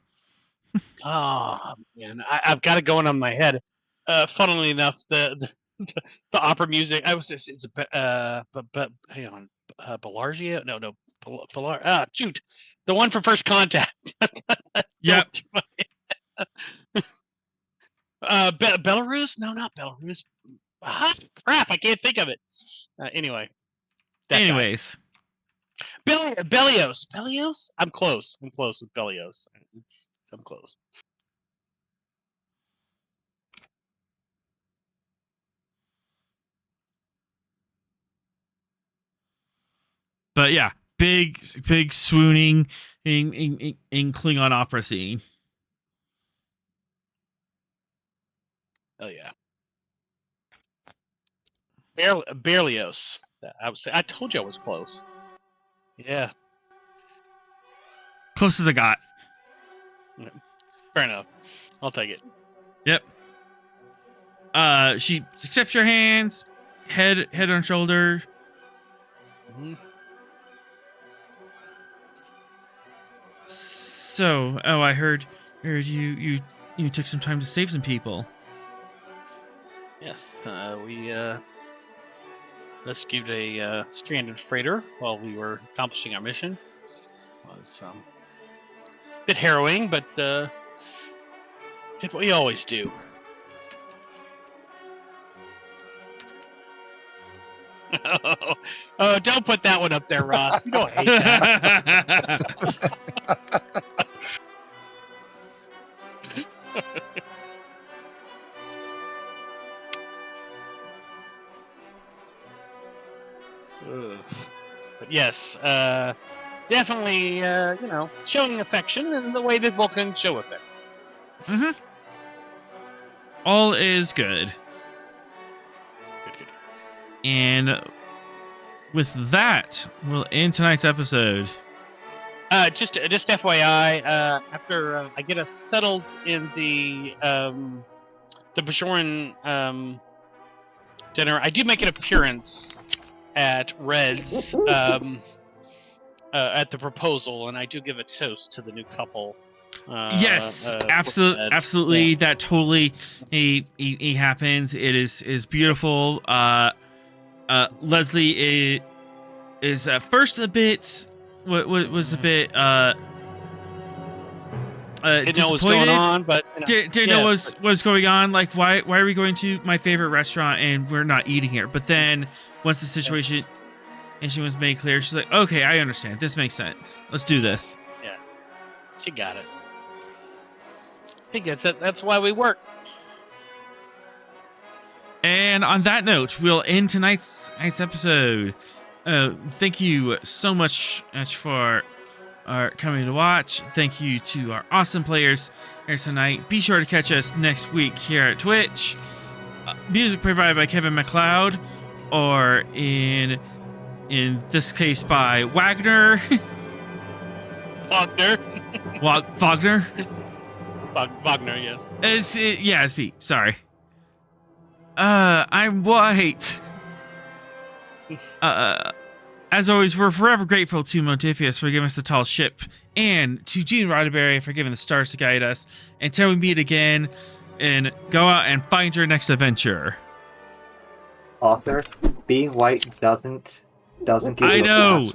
Oh man, I've got it going on my head. Funnily enough, the opera music. I was just but hang on, Belargia? No, shoot, the one from First Contact. Yep. Belarus? No, not Belarus. Crap, I can't think of it. Anyway. Anyways. Belios. Belios? I'm close with Belios. I'm close. But yeah, big swooning in Klingon opera scene. Oh yeah. Berlioz. I told you I was close. Yeah. Close as I got. Fair enough. I'll take it. Yep. She accepts your hands, head on shoulder. Mm-hmm. So, I heard heard you took some time to save some people. Yes, we rescued a stranded freighter while we were accomplishing our mission. It was a bit harrowing, but did what we always do. Oh, don't put that one up there, Ross. You don't hate that. But yes, definitely, showing affection in the way that Vulcans show affection. Mm-hmm. All is good. Good. And with that, we'll end tonight's episode. Just FYI, after I get us settled in the Bajoran dinner, I do make an appearance at Red's at the proposal, and I do give a toast to the new couple. Yes, absolutely. Yeah. That totally he happens. It is beautiful. Leslie is at first a bit was a bit Didn't know what was disappointed. going on, but Didn't know what's going on. Like, why are we going to my favorite restaurant and we're not eating here? But then once the situation and she was made clear, she's like, okay, I understand. This makes sense. Let's do this. Yeah, she got it. He gets it. That's why we work. And on that note, we'll end tonight's episode. Thank you so much for coming to watch. Thank you to our awesome players here tonight. Be sure to catch us next week here at Twitch. Music provided by Kevin Macloud, or in this case by Wagner. Wagner. Wagner. Wagner, yes. It's me. Sorry. I'm white. As always, we're forever grateful to Modifius for giving us the tall ship, and to Gene Roddenberry for giving the stars to guide us. Until we meet again, and go out and find your next adventure. Author, being white doesn't give you I a know. pass.